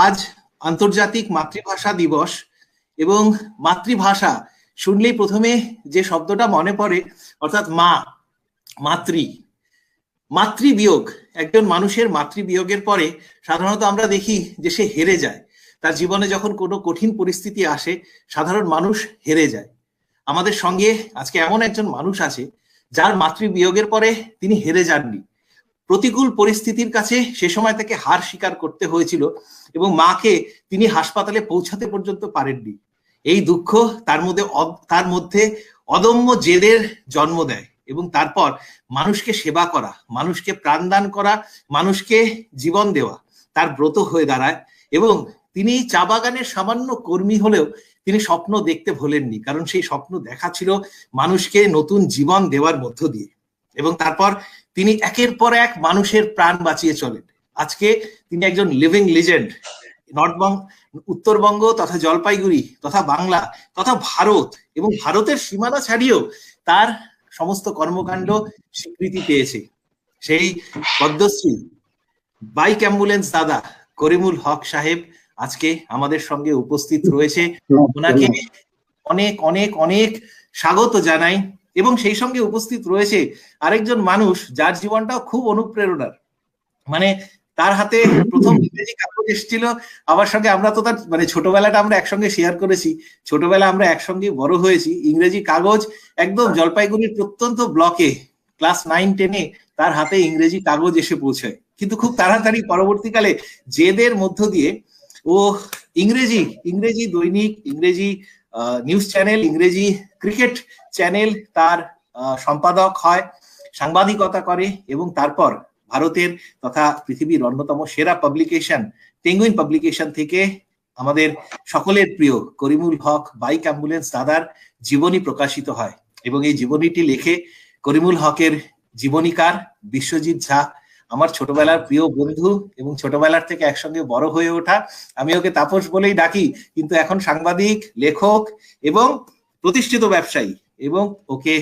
আজ আন্তর্জাতিক মাতৃভাষা দিবস এবং মাতৃভাষা শুনলেই প্রথমে যে শব্দটা মনে পড়ে অর্থাৎ মা, মাতৃ, মাতৃবিয়োগ। একজন মানুষের মাতৃবিয়োগের পরে সাধারণত আমরা দেখি যে সে হেরে যায়। তার জীবনে যখন কোনো কঠিন পরিস্থিতি আসে সাধারণ মানুষ হেরে যায়। আমাদের সঙ্গে আজকে এমন একজন মানুষ আছে যার মাতৃবিয়োগের পরে তিনি হেরে যাননি। প্রতিকূল পরিস্থিতির কাছে সে সময় তাকে হার স্বীকার করতে হয়েছিল এবং মাকে তিনি হাসপাতালে পৌঁছাতে পর্যন্ত পারেননি। এই দুঃখ তার মধ্যে অদম্য জেদের জন্ম দেয় এবং তারপর মানুষকে সেবা করা, মানুষকে প্রাণদান করা, মানুষকে জীবন দেওয়া তার ব্রত হয়ে দাঁড়ায়। এবং তিনি চা বাগানের সামান্য কর্মী হলেও তিনি স্বপ্ন দেখতে ভোলেননি, কারণ সেই স্বপ্ন দেখা ছিল মানুষকে নতুন জীবন দেওয়ার মধ্য দিয়ে। এবং তারপর তিনি একের পর এক মানুষের প্রাণ বাঁচিয়ে চলেন। আজকে তিনি একজন লিভিং লিজেন্ড। উত্তরবঙ্গ তথা জলপাইগুড়ি তথা বাংলা তথা ভারত এবং ভারতের সীমানা ছাড়িয়েও তার সমস্ত কর্মকাণ্ড স্বীকৃতি পেয়েছে। সেই পদ্মশ্রী বাইক অ্যাম্বুলেন্স দাদা করিমুল হক সাহেব আজকে আমাদের সঙ্গে উপস্থিত রয়েছে। ওনাকে অনেক অনেক অনেক স্বাগত জানাই। এবং সেই সঙ্গে উপস্থিত রয়েছে আরেকজন মানুষ যার জীবনটাও খুব অনুপ্রেরণার। মানে তার হাতে প্রথম ইংরেজি কাগজ এসেছিল আমার সঙ্গে। আমরা তো তার ছোটবেলাটা আমরা একসঙ্গে শেয়ার করেছি, ছোটবেলা আমরা একসঙ্গে বড় হয়েছি। ইংরেজি কাগজ একদম জলপাইগুড়ির প্রত্যন্ত ব্লকে ক্লাস 9-10-এ তার হাতে ইংরেজি কাগজ এসে পৌঁছায়। কিন্তু খুব তাড়াতাড়ি পরবর্তীকালে জেদের মধ্য দিয়ে ও ইংরেজি দৈনিক, ইংরেজি নিউজ চ্যানেল, ইংরেজি ক্রিকেট চ্যানেল তার সম্পাদক হয়, সাংবাদিকতা করে এবং তারপর ভারতের তথা পৃথিবীর অন্যতম সেরা পাবলিকেশন পেঙ্গুইন পাবলিকেশন থেকে আমাদের সকলের প্রিয় করিমুল হক বাইক অ্যাম্বুলেন্স দাদার জীবনী প্রকাশিত হয়। এবং এই জীবনীটি লেখে করিমুল হকের জীবনীকার বিশ্বজিৎ ঝা, আমার ছোটবেলার প্রিয় বন্ধু এবং ছোটবেলার থেকে একসঙ্গে বড় হয়ে ওঠা। আমি ওকে তাপস বলেই ডাকি, কিন্তু এখন সাংবাদিক, লেখক এবং প্রতিষ্ঠিত ব্যবসায়ী। এবং ওকে,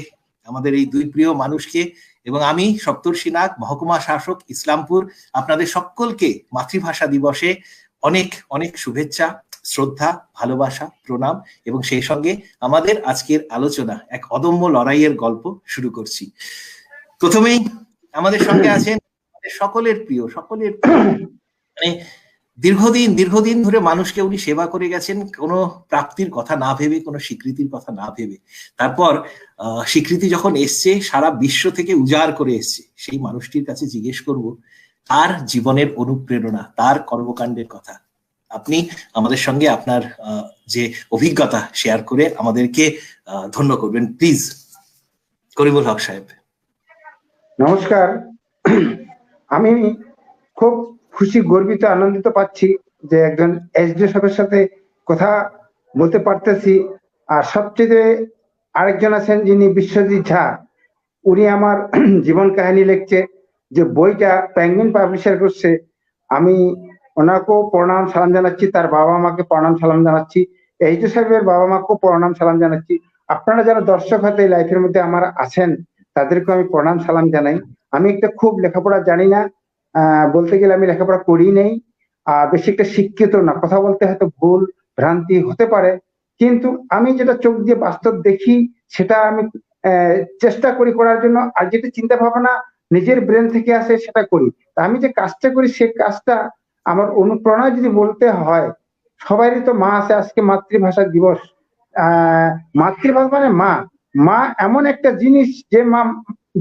আমাদের এই দুই প্রিয় মানুষকে এবং আমি সপ্তর্ষিনাগ মহকুমা শাসক ইসলামপুর আপনাদের সকলকে মাতৃভাষা দিবসে অনেক অনেক শুভেচ্ছা, শ্রদ্ধা, ভালোবাসা, প্রণাম। এবং সেই সঙ্গে আমাদের আজকের আলোচনা এক অদম্য লড়াইয়ের গল্প শুরু করছি। প্রথমেই আমাদের সঙ্গে আছেন সকলের প্রিয় মানে দীর্ঘদিন ধরে মানুষকে উনি সেবা করে গেছেন, কোনো প্রাপ্তির কথা না ভেবে, কোনো স্বীকৃতির কথা না ভেবে। তারপর স্বীকৃতি যখন এসছে, সারা বিশ্ব থেকে উজাড় করে এসছে, সেই মানুষটির কাছে জিজ্ঞেস করব তার জীবনের অনুপ্রেরণা, তার কর্মকাণ্ডের কথা। আপনি আমাদের সঙ্গে আপনার যে অভিজ্ঞতা শেয়ার করে আমাদেরকে ধন্য করবেন, প্লিজ। করিমুল হক সাহেব। নমস্কার। আমি খুব খুশি, গর্বিত, আনন্দিত পাচ্ছি যে একজন এসডি সাহেবের সাথে কথা বলতে পারতেছি। আর সবচেয়ে আরেকজন আছেন যিনি বিশ্বজিৎ ঝা, উনি আমার জীবন কাহিনী লিখছে, যে বইটা পেঙ্গুইন পাবলিশার করছে। আমি ওনাকেও প্রণাম সালাম জানাচ্ছি, তার বাবা মাকে প্রণাম সালাম জানাচ্ছি, এসডি সাহেবের বাবা মাকেও প্রণাম সালাম জানাচ্ছি। আপনারা যারা দর্শক হয়তো এই লাইফের মধ্যে আমার আছেন তাদেরকে আমি প্রণাম সালাম জানাই। আমি একটা খুব লেখাপড়া জানি না, বলতে গেলে আমি লেখাপড়া করি নেই, বেশি একটা শিক্ষিত না, কথা বলতে হয়তো ভুল ভ্রান্তি হতে পারে, কিন্তু আমি যেটা চোখ দিয়ে বাস্তব দেখি সেটা আমি চেষ্টা করি করার জন্য। আর যেটা চিন্তা ভাবনা নিজের ব্রেন থেকে আসে সেটা করি। আমি যে কাজটা করি সেই কাজটা আমার অনুপ্রেরণা যদি বলতে হয়, সবারই তো মা আছে। আজকে মাতৃভাষা দিবস। মাতৃভাষা মানে মা এমন একটা জিনিস যে মা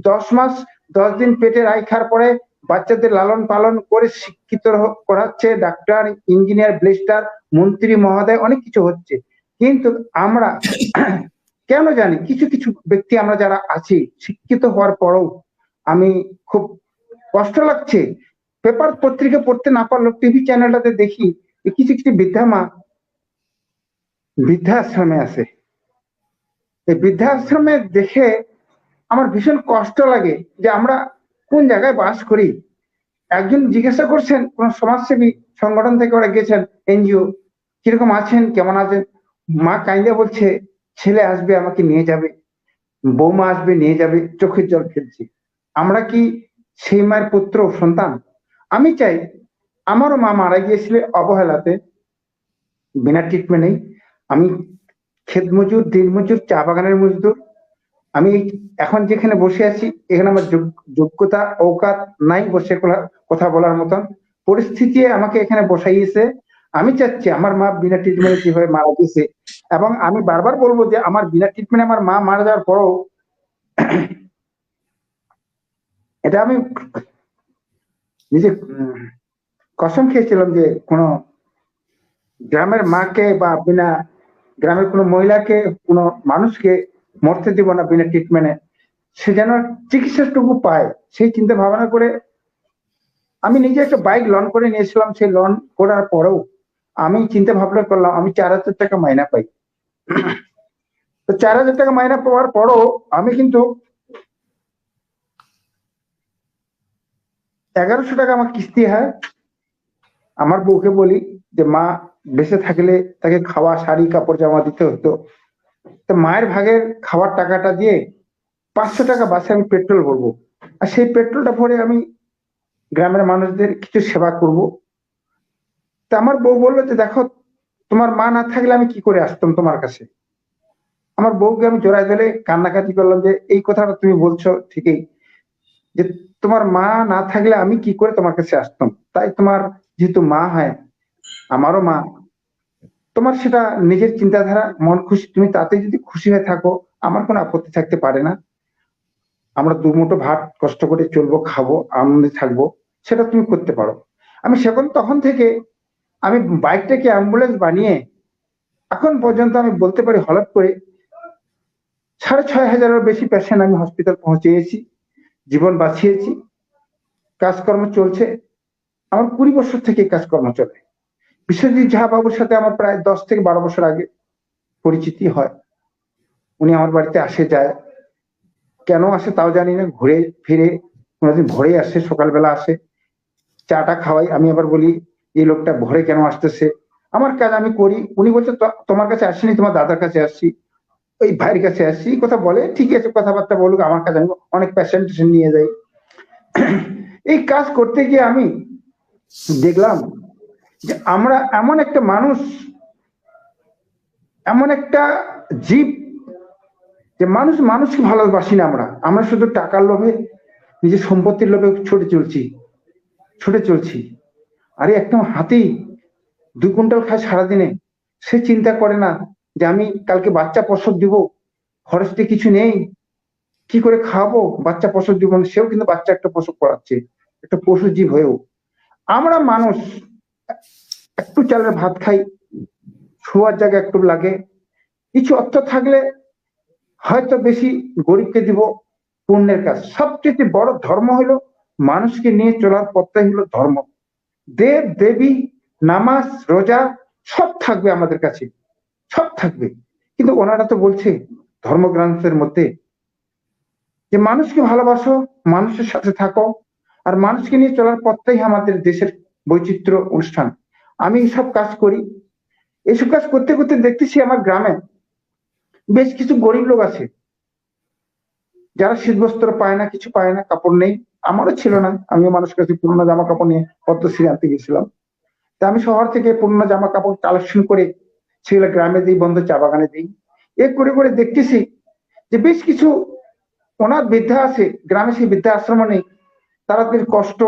10 মাস 10 দিন পেটে রাখার পরে বাচ্চাদের লালন পালন করে শিক্ষিত করাচ্ছে, ডাক্তার, ইঞ্জিনিয়ার, ব্যারিস্টার, মন্ত্রী মহোদয়, অনেক কিছু হচ্ছে। কিন্তু আমরা কেন জানি কিছু কিছু ব্যক্তি আমরা যারা আছি শিক্ষিত হওয়ার পরেও আমি খুব কষ্ট লাগছে, পেপার পত্রিকা পড়তে না পারলেও টিভি চ্যানেলটাতে দেখি কিছু কিছু বৃদ্ধা মা বৃদ্ধাশ্রমে আছে। এই বৃদ্ধাশ্রমে দেখে আমার ভীষণ কষ্ট লাগে যে আমরা কোন জায়গায় বাস করি। একজন জিজ্ঞাসা করছেন, কোন সমাজসেবী সংগঠন থেকে ওরা গেছেন, এনজিও, কিরকম আছেন, কেমন আছেন? মা কাইন্দে বলছে, ছেলে আসবে আমাকে নিয়ে যাবে, বৌমা আসবে নিয়ে যাবে, চোখের জল ফেলছে। আমরা কি সেই মায়ের পুত্র সন্তান? আমি চাই আমারও মা মারা গিয়েছিল অবহেলাতে, বিনা ট্রিটমেন্টেই। আমি ক্ষেত মজুর, দিন মজুর, চা বাগানের মজদুর। আমি এখন যেখানে বসে আছি এখানে আমার যোগ্যতা ঔকাত নাই বসে কথা বলার মতন পরিস্থিতি আমাকে এখানে বসাইয়েছে। আমি চাচ্ছি আমার মা বিনা ট্রিটমেন্টে যেভাবে মারা গেছে, এবং আমি বারবার বলবো যে আমার বিনা ট্রিটমেন্টে আমার মা মারা যাওয়ার পরও এটা আমি নিজে কসম খেয়েছিলাম যে কোনো গ্রামের মাকে বা বিনা গ্রামের কোনো মহিলাকে, কোনো মানুষকে মরতে দিব না বিনা ট্রিটমেন্টে। সে যেন চিকিৎসাটুকু পায় সেই চিন্তা ভাবনা করে আমি নিজে একটা বাইক লোন করে নিয়েছিলাম। সেই লোন করার পরেও আমি চিন্তা ভাবনা করলাম আমি 4,000 টাকা মাইনা পাই। তো 4,000 টাকা মাইনা পাওয়ার পরও আমি কিন্তু 1100 টাকা আমার কিস্তি হয়। আমার বউকে বলি যে মা বেঁচে থাকলে তাকে খাওয়া, শাড়ি, কাপড় জামা দিতে হতো। তো মায়ের ভাগের খাওয়ার টাকাটা দিয়ে 500 টাকা বাসে আমি পেট্রোল ভরবো, আর সেই পেট্রোলটা ভরে আমি গ্রামের মানুষদের কিছু সেবা করব। তা আমার বউ বললো যে দেখো, তোমার মা না থাকলে আমি কি করে আসতাম তোমার কাছে। আমার বউকে আমি জোড়ায় ধরে কান্নাকাটি করলাম যে এই কথাটা তুমি বলছো ঠিকই, যে তোমার মা না থাকলে আমি কি করে তোমার কাছে আসতাম। তাই তোমার যেহেতু মা হয়, আমারও মা, তোমার সেটা নিজের চিন্তাধারা, মন খুশি, তুমি তাতে যদি খুশি হয়ে থাকো আমার কোনো আপত্তি থাকতে পারে না। আমরা দুমুঠো ভাত কষ্ট করে চলবো, খাবো, আনন্দে থাকবো, সেটা তুমি করতে পারো। আমি তখন থেকে আমি বাইকটাকে অ্যাম্বুলেন্স বানিয়ে এখন পর্যন্ত আমি বলতে পারি হঠাৎ করে 6,500-এর বেশি পেশেন্ট আমি হসপিটাল পৌঁছেছি, জীবন বাঁচিয়েছি। কাজকর্ম চলছে, আমার 20 বছর থেকে কাজকর্ম চলে। বিশ্বজিৎ ঝা বাবুর সাথে আমার প্রায় 10 থেকে 12 বছর আগে পরিচিতি হয়। উনি আমার বাড়িতে আসে যায়, কেন আসে তাও জানি না, ঘুরে ফিরে কোনোদিন ভোরে আসে, সকালবেলা আসে, চাটা খাওয়াই। আমি আবার বলি এই লোকটা ভোরে কেন আসতেছে, আমার কাজ আমি করি। উনি বলছে তোমার কাছে আসিনি, তোমার দাদার কাছে আসছি, ওই ভাইয়ের কাছে আসছি, এই কথা বলে। ঠিক আছে, কথাবার্তা বলুক, আমার কাছে আমি অনেক পেশেন্ট নিয়ে যাই। এই কাজ করতে গিয়ে আমি দেখলাম যে আমরা এমন একটা মানুষ, এমন একটা জীব, যে মানুষকে ভালোবাসি না। আমরা শুধু টাকার লোভে, নিজের সম্পত্তির লোভে ছুটে চলছি। আরে একটা হাতি 2 কুইন্টাল খায় সারাদিনে, সে চিন্তা করে না যে আমি কালকে বাচ্চা প্রসব দিব, খরচটা কিছু নেই, কি করে খাওয়াবো, বাচ্চা প্রসব দিব না। সেও কিন্তু বাচ্চা একটা প্রসব করাচ্ছে, একটা পশু জীব হয়েও। আমরা মানুষ একটু চালের ভাত খাই, শোয়ার জায়গা একটু লাগে, কিছু অর্থ থাকলে হয়তো বেশি গরিবকে দিব, পুণ্যের কাজ। সবচেয়ে বড় ধর্ম হলো মানুষকে নিয়ে চলার পথটাই হলো ধর্ম। দেব দেবী, নামাজ, রোজা সব থাকবে আমাদের কাছে, সব থাকবে, কিন্তু ওনারা তো বলছে ধর্মগ্রন্থের মধ্যে যে মানুষকে ভালোবাসো, মানুষের সাথে থাকো, আর মানুষকে নিয়ে চলার পথটাই আমাদের দেশের বৈচিত্র্য অনুষ্ঠান। আমি এইসব কাজ করি। এইসব কাজ করতে করতে দেখতেছি আমার গ্রামে বেশ কিছু গরিব লোক আছে, যারা শীতবস্ত্র পায় না, কিছু পায় না, কাপড় নেই। আমারও ছিল না, আমিও মানুষের কাছে পুরোনো জামা কাপড় নিয়ে পদ্মশ্রী আনতে গেছিলাম। তা আমি শহর থেকে পুরোনো জামা কাপড় কালেকশন করে সেগুলো গ্রামে দিই, বন্ধ চা বাগানে দিই। এ করে করে দেখতেছি যে বেশ কিছু অনাথ বৃদ্ধা আছে গ্রামে, সেই বৃদ্ধা আশ্রম নেই, তাদের কষ্ট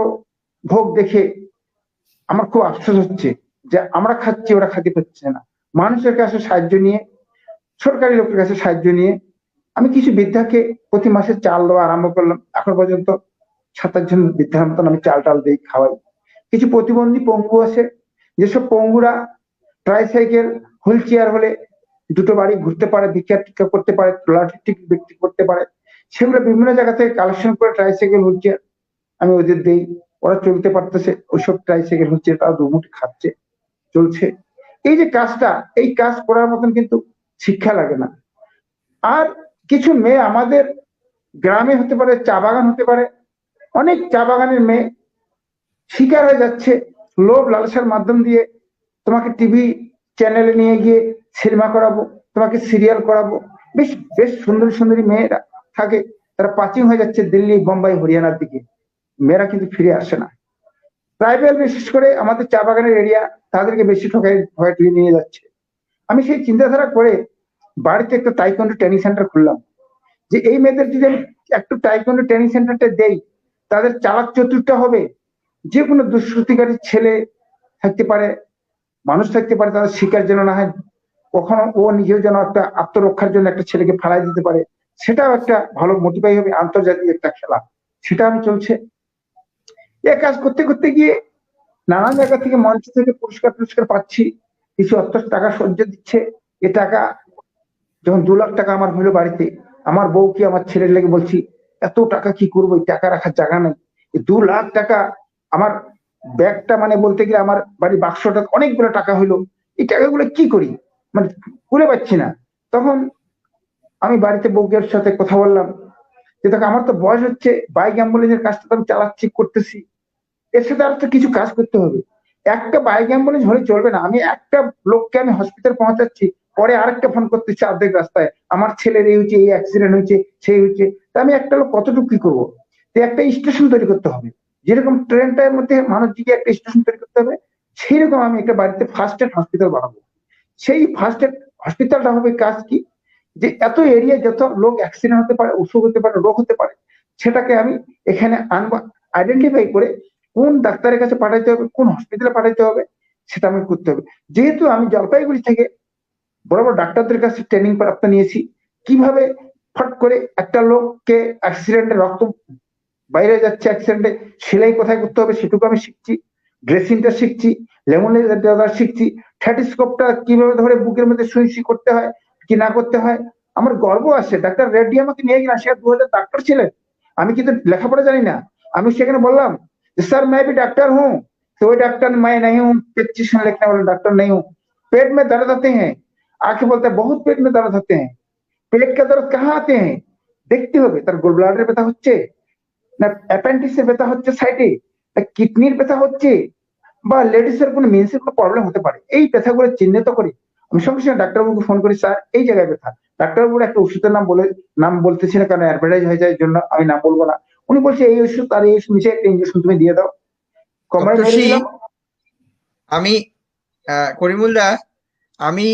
ভোগ দেখে আমার খুব আফসোস হচ্ছে যে আমরা খাচ্ছি, ওরা খেতে পাচ্ছে না। মানুষের কাছে সাহায্য নিয়ে, সরকারি লোকের কাছে সাহায্য নিয়ে আমি কিছু বৃদ্ধাকে প্রতি মাসে চাল দেওয়া আরম্ভ করলাম। এখন পর্যন্ত 27 জন বৃদ্ধার মতন আমি চাল টাল দিই, খাওয়াই। কিছু প্রতিবন্ধী পঙ্গু আছে, যেসব পঙ্গুরা ট্রাইসাইকেল, হুইল চেয়ার হলে দুটো বাড়ি ঘুরতে পারে, ভিক্ষা টিক্ষা করতে পারে, লটারি টিকিট বিক্রি করতে পারে, সেগুলো বিভিন্ন জায়গা থেকে কালেকশন করে ট্রাইসাইকেল, হুইল চেয়ার আমি ওদের দেই। ওরা চলতে পারতেছে, ওইসব ট্রাইসাইকেল, হুইল চেয়ার তারা দুমুঠি খাচ্ছে, চলছে। এই যে কাজটা, এই কাজ করার মতন কিন্তু শিক্ষা লাগে না। আর কিছু মেয়ে আমাদের গ্রামে হতে পারে, চা বাগান হতে পারে, অনেক চা বাগানের মেয়ে শিকার হয়ে যাচ্ছে লোভ লালসার মাধ্যম দিয়ে। তোমাকে টিভি চ্যানেলে নিয়ে গিয়ে সিনেমা করাবো, তোমাকে সিরিয়াল করাবো। বেশ বেশ সুন্দরী সুন্দরী মেয়েরা থাকে, তারা পাচিং হয়ে যাচ্ছে দিল্লি, বোম্বাই, হরিয়ানার দিকে। মেয়েরা কিন্তু ফিরে আসে না। ট্রাইবেল বিশেষ করে আমাদের চা বাগানের এরিয়া, তাদেরকে বেশি ঠকাই নিয়ে যাচ্ছে। আমি সেই চিন্তাধারা করে বাড়িতে একটা তাইকোয়ান্ডো ট্রেনিং সেন্টার খুললাম, যে এই মেয়েদের যদি আমি একটু তাইকোয়ান্ডো ট্রেনিং সেন্টারটা দেই, তাদের চালাক চতুরটা হবে। যে কোনো দুষ্কৃতিকারী ছেলে থাকতে পারে, মানুষ থাকতে পারে, তাদের শিকার যেন না হয়, কখনো ও নিজেও যেন একটা আত্মরক্ষার জন্য একটা ছেলেকে ফালাই দিতে পারে, সেটাও একটা ভালো মোটিভাই হবে। আন্তর্জাতিক একটা খেলা, সেটা আমি চলছে। এ কাজ করতে করতে গিয়ে নানান জায়গা থেকে, মঞ্চ থেকে পুরস্কার পাচ্ছি, কিছু অর্থ টাকা সহ্য দিচ্ছে। এ টাকা যখন 2 লাখ টাকা আমার হলো বাড়িতে, আমার বউ কি আমার ছেলের লেগে বলছি, এত টাকা কি করবো, এই টাকা রাখার জায়গা নেই। 2 লাখ টাকা আমার ব্যাগটা, মানে বলতে গেলে আমার বাড়ি বাক্সটা অনেকগুলো টাকা হইলো, এই টাকাগুলো কি করি, মানে খুলে পাচ্ছি না। তখন আমি বাড়িতে বউকের সাথে কথা বললাম, যে দেখো আমার তো বয়স হচ্ছে, বাইক অ্যাম্বুলেন্সের কাজটা তো আমি চালাচ্ছি, করতেছি, এর সাথে আর তো কিছু কাজ করতে হবে। একটা বাইক অ্যাম্বুলেন্স হলে চলবে না, আমি একটা লোককে আমি হসপিটাল পৌঁছাচ্ছি, পরে আরেকটা ফোন করতেছি অর্ধেক রাস্তায়, আমার ছেলের এই হয়েছে, এই অ্যাক্সিডেন্ট হয়েছে, সেই হয়েছে। তা আমি একটা লোক কতটুকু কি করবো? তো একটা স্টেশন তৈরি করতে হবে, যেরকম ট্রেনটার মধ্যে মানুষ দিকে একটা স্টেশন তৈরি করতে হবে, সেই রকম আমি একটা বাড়িতে ফার্স্ট এড হসপিটাল বানাবো। সেই ফার্স্ট এড হসপিটালটা হবে কাজ কি, যে এত এরিয়া যত লোক অ্যাক্সিডেন্ট হতে পারে, অসুখ হতে পারে, রোগ হতে পারে, সেটাকে আমি এখানে আনবো, আইডেন্টিফাই করে কোন ডাক্তারের কাছে পাঠাইতে হবে, কোন হসপিটালে পাঠাইতে হবে, সেটা আমি করতে হবে। যেহেতু আমি জলপাইগুড়ি থেকে বড় বড় ডাক্তারদের কাছে ট্রেনিং প্রাপ্ত নিয়েছি, কিভাবে ফট করে একটা লোককে অ্যাক্সিডেন্টে রক্ত বাইরে যাচ্ছে, অ্যাক্সিডেন্টে সেলাই কোথায় করতে হবে সেটুকু আমি শিখছি, ড্রেসিংটা শিখছি, লেমনেজার দেওয়া শিখছি, থ্যাটিস্কোপটা কিভাবে ধরে বুকের মধ্যে সুই সুই করতে হয় কি না করতে হয়। আমার গর্ব আছে, ডাক্তার রেড্ডি আমাকে নিয়ে গেলেন, সে 2000 ডাক্তার ছিলেন, আমি কিন্তু লেখাপড়া জানি না। আমি সেখানে বললাম যে স্যার मैं भी डॉक्टर हूँ। तो वो डॉक्टर मैं नहीं हूँ, प्रेस्क्रिप्शन लिखने वाला डॉक्टर नहीं हूँ। पेट में दर्द आते हैं, आके बोलते हैं बहुत पेट में दर्द होते हैं। पेट का दर्द कहाँ आते हैं দেখতে হবে, তার গোল ব্লাডারের ব্যথা হচ্ছে, না অ্যাপেন্ডিক্সের ব্যথা হচ্ছে সাইডে, না কিডনির ব্যথা হচ্ছে, বা লেডিসের কোনো মেন্সের কোনো প্রবলেম হতে পারে। এই ব্যথাগুলো চিহ্নিত করে আমি সঙ্গে সঙ্গে ডাক্তারবাবুকে ফোন করি, স্যার এই জায়গায় ব্যথা। ডাক্তারবাবুর একটা ওষুধের নাম বলতেছি না, কারণ অ্যাডভার্টাইজ হয়ে যায়, জন্য আমি নাম বলবো না। উনি বলছে এই ওষুধ আর এই ওষুধ মিশিয়ে একটা ইঞ্জেকশন তুমি দিয়ে দাও, কমায় মেরে সপ্তর্ষি, দিলাম। আমি করিমুল্লাহ, আমি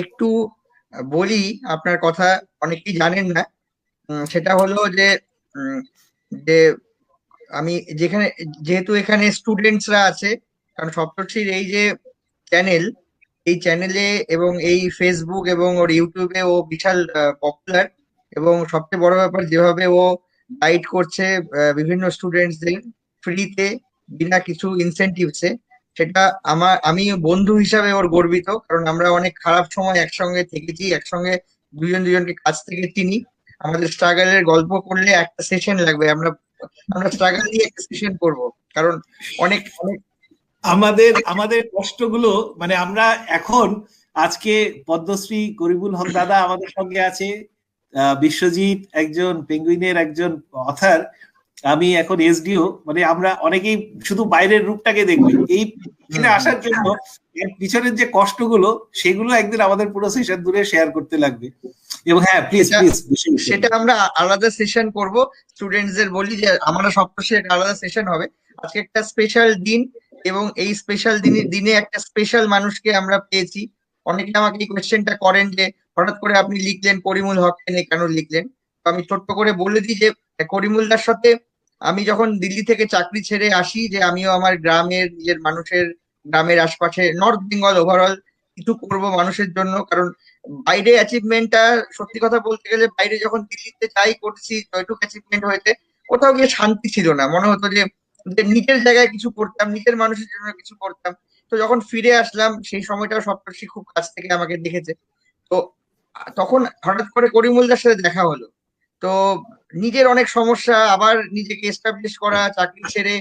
একটু বলি, আপনার কথা অনেকেই জানেন না। সেটা হলো যে উম, যে আমি যেখানে, যেহেতু এখানে স্টুডেন্টসরা আছে, কারণ সপ্তর্ষির এই যে চ্যানেল, এই চ্যানেলে এবং এই ফেসবুক এবং ওর ইউটিউবে ও বিশাল পপুলার। এবং সবচেয়ে বড় ব্যাপার, যেভাবে ও গাইড করছে বিভিন্ন স্টুডেন্টসদের ফ্রিতে, বিনা কিছু ইনসেন্টিভসে, সেটা আমি বন্ধু হিসাবে ওর গর্বিত। কারণ আমরা অনেক খারাপ সময় একসঙ্গে থেকেছি, একসঙ্গে দুজন দুজনকে কাছ থেকে চিনি। আমাদের স্ট্রাগলের গল্প করলে একটা সেশন লাগবে, আমরা আমরা স্ট্রাগল নিয়ে একটা সেশন করবো, কারণ অনেক অনেক আমাদের আমাদের কষ্টগুলো, মানে আমরা এখন আজকে পদ্মশ্রী করিমুল হক দাদা আমাদের সঙ্গে আছে, বিশ্বজিৎ একজন পেঙ্গুইনের একজন অথার, আমি এখন এসডিও, মানে আমরা অনেকেই শুধু বাইরের রূপটাকে দেখবি, এই পিছনে আসার জন্য এর পিছনের যে কষ্টগুলো, সেগুলো একদিন আমাদের পুরো সেশন দূরে শেয়ার করতে লাগবে। এবং হ্যাঁ প্লিজ প্লিজ, সেটা আমরা আলাদা সেশন করব। স্টুডেন্টসদের বলি যে আমরা সপ্তাহে একটা আলাদা সেশন হবে। আজকে একটা স্পেশাল দিন, এবং এই স্পেশাল দিনে একটা স্পেশাল মানুষকে আমরা পেয়েছি। অনেকে আমাকে এই কোয়েশ্চেনটা করেন যে হঠাৎ করে আপনি লিখলেন করিমুল হক নিয়ে, কেন লিখলেন? তো আমি ছোট্ট করে বলে দিই যে করিমুলদার সাথে আমি যখন দিল্লি থেকে চাকরি ছেড়ে আসি, যে আমিও আমার গ্রামের, নিজের মানুষের, গ্রামের আশপাশে, নর্থ বেঙ্গল ওভারঅল কিছু করব মানুষের জন্য। কারণ বাইরে অ্যাচিভমেন্টটা, সত্যি কথা বলতে গেলে, বাইরে যখন দিল্লিতে যাই করছি, যতটুকু অ্যাচিভমেন্ট হয়েছে, কোথাও গিয়ে শান্তি ছিল না, মনে হতো যে যে নিজের জায়গায় কিছু করতাম, নিজের মানুষের জন্য কিছু করতাম। তো যখন ফিরে আসলাম, সেই সময়টা সপ্তর্ষি খুব কাছ থেকে আমাকে দেখেছে। তো তখন হঠাৎ করে করিমুলদার সাথে দেখা হলো। তো নিজের অনেক সমস্যা, আবার নিজেকে এস্টাবলিশ করা, চাকরি ছেড়ে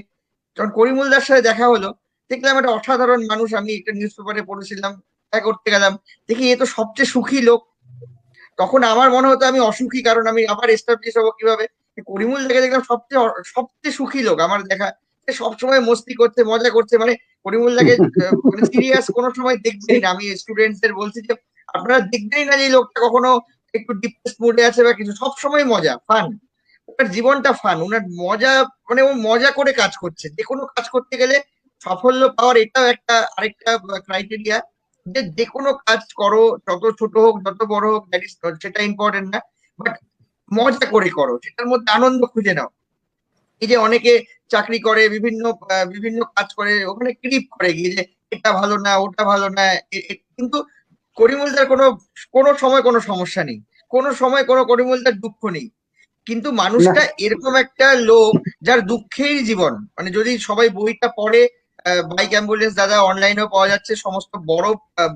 যখন করিমুলদার সাথে দেখা হলো, দেখলাম একটা অসাধারণ মানুষ। আমি একটা নিউজ পেপারে পড়েছিলাম, দেখা করতে গেলাম, দেখি এ তো সবচেয়ে সুখী লোক। তখন আমার মনে হতো আমি অসুখী, কারণ আমি আবার এস্টাবলিশ হবো কিভাবে। করিমুল দেখে দেখলাম সবচেয়ে সুখী লোক আমার দেখা। সে সবসময় মস্তি করছে, মজা করছে, মানে করিমুল দাকে মানে সিরিয়াস কোনো সময় দেখবেই না। আমি স্টুডেন্টসদের বলছি যে আপনারা দেখবেই না যে এই লোকটা কখনো একটু ডিপ্রেস মুডে আছে বা কিছু, সবসময় মজা, ফান। ওনার জীবনটা ফান, ওনার মজা, মানে ও মজা করে কাজ করছে। যে কোনো কাজ করতে গেলে সাফল্য পাওয়ার এটাও একটা আরেকটা ক্রাইটেরিয়া, যে যে কোনো কাজ করো, যত ছোট হোক যত বড় হোক, সেটা ইম্পর্টেন্ট না, বাট মজা করে করো, সেটার মধ্যে আনন্দ খুঁজে নাও। এই যে অনেকে চাকরি করে, বিভিন্ন কাজ করে, ওখানে ক্লিপ করে গিয়ে যে এটা ভালো না, ওটা ভালো না, কিন্তু করিমুলদার কোনো কোনো সময় কোনো সমস্যা নেই, কোনো সময় কোনো করিমুলদার দুঃখ নেই। কিন্তু না, মানুষটা এরকম একটা লোক যার দুঃখেই জীবন। মানে যদি সবাই বইটা পড়ে, বাইক অ্যাম্বুলেন্স দাদা অনলাইনেও পাওয়া যাচ্ছে, সমস্ত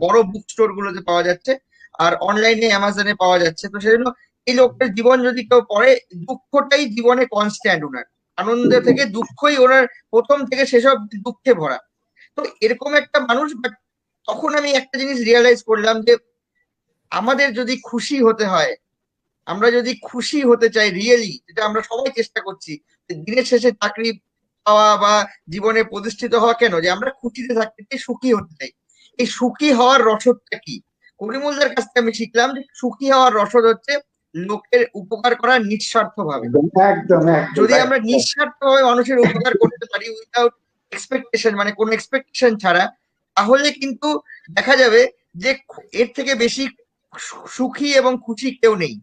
বড় বুক স্টোর গুলোতে পাওয়া যাচ্ছে, আর অনলাইনে অ্যামাজনে পাওয়া যাচ্ছে। তো সেজন্য এই লোকটার জীবন যদি কেউ পড়ে, দুঃখটাই জীবনে কনস্ট্যান্ট ওনার, আনন্দ থেকে দুঃখই ওনার প্রথম থেকে সেসব দুঃখে ভরা। তো এরকম একটা মানুষ। বাট তখন আমি একটা জিনিস রিয়েলাইজ করলাম যে আমাদের যদি খুশি হতে হয়, আমরা যদি খুশি হতে চাই রিয়েলি, যেটা আমরা সবাই চেষ্টা করছি, যে দিনের শেষে চাকরি পাওয়া বা জীবনে প্রতিষ্ঠিত হওয়া, কেন যে আমরা খুশিতে থাকতে চাই, সুখী হতে চাই। এই সুখী হওয়ার রসদটা কি? করিমুলদার কাছ থেকে আমি শিখলাম যে সুখী হওয়ার রসদ হচ্ছে লোকের উপকার করা নিঃস্বার্থ ভাবে। একদম একদম একদম যদি আমরা একদম। নিঃস্বার্থ ভাবে মানুষের উপকার করতে পারি, উইদাউট এক্সপেকটেশন, মানে কোনো এক্সপেকটেশন ছাড়া, তাহলে কিন্তু দেখা যাবে যে এর থেকে বেশি সুখী এবং খুশি কেউ নেই।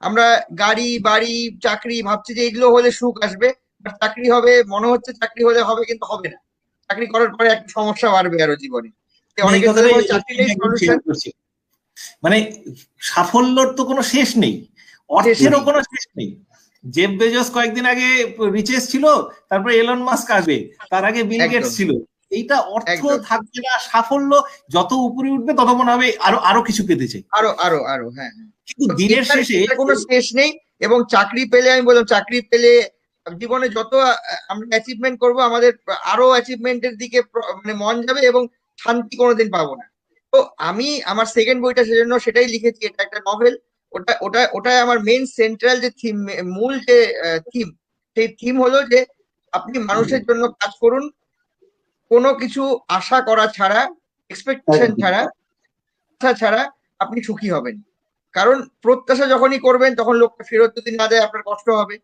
আমরা গাড়ি বাড়ি চাকরি ভাবছি যে এগুলো হলে সুখ আসবে, বাট চাকরি হবে, মনে হচ্ছে চাকরি হলে হবে, কিন্তু হবে না। চাকরি করার পরে একটা সমস্যা বাড়বে আরো জীবনে। এই অনেকে কথাটাই চাকরিটাই একদম সলিউশন। শেয়ার করছি। মানে সাফল্যর তো কোনো শেষ নেই, অর্থেরও কোনো শেষ নেই। জেফ বেজোস কয়েকদিন আগে রিচেস ছিল, তারপরে এলন মাস্ক আসবে, তার আগে বিল গেটস ছিল। এইটা অর্থ থাকবে না, সাফল্য যত উপরে উঠবে তত মনে হবে আরো আরো কিছু পেতে চাই, আরো আরো আরো। হ্যাঁ, কিন্তু দিনের শেষে কোনো শেষ নেই। এবং চাকরি পেলে, আমি বললাম, চাকরি পেলে জীবনে যত আমরা অ্যাচিভমেন্ট করব, আমাদের আরো অ্যাচিভমেন্টের দিকে মানে মন যাবে, এবং শান্তি কোনোদিন পাবো না। তো আমি আমার সেকেন্ড বইটা সেজন্য সেটাই লিখেছি, এটা একটা নভেল। ওটা আমার মেইন সেন্ট্রাল যে থিম, মূল যে থিম, সেই থিম হলো যে আপনি মানুষের জন্য কাজ করুন, কোনো কিছু আশা করা ছাড়া, এক্সপেকটেশন ছাড়া, আশা ছাড়া, আপনি সুখী হবেন। কারণ প্রত্যাশা যখনই করবেন, তখন লোকটা ফেরত যদি না দেয়, আপনার কষ্ট হবে।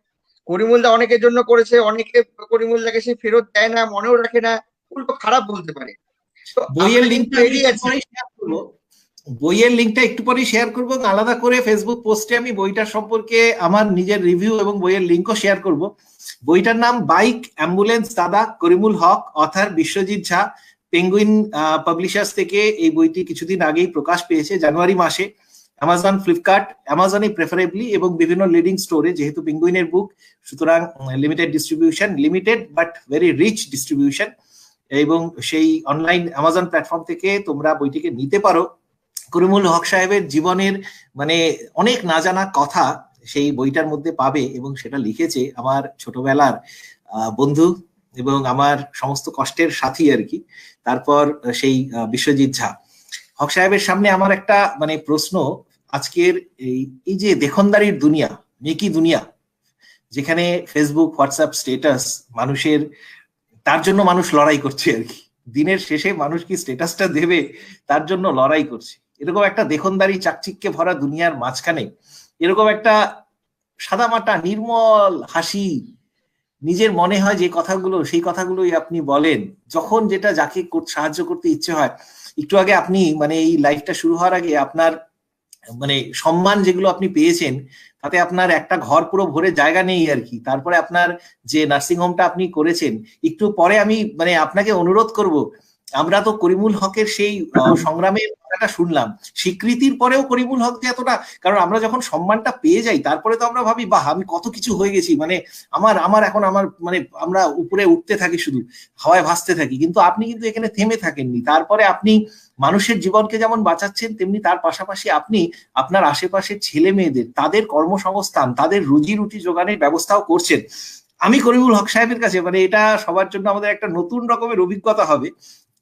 করিমুলদা অনেকের জন্য করেছে, অনেকে করিমুলদাকে সে ফেরত দেয় না, মনেও রাখে না, উল্টো খারাপ বলতে পারে। তো বইয়ের লিঙ্কটা এড়িয়েছি। বইয়ের লিঙ্কটা একটু পরেই শেয়ার করবো, আলাদা করে ফেসবুক পোস্টে আমি বইটার সম্পর্কে আমার নিজের রিভিউ এবং বইয়ের লিঙ্কও শেয়ার করব। বইটার নাম বাইক অ্যাম্বুলেন্স দাদা, করিমুল হক, অথার বিশ্বজিৎ ঝা। পেঙ্গুইন পাবলিশার্স থেকে এই বইটি কিছুদিন আগেই প্রকাশ পেয়েছে, জানুয়ারি মাসে। অ্যামাজন, ফ্লিপকার্ট, অ্যামাজনে প্রেফারেবলি, এবং বিভিন্ন লিডিং স্টোরে, যেহেতু পেঙ্গুইনের বুক সুতরাং limited distribution, limited but very rich distribution, এবং সেই অনলাইন অ্যামাজন প্ল্যাটফর্ম থেকে তোমরা বইটিকে নিতে পারো। করিমুল হক সাহেবের জীবনের মানে অনেক না জানা কথা সেই বইটার মধ্যে পাবে, এবং সেটা লিখেছে আমার ছোটবেলার বন্ধু এবং আমার সমস্ত কষ্টের সাথী আর কি, তারপর সেই বিশ্বজিৎ ঝা। হক সাহেবের সামনে আমার একটা মানে প্রশ্ন, আজকের এই যে দেখনদারির দুনিয়া, মেকি দুনিয়া, যেখানে ফেসবুক, হোয়াটসঅ্যাপ স্ট্যাটাস মানুষের, তার জন্য মানুষ লড়াই করছে আর কি, দিনের শেষে মানুষ কি স্ট্যাটাসটা দেবে তার জন্য লড়াই করছে, এরকম একটা দেখনদারি চাকচিক্যে ভরা দুনিয়ার মাঝখানে এরকম একটা সাদামাটা নির্মল হাসি, নিজের মনে হয় যে কথাগুলো সেই কথাগুলোই আপনি বলেন, যখন যেটা যাকে সাহায্য করতে ইচ্ছে হয়। একটু আগে আপনি মানে এই লাইফটা শুরু হওয়ার আগে আপনার মানে সম্মান যেগুলো আপনি পেয়েছেন, তাতে আপনার একটা ঘর পুরো ভরে জায়গা নেই আর কি। তারপরে আপনার যে নার্সিং হোমটা আপনি করেছেন, একটু পরে আমি মানে আপনাকে অনুরোধ করব, আমরা তো করিমুল হকের সেই সংগ্রামের কথাটা শুনলাম, স্বীকৃতির পরেও করিমুল হক যে এতটা, কারণ আমরা যখন সম্মানটা পেয়ে যাই তারপরে তো আমরা ভাবি বাহ আমি কত কিছু হয়ে গেছি, মানে আমার এখন আমার মানে আমরা উপরে উঠতে থাকি, শুধু হাওয়ায় ভাসতে থাকি, কিন্তু আপনি কিন্তু এখানে থেমে থাকেননি। তারপরে আপনি মানুষের জীবনকে যেমন বাঁচাচ্ছেন, তেমনি তার পাশাপাশি আপনি আপনার আশেপাশের ছেলে মেয়েদের, তাদের কর্মসংস্থান, তাদের রুজি রুটি যোগানের ব্যবস্থাও করছেন। আমি করিমুল হক সাহেবের কাছে মানে এটা সবার জন্য আমাদের একটা নতুন রকমের অভিজ্ঞতা হবে,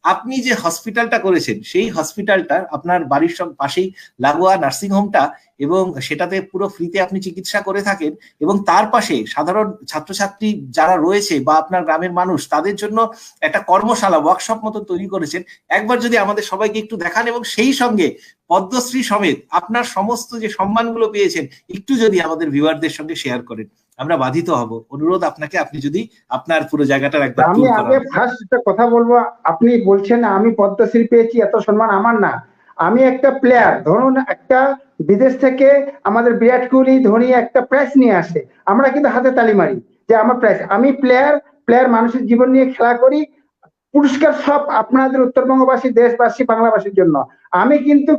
আপনি যে হসপিটালটা করেছেন সেই হসপিটালটা আপনার বাড়ির সব পাশেই লাগোয়া নার্সিং হোমটা, এবং সেটাতে পুরো ফ্রিতে আপনি চিকিৎসা করে থাকেন, এবং তার পাশে সাধারণ ছাত্রছাত্রী যারা রয়েছে বা আপনার গ্রামের মানুষ, তাদের জন্য একটা কর্মশালা, ওয়ার্কশপ মতো তৈরি করেছেন। একবার যদি আমাদের সবাইকে একটু দেখান, এবং সেই সঙ্গে পদ্মশ্রী সমেত আপনার সমস্ত যে সম্মানগুলো পেয়েছেন একটু যদি আমাদের ভিউয়ারদের সঙ্গে শেয়ার করেন, আমরা বাধিত হব। অনুরোধ আপনাকে, আপনি যদি আপনার পুরো জায়গাটার একবার আমি ট্যুর আগে করান। ফার্স্ট একটা কথা বলবো, আপনি বলছেন আমি পদ্মশ্রী পেয়েছি, এত সম্মান আমার না। আমি একটা প্লেয়ার, ধরুন একটা বিদেশ থেকে আমাদের বিরাট কোহলি ধোনি একটা প্রাইজ নিয়ে আসে, আমরা কিন্তু হাতে তালি মারি যে আমার প্রাইজ। আমি প্লেয়ার, মানুষের জীবন নিয়ে খেলা করি, পুরস্কার সব আপনাদের উত্তরবঙ্গবাসী, দেশবাসী, বাংলাবাসীর জন্য। আমি কিন্তু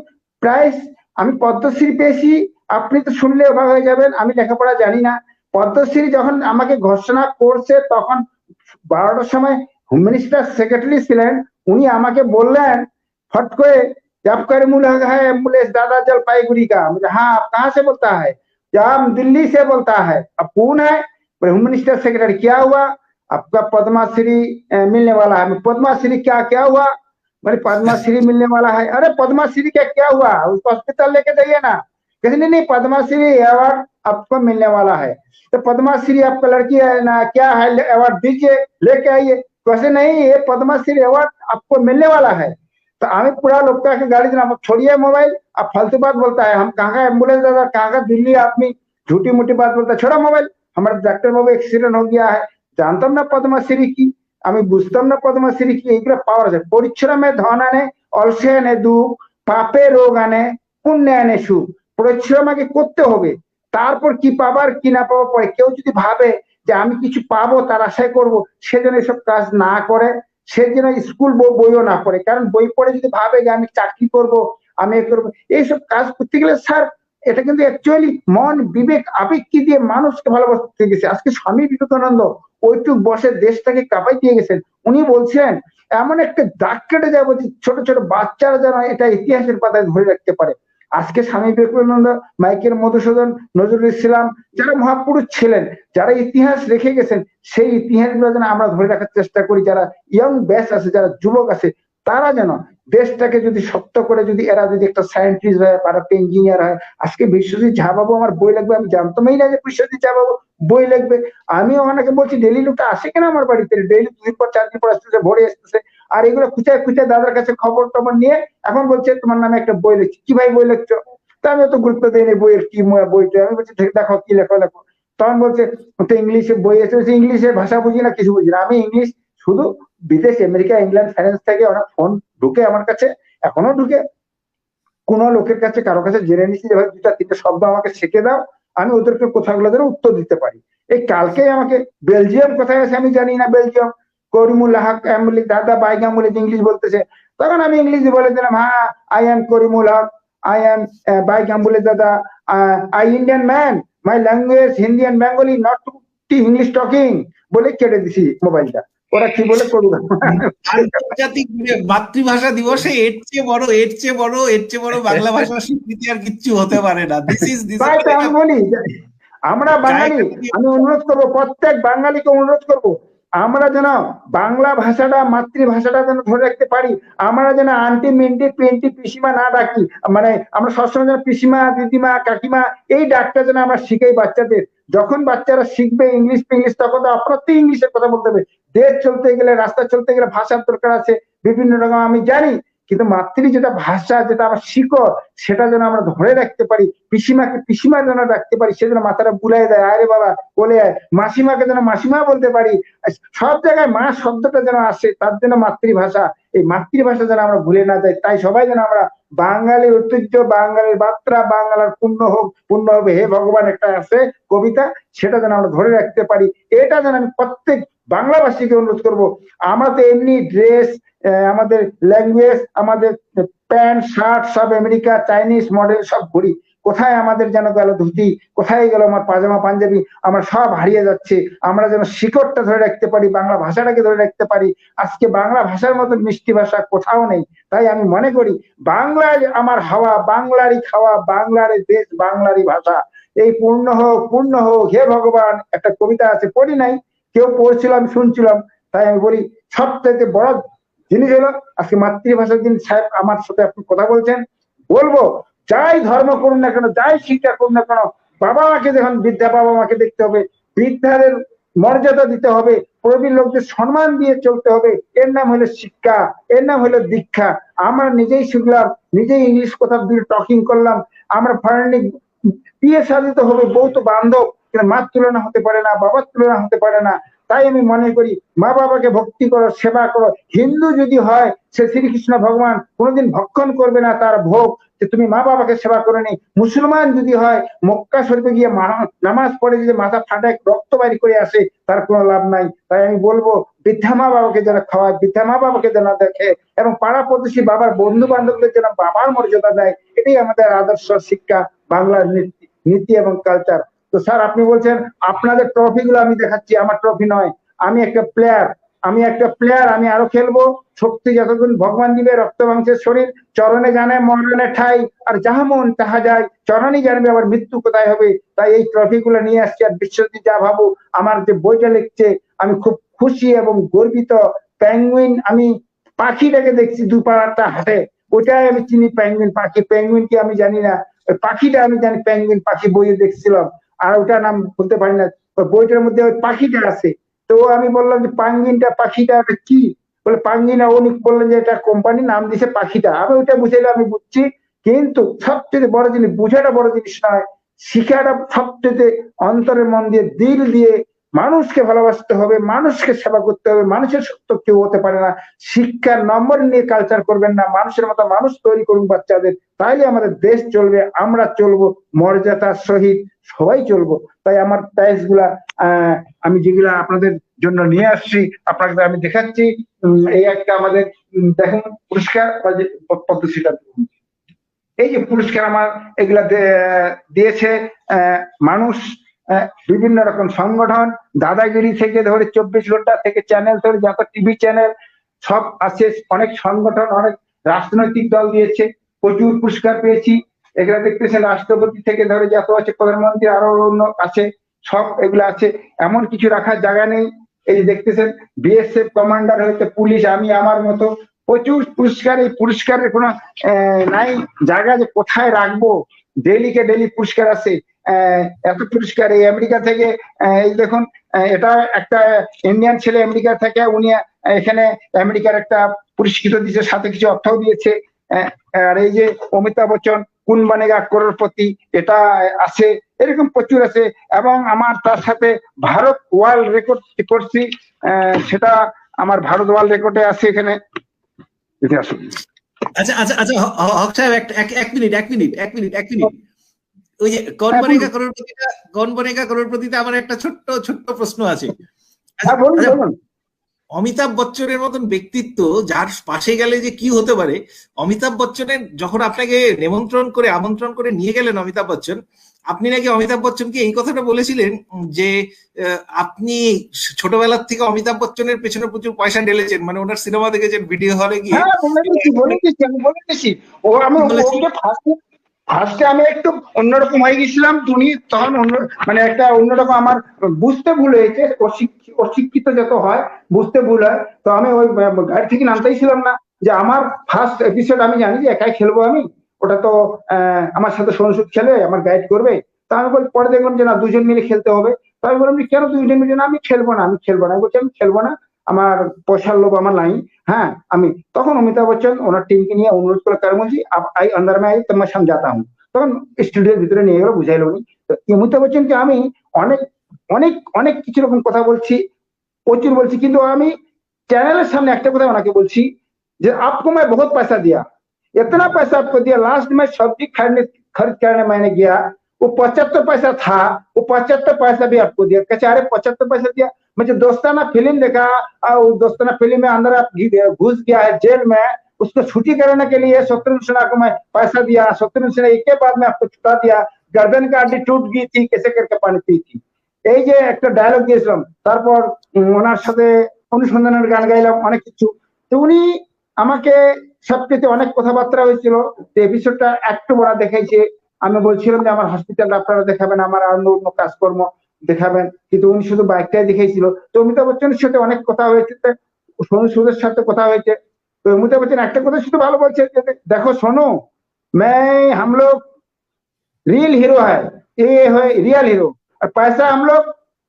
প্রাইজ, আমি পদ্মশ্রী পেয়েছি, আপনি তো শুনলে অবাক হয়ে যাবেন, আমি লেখাপড়া জানি না। পদ্মশ্রী যখন আমাকে ঘোষণা করছে তখন 12টার সময় হোম মিনিস্টার সেক্রেটারি ছিলেন, উনি আমাকে বললেন फट করে, जब कर मुलक है एम्बुलेंस दादा जलपाईगुड़ी का। मुझे हाँ, आप कहाँ से बोलता है? जब दिल्ली से बोलता है। अब कौन है? Home minister secretary. क्या हुआ? आपका पद्माश्री मिलने वाला है। पद्माश्री क्या क्या हुआ? मेरे पद्माश्री मिलने वाला है। अरे पद्माश्री का क्या हुआ? उसको हॉस्पिटल लेके जाइए ना। कहते नहीं नहीं, पद्माश्री अवार्ड आपको मिलने वाला है। तो पद्माश्री आपका लड़की है ना, क्या है, अवार्ड दीजिए, लेके आइए। वैसे नहीं, ये पद्माश्री अवार्ड आपको मिलने वाला है। तो हमें पूरा लोग के गाड़ी देना, छोड़िए मोबाइल, अब फालतू बात बोलता है। हम कहाँ का एम्बुलेंस दादा, कहाँ का दिल्ली आदमी झूठी मूठी बात बोलता है। छोड़ा मोबाइल, हमारे डॉक्टर बाबू एक्सीडेंट हो गया है, जानताम ना पद्मश्री की, আমি বুঝতাম না পদ্মশ্রী কি। এগুলো পাওয়ার যায়। পরিশ্রমে ধন আনে, অলসে আনে দুঃখ, পাপে রোগ আনে, পুণ্যে আনে সুখ। পরিশ্রম আগে করতে হবে, তারপর কি পাবার কি না পাবো পরে। কেউ যদি ভাবে যে আমি কিছু পাবো তার আশায় করবো, সেজন্য এসব কাজ না করে, সে যেন স্কুল বইও না পড়ে। কারণ বই পড়ে যদি ভাবে যে আমি চাকরি করব, আমি করবো, এইসব কাজ করতে গেলে স্যার এটা কিন্তু অ্যাকচুয়ালি মন, বিবেক, আবেগ কি দিয়ে মানুষকে ভালোবাসতে গেছে। আজকে স্বামী বিবেকানন্দ ওইটুক বসে দেশটাকে কাঁপাই দিয়ে গেছেন। উনি বলছেন এমন একটা দাগ কেটে যাবো যে ছোট ছোট বাচ্চারা যেন এটা ইতিহাসের পাতায় ধরে রাখতে পারে। আজকে স্বামী বিবেকানন্দ, মাইকেল মধুসূদন, নজরুল ইসলাম, যারা মহাপুরুষ ছিলেন, যারা ইতিহাস রেখে গেছেন, সেই ইতিহাসগুলো যেন আমরা ধরে রাখার চেষ্টা করি। যারা ইয়ং ব্যাচ আছে, যারা যুবক আছে, তারা যেন দেশটাকে যদি শক্ত করে, যদি এরা যদি একটা সায়েন্টিস্ট হয়, আর একটা ইঞ্জিনিয়ার হয়। আজকে বিশ্বজিৎ ঝা বাবু আমার বই লাগবে, আমি জানতামই না যে বিশ্বজিৎ ঝা বাবু বই লাগবে। আমিও অনেকে বলছি ডেলি লোকটা আসে কেন আমার বাড়িতে, ডেলি 2 দিন পর 4 দিন পর আসতেছে, ভরে আসতেছে। আর এগুলো খুঁচায় খুঁচায় দাদার কাছে খবর টবর নিয়ে এখন বলছে তোমার নামে একটা বই লিখছি। কি ভাই বই লিখছো? তা আমি অত গুরুত্ব দিইনি বইয়ের কি বইটা। আমি বলছি দেখো কি লেখো লেখো। তখন বলছে তো ইংলিশে বই এসে, ইংলিশে ভাষা বুঝি না, কিছু বুঝি না। আমি ইংলিশ শুধু বিদেশ, আমেরিকা, ইংল্যান্ড, ফ্রান্স থেকে অনেক ফোন ঢুকে আমার কাছে, এখনো ঢুকে। কোন লোকের কাছে, কারো কাছে জেনে নিচ্ছি যে ভাই 2-3টে শব্দ আমাকে শিখে দাও, আমি ওদেরকে কথাগুলো ধরে উত্তর দিতে পারি। এই কালকে আমাকে বেলজিয়াম কোথায় আছে আমি জানি না, বেলজিয়াম করিমুল হক বলে দাদা বাইগাম বলে ইংলিশ বলতেছে। তখন আমি ইংলিশ বলে দিলাম, হ্যাঁ I am Karimul Haque, I am বাইগাম বলে দাদা, I Indian man, my language Hindi and Bengali, not to English talking, বলে কেটে দিছি মোবাইলটা। ওরা কি বলে করুক। আন্তর্জাতিক মাতৃভাষা দিবসে এর চেয়ে বড়, এর চেয়ে বড়, এর চেয়ে বড় বাংলা ভাষার স্বীকৃতি আর কিচ্ছু হতে পারে না। তাই তো আমি বলি, আমরা বাঙালি, আমি অনুরোধ করবো, প্রত্যেক বাঙালিকে অনুরোধ করবো, আমরা যেন বাংলা ভাষাটা, মাতৃভাষাটা যেন ধরে রাখতে পারি। আমরা যেন আন্টি, মিন্টি, পিন্টি, পিসিমা না ডাকি। মানে আমরা সবসময় যেন পিসিমা, দিদিমা, কাকিমা এই ডাকটা যেন আমরা শিখাই বাচ্চাদের। যখন বাচ্চারা শিখবে ইংলিশ ফিংলিশ, তখন তো অপ্রত্যেক ইংলিশের কথা বলতে হবে। দেশ চলতে গেলে, রাস্তা চলতে গেলে ভাষার দরকার আছে বিভিন্ন রকম, আমি জানি। কিন্তু মাতৃ যেটা ভাষা, যেটা আমার শিকড়, সেটা যেন আমরা ধরে রাখতে পারি। পিসিমাকে পিসিমা যেন রাখতে পারি, সেজন্য মাথাটা বুলাই দেয়, আরে বাবা বলে আয়। মাসিমাকে যেন মাসিমা বলতে পারি। সব জায়গায় মা শব্দটা যেন আসে, তার জন্য মাতৃভাষা, এই মাতৃভাষা যেন আমরা ভুলে না যাই। তাই সবাই যেন আমরা বাঙালির ঐতিহ্য, বাঙালির বার্তা, বাংলার পূর্ণ হোক, পূর্ণ হবে হে ভগবান, একটা আছে কবিতা, সেটা যেন আমরা ধরে রাখতে পারি। এটা যেন আমি প্রত্যেক বাংলাভাষীকে অনুরোধ করবো। আমরা তো এমনি ড্রেস, আমাদের ল্যাঙ্গুয়েজ, আমাদের প্যান্ট শার্ট সব আমেরিকা, চাইনিজ মডেল সব ঘুরি। কোথায় আমাদের যেন গেল ধুতি, কোথায় গেল আমার পাজামা পাঞ্জাবি, আমরা সব হারিয়ে যাচ্ছে। আমরা যেন শিকড়টা ধরে রাখতে পারি, বাংলা ভাষাটাকে ধরে রাখতে পারি। আজকে বাংলা ভাষার মতো মিষ্টি ভাষা কোথাও নেই। তাই আমি মনে করি বাংলার আমার হাওয়া, বাংলারই খাওয়া, বাংলারই দেশ, বাংলারই ভাষা। এই পূর্ণ হোক হে ভগবান, একটা কবিতা আছে, পড়ি নাই, কেউ পড়ছিল, আমি শুনছিলাম। তাই আমি বলি সব থেকে বড় জিনিস হলো আজকে মাতৃভাষার দিন। সাহেব আমার সাথে আপনি কথা বলছেন, বলবো যাই ধর্ম করুন না কেন, যাই শিক্ষা করুন না কেন, বাবা মাকে যখন বৃদ্ধা, বাবা মাকে দেখতে হবে, বৃদ্ধাদের মর্যাদা দিতে হবে, প্রবীণ লোকদের সম্মান দিয়ে চলতে হবে। এর নাম হলো শিক্ষা, এর নাম হলো দীক্ষা। আমরা নিজেই শিখলাম, নিজেই ইংলিশ কথা দিয়ে টকিং করলাম, আমরা ফরেনিক বিয়ে সাধিত হবে, বউ তো বান্ধব, কিন্তু মার তুলনা হতে পারে না, বাবার তুলনা হতে পারে না। তাই আমি মনে করি মা বাবাকে ভক্তি করো, সেবা করো। হিন্দু যদি হয় সে শ্রীকৃষ্ণ ভগবান কোনোদিন ভক্ষণ করবে না তার ভোগ, যে তুমি মা বাবাকে সেবা করে নি। মুসলমান যদি হয় মক্কা শরীফে গিয়ে নামাজ পড়ে যদি মাথা ফাটায় রক্ত বাইর করে আসে, তার কোনো লাভ নাই। তাই আমি বলবো বৃদ্ধা মা বাবাকে যেন খাওয়ায়, বৃদ্ধা মা বাবাকে যেন দেখে, এবং পাড়া প্রতিবেশী বাবার বন্ধু বান্ধবদের যেন বাবার মর্যাদা দেয়। এটাই আমাদের আদর্শ শিক্ষা, বাংলার নীতি এবং কালচার। তো স্যার আপনি বলছেন আপনাদের ট্রফি গুলো আমি দেখাচ্ছি, আমার ট্রফি নয়। আমি একটা প্লেয়ার, আমি আরো খেলবো। শক্তি যতদিন ভগবান দিবে, রক্ত মাংসের শরীর, চরণে জানে মরণে ঠাই, আর যাহা মন তাহা যায়, চরণই জানবে আবার মৃত্যু কোথায় হবে। তাই এই ট্রফি গুলো নিয়ে আসছি। আর বিশ্বজিৎ যা ভাবু আমার যে বইটা লিখছে, আমি খুব খুশি এবং গর্বিত। পেঙ্গুইন, আমি পাখিটাকে দেখছি দুপাড়াটা হাটে, ওটাই আমি চিনি পেঙ্গুইন পাখি। পেঙ্গুইন কি আমি জানি না, ওই পাখিটা আমি জানি পেঙ্গুইন পাখি, বইয়ে দেখছিলাম। আর ওটার নাম বলতে পারি না, বইটার মধ্যে ওই পাখিটা আছে। তো আমি বললাম যে পাঙ্গিনটা পাখিটা কি, বলে পাঙ্গিনা। উনি বললেন যে এটা কোম্পানির নাম দিয়েছে পাখিটা। আমি ওইটা বুঝাইলে আমি বুঝছি, কিন্তু সবচেয়ে বড় জিনিস বুঝাটা বড় জিনিস নয়, শিখাটা সবচেয়ে অন্তরের মন দিয়ে, দিল দিয়ে মানুষকে ভালোবাসতে হবে, মানুষকে সেবা করতে হবে। মানুষের সত্য কেউ হতে পারে না। শিক্ষার নম্বর নিয়ে কালচার করবেন না, মানুষের মতো মানুষ তৈরি করুন বাচ্চাদের, তাইলে আমাদের দেশ চলবে, আমরা চলবো, মর্যাদার সহিত সবাই চলবো। তাই আমার প্রাইজ গুলা আমি যেগুলা আপনাদের জন্য নিয়ে আসছি আপনাকে আমি দেখাচ্ছি। এই একটা আমাদের দেখুন পুরস্কার, পদ্মশ্রীটা এই যে পুরস্কার আমার এগুলা দিয়েছে মানুষ, বিভিন্ন রকম সংগঠন, দাদাগিরি থেকে ধরে 24 ঘন্টা থেকে চ্যানেল ধরে যত টিভি চ্যানেল সব আছে, অনেক সংগঠন, অনেক রাজনৈতিক দল দিয়েছে, প্রচুর পুরস্কার পেয়েছি। এগুলা দেখতেছেন রাষ্ট্রপতি থেকে ধরে যত আছে, প্রধানমন্ত্রী আরো অন্য আছে, সব এগুলো আছে। এমন কিছু রাখার জায়গা নেই। এই যে দেখতেছেন বিএসএফ কমান্ডার হইতে পুলিশ, আমি আমার মতো প্রচুর পুরস্কার। এই পুরস্কারের কোনো নাই জায়গা যে কোথায় রাখবো, ডেলি পুরস্কার আছে। এত পুরস্কার এই আমেরিকা থেকে, এই দেখুন এটা একটা ইন্ডিয়ান ছেলে আমেরিকা থেকে, উনি এখানে আমেরিকার একটা পুরস্কৃত দিয়েছে, সাথে কিছু অর্থও দিয়েছে। আর এই যে অমিতাভ বচ্চন কোন বানেগা করোড়পতি, এটা আছে, এরকম প্রচুর আছে। এবং আমার তার সাথে ভারত ওয়ার্ল্ড রেকর্ড করছি, সেটা আমার ভারত ওয়ার্ল্ড রেকর্ডে আছে এখানে। আচ্ছা আচ্ছা আচ্ছা, হক সাহেব এক মিনিট। ওই যে কৌন বনেগা করোড়পতিতে আমার একটা ছোট্ট প্রশ্ন আছে। অমিতাভ বচ্চনের মতন ব্যক্তিত্ব যার পাশে গেলে যে কি হতে পারে, অমিতাভ বচ্চনের যখন আপনাকে আমন্ত্রণ করে নিয়ে গেলেন অমিতাভ বচ্চন, আপনি নাকি অমিতাভ বচ্চনকে এই কথাটা বলেছিলেন যে আপনি ছোটবেলার থেকে অমিতাভ বচ্চনের পেছনে প্রচুর পয়সা ঢেলেছেন, মানে ওনার সিনেমা দেখেছেন ভিডিও হলে গিয়ে। ফার্স্টে আমি একটু অন্যরকম হয়ে গেছিলাম, উনি তখন মানে একটা অন্যরকম আমার বুঝতে ভুল হয়েছে, অশিক্ষিত যত হয় বুঝতে ভুল হয়। তো আমি ওই গাড়ি থেকে নামতেই ছিলাম না, যে আমার ফার্স্ট এপিসোড আমি জানি যে একাই খেলবো আমি, ওটা তো আমার সাথে সনসুদ খেলে আমার গাইড করবে। তা আমি বলি, পরে দেখলাম যে না, দুজন মিলে খেলতে হবে। তো আমি বললাম কেন দুজন মিলে? না আমি খেলবো না। আমি বলছি আমি খেলবো না, আমার পয়সার লোভ আমার নাই। হ্যাঁ, আমি তখন অমিতাভ বচ্চন ওনার টিমকে নিয়ে অনুরোধ করে কার বলছি আই अंदर में आई तब मैं समझाता हूँ, তখন স্টুডিওর ভিতরে নিয়ে গেল, বুঝাইলো উনি। তো অমিতাভ বচ্চনকে আমি অনেক অনেক অনেক কিছু রকম কথা বলছি, প্রচুর বলছি, কিন্তু আমি চ্যানেলের সামনে একটা কথা ওনাকে বলছি যে आपको मैं बहुत पैसा दिया, इतना पैसा आपको दिया, लास्ट में सब्जी खरीद करने मैंने गया, वो 75 पैसा था, वो 75 पैसा भी आपको दिया। कहते अरे 75 पैसा दिया, मुझे दोस्ताना फिल्म देखा, दोस्ताना फिल्म में अंदर आप घुस गया है जेल में, उसको छुट्टी कराने के लिए शत्रुघ्न सिन्हा को मैं पैसा दिया, शत्रुघ्न सिन्हा एक के बाद में आपको छुटा दिया, गर्दन का हड्डी टूट गई थी, कैसे करके पानी पी थी। এই যে একটা ডায়লগ দিয়েছিলাম, তারপর ওনার সাথে অনুসন্ধানের গান গাইলাম, অনেক কিছু। তো উনি আমাকে সবকিছু অনেক কথাবার্তা হয়েছিল। এপিসোডটা একটু বড় দেখাইছে। আমি বলছিলাম যে আমার হসপিটাল আপনারা দেখাবেন, আমার অন্য অন্য কাজকর্ম দেখাবেন, কিন্তু উনি শুধু বাইকটাই দেখাইছিল। তো অমিতাভ বচ্চনের সাথে অনেক কথা হয়েছে, সনু-সুদের সাথে কথা হয়েছে। তো অমিতাভ বচ্চন একটা কথা শুধু ভালো বলছে, দেখো সোনু, हम लोग रियल हीरो है, ये है रियल हीरो, और पैसा हम लोग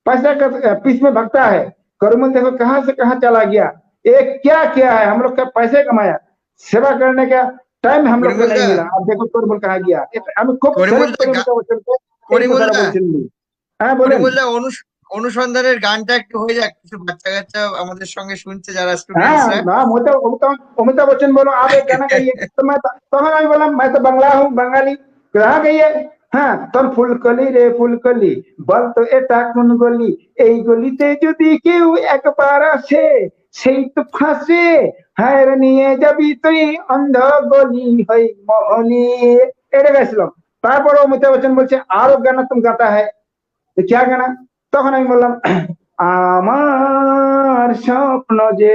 पैसा का पीछे में भगता है। करुमल देखो कहाँ से कहाँ चला गया, ये क्या किया है, हम लोग का पैसे कमाया, सेवा करने का टाइम हम लोग को नहीं मिला। अब देखो करुमल कहाँ गया। আমি খুব হ্যাঁ বলেন। পরিমলদা অনুসন্ধানের গানটা একটু হয়ে যাক, কিছু বাচ্চা কাচ্চা আমাদের সঙ্গে শুনছে যারা हाँ স্টুডেন্টসরা। ना अमिताभ बच्चन बोलो आप एक गाना गाइए, तो मैं बोला मैं तो बंगला हूँ बंगाली, कहाँ गाइए। হ্যাঁ তখন ফুলকলি রে ফুলকলি বলতো এটা কোন গলি, এই গলিতে যদি কেউ একবার আসে সেই তো ফাঁসে, হায় রে নিয়ে যাবি তুই অন্ধ গলি হই মহলি। এটা গাইছিলাম। তারপরে অমিতাভ বচ্চন বলছে আরো গানা তুমি গাতা হয়, তো क्या গানা। তখন আমি বললাম আমার স্বপ্ন যে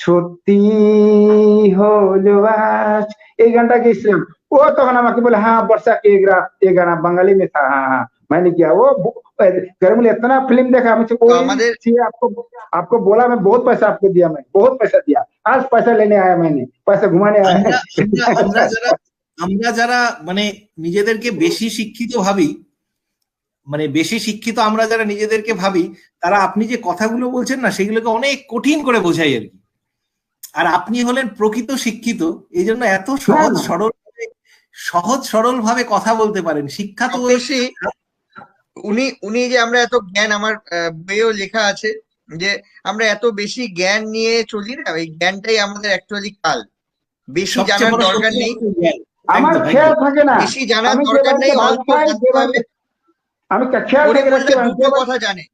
সত্যি হলো আজ, এই গানটা গেছিলাম। ও তখন আমাকে বলে हाँ वर्षा ये गाना बंगाली में था, हाँ हाँ मैंने किया वो बोले इतना फिल्म देखा मुझे তো कोई আমাদের चाहिए आपको, आपको बोला मैं बहुत पैसा आपको दिया, मैं बहुत पैसा दिया, आज पैसा लेने आया, मैंने पैसा घुमाने आया আমরা আমরা আমরা যারা আমরা যারা মানে নিজেদেরকে বেশি শিক্ষিত ভাবি, মানে বেশি শিক্ষিত আমরা যারা নিজেদেরকে ভাবি, তারা আপনি যে কথাগুলো বলছেন না সেগুলোকে অনেক কঠিন করে বোঝাই আর কি। আর আপনি হলেন প্রকৃত শিক্ষিত, এই জন্য এত সহজ সরল ভাবে কথা বলতে পারেন। শিক্ষা তো ওই সপ্তর্ষি, উনি যে আমরা এত জ্ঞান, আমার বইয়েও লেখা আছে যে আমরা এত বেশি জ্ঞান নিয়ে চলি না, ওই জ্ঞানটাই আমাদের অ্যাকচুয়ালি কাল। বেশি সবচেয়ে জানার বড় দরকার শক্তি নেই, হচ্ছে জ্ঞান। আমার একদম খেয়াল একদম। থাকে না, বেশি জানার আমি যে দরকার নেই, বাড়িতে ভাত অল্প খাই, জানতে হবে। আমি খেয়াল থেকে রাখতে পরিমলদা দুটো পারি, কথা জানে,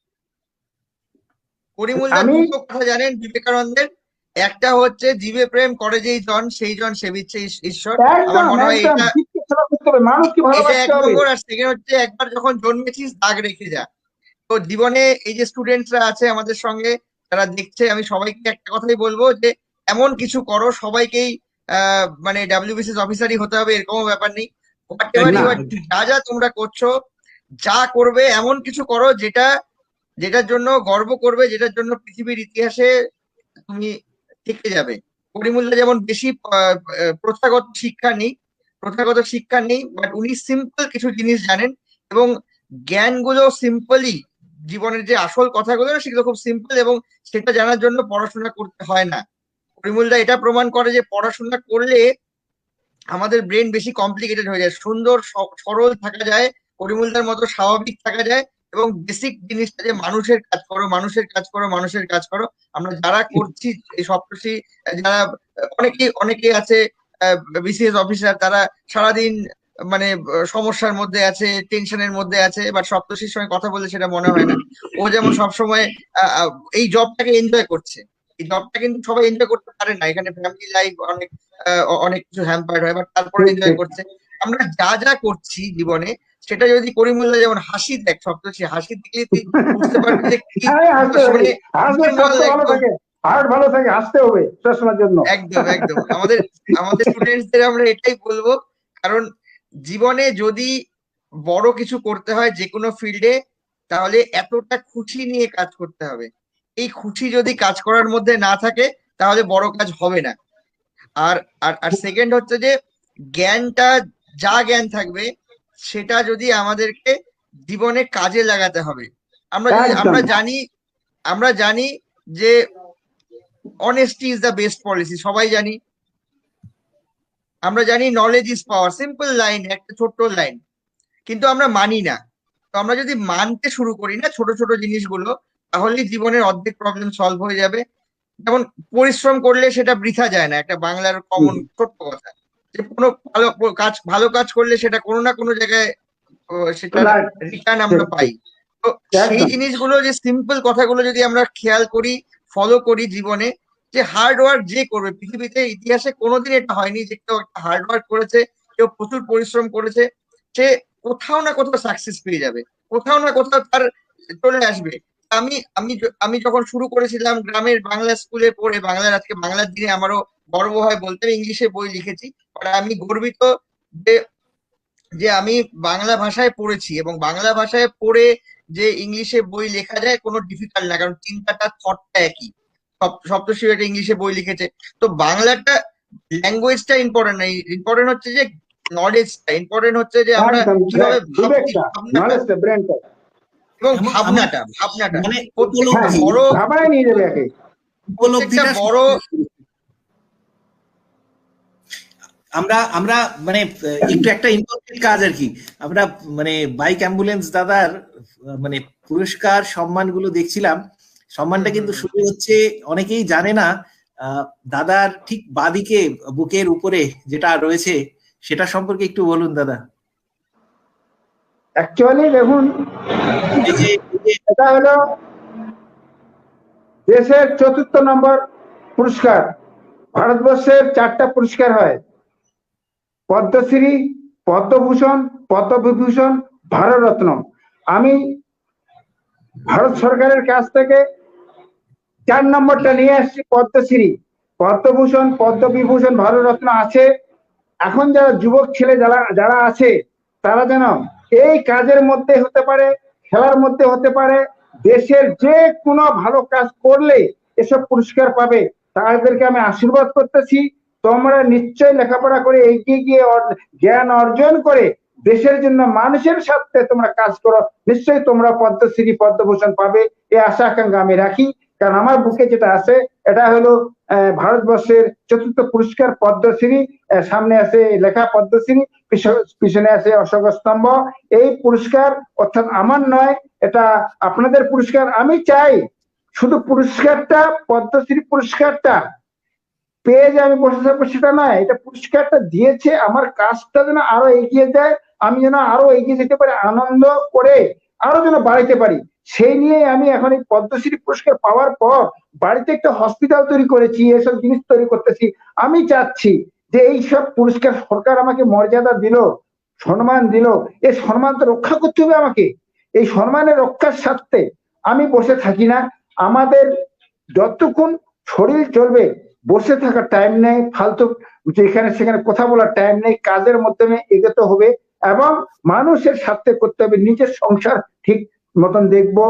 পরিমলদা আমি দুটো কথা জানেন বিবেকানন্দের। একটা হচ্ছে জীবে প্রেম করে যেই জন সেই জন সেবিচ্ছে ঈশ্বর। আমার একদম মনে হয় একদম এটা ঠিক কথা বুঝতে হবে, মানুষকে এটা ভালোবাসতে এক হবে। নম্বর। আর সেকেন্ড হচ্ছে একবার যখন জন্মেছিস দাগ রেখে যা। তো জীবনে এই যে স্টুডেন্টসরা আছে আমাদের সঙ্গে, যারা দেখছে, আমি সবাইকে একটা কথাই বলবো যে এমন কিছু করো, সবাইকেই মানে ডাব্লিউবিসিএস অফিসারই হতে হবে এরকম ব্যাপার নেই। হোয়াট এভার না ইউ আর, যা যা তোমরা করছো, যা করবে এমন কিছু করো যেটার জন্য গর্ব করবে, যেটার জন্য পৃথিবীর ইতিহাসে তুমি থেকে যাবে। পরিমূল্য যেমন বেশি প্রথাগত শিক্ষা নেই, বাট উনি সিম্পল কিছু জিনিস জানেন, এবং জ্ঞানগুলো সিম্পলি, জীবনের যে আসল কথাগুলো না সেগুলো খুব সিম্পল, এবং সেটা জানার জন্য পড়াশোনা করতে হয় না। পরিমূলদা এটা প্রমাণ করে যে পড়াশোনা করলে আমাদের ব্রেন বেশি কমপ্লিকেটেড হয়ে যায়, সুন্দর সরল থাকা যায়, পরিমূলদার মতো স্বাভাবিক থাকা যায়, এবং বেসিক জিনিসটা যে মানুষের কাজ করো, মানুষের কাজ করো, মানুষের কাজ করো। আমরা যারা করছি এই সপ্তর্ষি, যারা অনেকেই আছে বিসিএস অফিসার, তারা সারাদিন মানে সমস্যার মধ্যে আছে, টেনশনের মধ্যে আছে, বাট সপ্তর্ষির সঙ্গে কথা বললে সেটা মনে হয় না। ও যেমন সবসময় এই জবটাকে এনজয় করছে। এই জবটা কিন্তু সবাই এনজয় করতে পারে না, এখানে ফ্যামিলি লাইফ অনেক কিছু হ্যাম্পার্ড হয়, বাট তারপরে ঠিক এনজয় ঠিক করছে। আমরা যা যা করছি জীবনে সেটা যদি পরিমূল্য, যেমন হাসি দেখ, সপ্তর্ষি হাসি দেখলে তুই বুঝতে পারবি যে কি হ্যাঁ হাসতে হবে, মানে হাসলে নির্মল স্বাস্থ্য ভালো একদম। থাকে, হার্ট ভালো থাকে, হাসতে হবে সবসময়ের জন্য। একদম একদম আমাদের স্টুডেন্টসদের আমরা এটাই বলবো, কারণ জীবনে যদি বড় কিছু করতে হয় যে কোনো ফিল্ডে, তাহলে এতটা খুশি নিয়ে কাজ করতে হবে। এই খুশি যদি কাজ করার মধ্যে না থাকে তাহলে বড় কাজ হবে না। আর আর আর সেকেন্ড হচ্ছে যে জ্ঞানটা, যা জ্ঞান থাকবে সেটা যদি আমাদেরকে জীবনে কাজে লাগাতে হবে। একদম আমরা জানি যে honesty is the best policy, সবাই জানি। আমরা জানি knowledge is power, simple line, একটা ছোট্ট লাইন, কিন্তু আমরা মানি না। তো আমরা যদি মানতে শুরু করি না ছোট ছোট জিনিসগুলো, তাহলে জীবনের অর্ধেক প্রবলেম সলভ হয়ে যাবে। যেমন পরিশ্রম করলে সেটা বৃথা যায় না, একটা বাংলার কমন ছোট্ট কথা, যে কোনো ভালো কাজ করলে সেটা কোনো না কোনো জায়গায় সেটার রিটার্ন আমরা পাই। তো সেই একদম জিনিসগুলো, যে সিম্পল কথাগুলো যদি আমরা খেয়াল করি, ফলো করি জীবনে, যে হার্ড ওয়ার্ক যে করবে, পৃথিবীতে ইতিহাসে কোনোদিন এটা হয়নি যে কেউ একটা হার্ড ওয়ার্ক করেছে, কেউ প্রচুর পরিশ্রম করেছে, সে কোথাও না কোথাও সাকসেস পেয়ে যাবে, কোথাও না কোথাও তার চলে আসবে। আমি আমি আমি যখন শুরু করেছিলাম গ্রামের বাংলা স্কুলে পড়ে, আজকে বাংলার দিনে আমারও গর্ব হয় বলতে, আমি ইংলিশে বই লিখেছি, আর আমি গর্বিত যে যে আমি বাংলা ভাষায় পড়েছি, এবং বাংলা ভাষায় পড়ে যে ইংলিশে বই লেখা যায় কোনো ডিফিকাল্ট না, কারণ চিন্তাটা থটটা একই। সপ্তর্ষি একটা ইংলিশে বই লিখেছে। তো বাংলাটা, ল্যাঙ্গুয়েজটা ইম্পর্টেন্ট না, ইম্পর্টেন্ট হচ্ছে যে নলেজটা, ইম্পর্টেন্ট হচ্ছে যে আমরা একদম কিভাবে ভাবছি, বিবেকটা, নলেজটা, ব্রেনটা, এবং আমার ভাবনাটা মানে প্রত্যেকটা উপলব্ধি, বড় ভাবায় নিয়ে যাবে একে। প্রত্যেকটা উপলব্ধিটা বড় আমরা আমরা মানে একটু একটা ইম্পর্টেন্ট কাজ আর কি, আমরা মানে বাইক অ্যাম্বুলেন্স দাদার মানে পুরস্কার সম্মানগুলো দেখছিলাম। সম্মানটা কিন্তু শুরু হচ্ছে, অনেকেই জানে না, দাদার ঠিক বাদিকে বুকের উপরে যেটা রয়েছে সেটা সম্পর্কে একটু বলুন দাদা। অ্যাকচুয়ালি দেখুন, এই যে এটা হলো দেশের 4র্থ নম্বর পুরস্কার। ভারতবর্ষের 4টা পুরস্কার হয়, পদ্মশ্রী, পদ্মভূষণ, পদ্মবিভূষণ, ভারতরত্ন। আমি ভারত সরকারের কাছ থেকে 4 নম্বরটা নিয়ে আসছি, পদ্মশ্রী। পদ্মভূষণ, পদ্মবিভূষণ, ভারতরত্ন আছে। এখন যারা যুবক ছেলে যারা আছে তারা যেন এই কাজের মধ্যে হতে পারে, খেলার মধ্যে হতে পারে, দেশের যে কোনো ভালো কাজ করলে এসব পুরস্কার পাবে, তাদেরকে আমি আশীর্বাদ করতেছি। তোমরা নিশ্চয়ই লেখাপড়া করে এগিয়ে গিয়ে জ্ঞান অর্জন করে দেশের জন্য, মানুষের স্বার্থে তোমরা কাজ করো, নিশ্চয়ই তোমরা পদ্মশ্রী, পদ্মভূষণ পাবে, এই আশা আকাঙ্ক্ষা আমি রাখি। কারণ আমার বুকে যেটা আছে এটা হলো ভারতবর্ষের 4র্থ পুরস্কার পদ্মশ্রী। সামনে আছে লেখা পদ্মশ্রী, পিছনে আছে অশোক স্তম্ভ। এই পুরস্কার অর্থাৎ আমার নয়, এটা আপনাদের পুরস্কার। আমি চাই শুধু পুরস্কারটা, পদ্মশ্রী পুরস্কারটা পেয়ে যে আমি বসে থাকবো সেটা নয়, এটা পুরস্কারটা দিয়েছে আমার কাজটা যেন আরো এগিয়ে যায়, আমি যেন আরো এগিয়ে যেতে পারি, আনন্দ করে আরো যেন বাড়াইতে পারি, সেই নিয়ে আমি এখন এই পদ্মশ্রী পুরস্কার পাওয়ার পর বাড়িতে একটা হসপিটাল তৈরি করেছি, এসব জিনিস তৈরি করতেছি। আমি চাচ্ছি যে এই সব পুরস্কার সরকার আমাকে মর্যাদা দিল, সম্মান দিল, এই সম্মান তো রক্ষা করতে হবে আমাকে। এই সম্মানের রক্ষার স্বার্থে আমি বসে থাকি না। আমাদের যতক্ষণ শরীর চলবে বসে থাকার টাইম নেই, ফালতু যেখানে সেখানে কথা বলার টাইম নেই, কাজের মাধ্যমে এগোতে হবে এবং মানুষের স্বার্থে করতে হবে। নিজের সংসার ঠিক মতন দেখবো,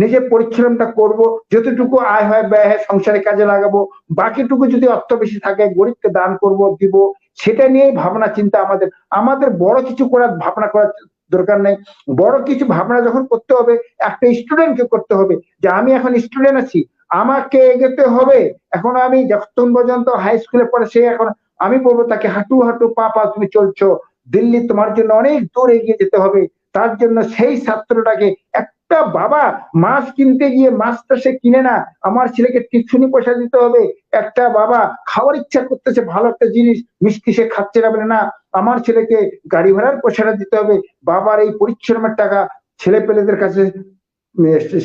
নিজের পরিশ্রমটা করব, যতটুকু আয় হয় ব্যয় হয় সংসারে কাজে লাগাবো, বাকিটুকু যদি অর্থ বেশি থাকে গরিবকে দান করব, দিব, সেটা নিয়েই ভাবনা চিন্তা আমাদের। আমাদের বড় কিছু করার ভাবনা করার দরকার নেই। বড় কিছু ভাবনা যখন করতে হবে একটা স্টুডেন্টকে করতে হবে, যে আমি এখন স্টুডেন্ট আছি, আমাকে এগোতে হবে। এখন আমি যতক্ষণ পর্যন্ত হাই স্কুলে পড়ে, সে এখন আমি বলবো তাকে হাঁটু হাঁটু পা পা তুমি চলছো, দিল্লি তোমার জন্য অনেক দূর এগিয়ে যেতে হবে। তার জন্য সেই ছাত্রটাকে, একটা বাবা মাছ কিনতে গিয়ে মাছটা সে কিনে না, আমার ছেলেকে টিউশনি পয়সা দিতে হবে। একটা বাবা খাওয়ার ইচ্ছা করতেছে ভালো একটা জিনিস, মিষ্টি সে খাচ্ছে না বলে, না আমার ছেলেকে গাড়ি ভাড়ার পয়সাটা দিতে হবে। বাবার এই পরিশ্রমের টাকা ছেলে পেলেদের কাছে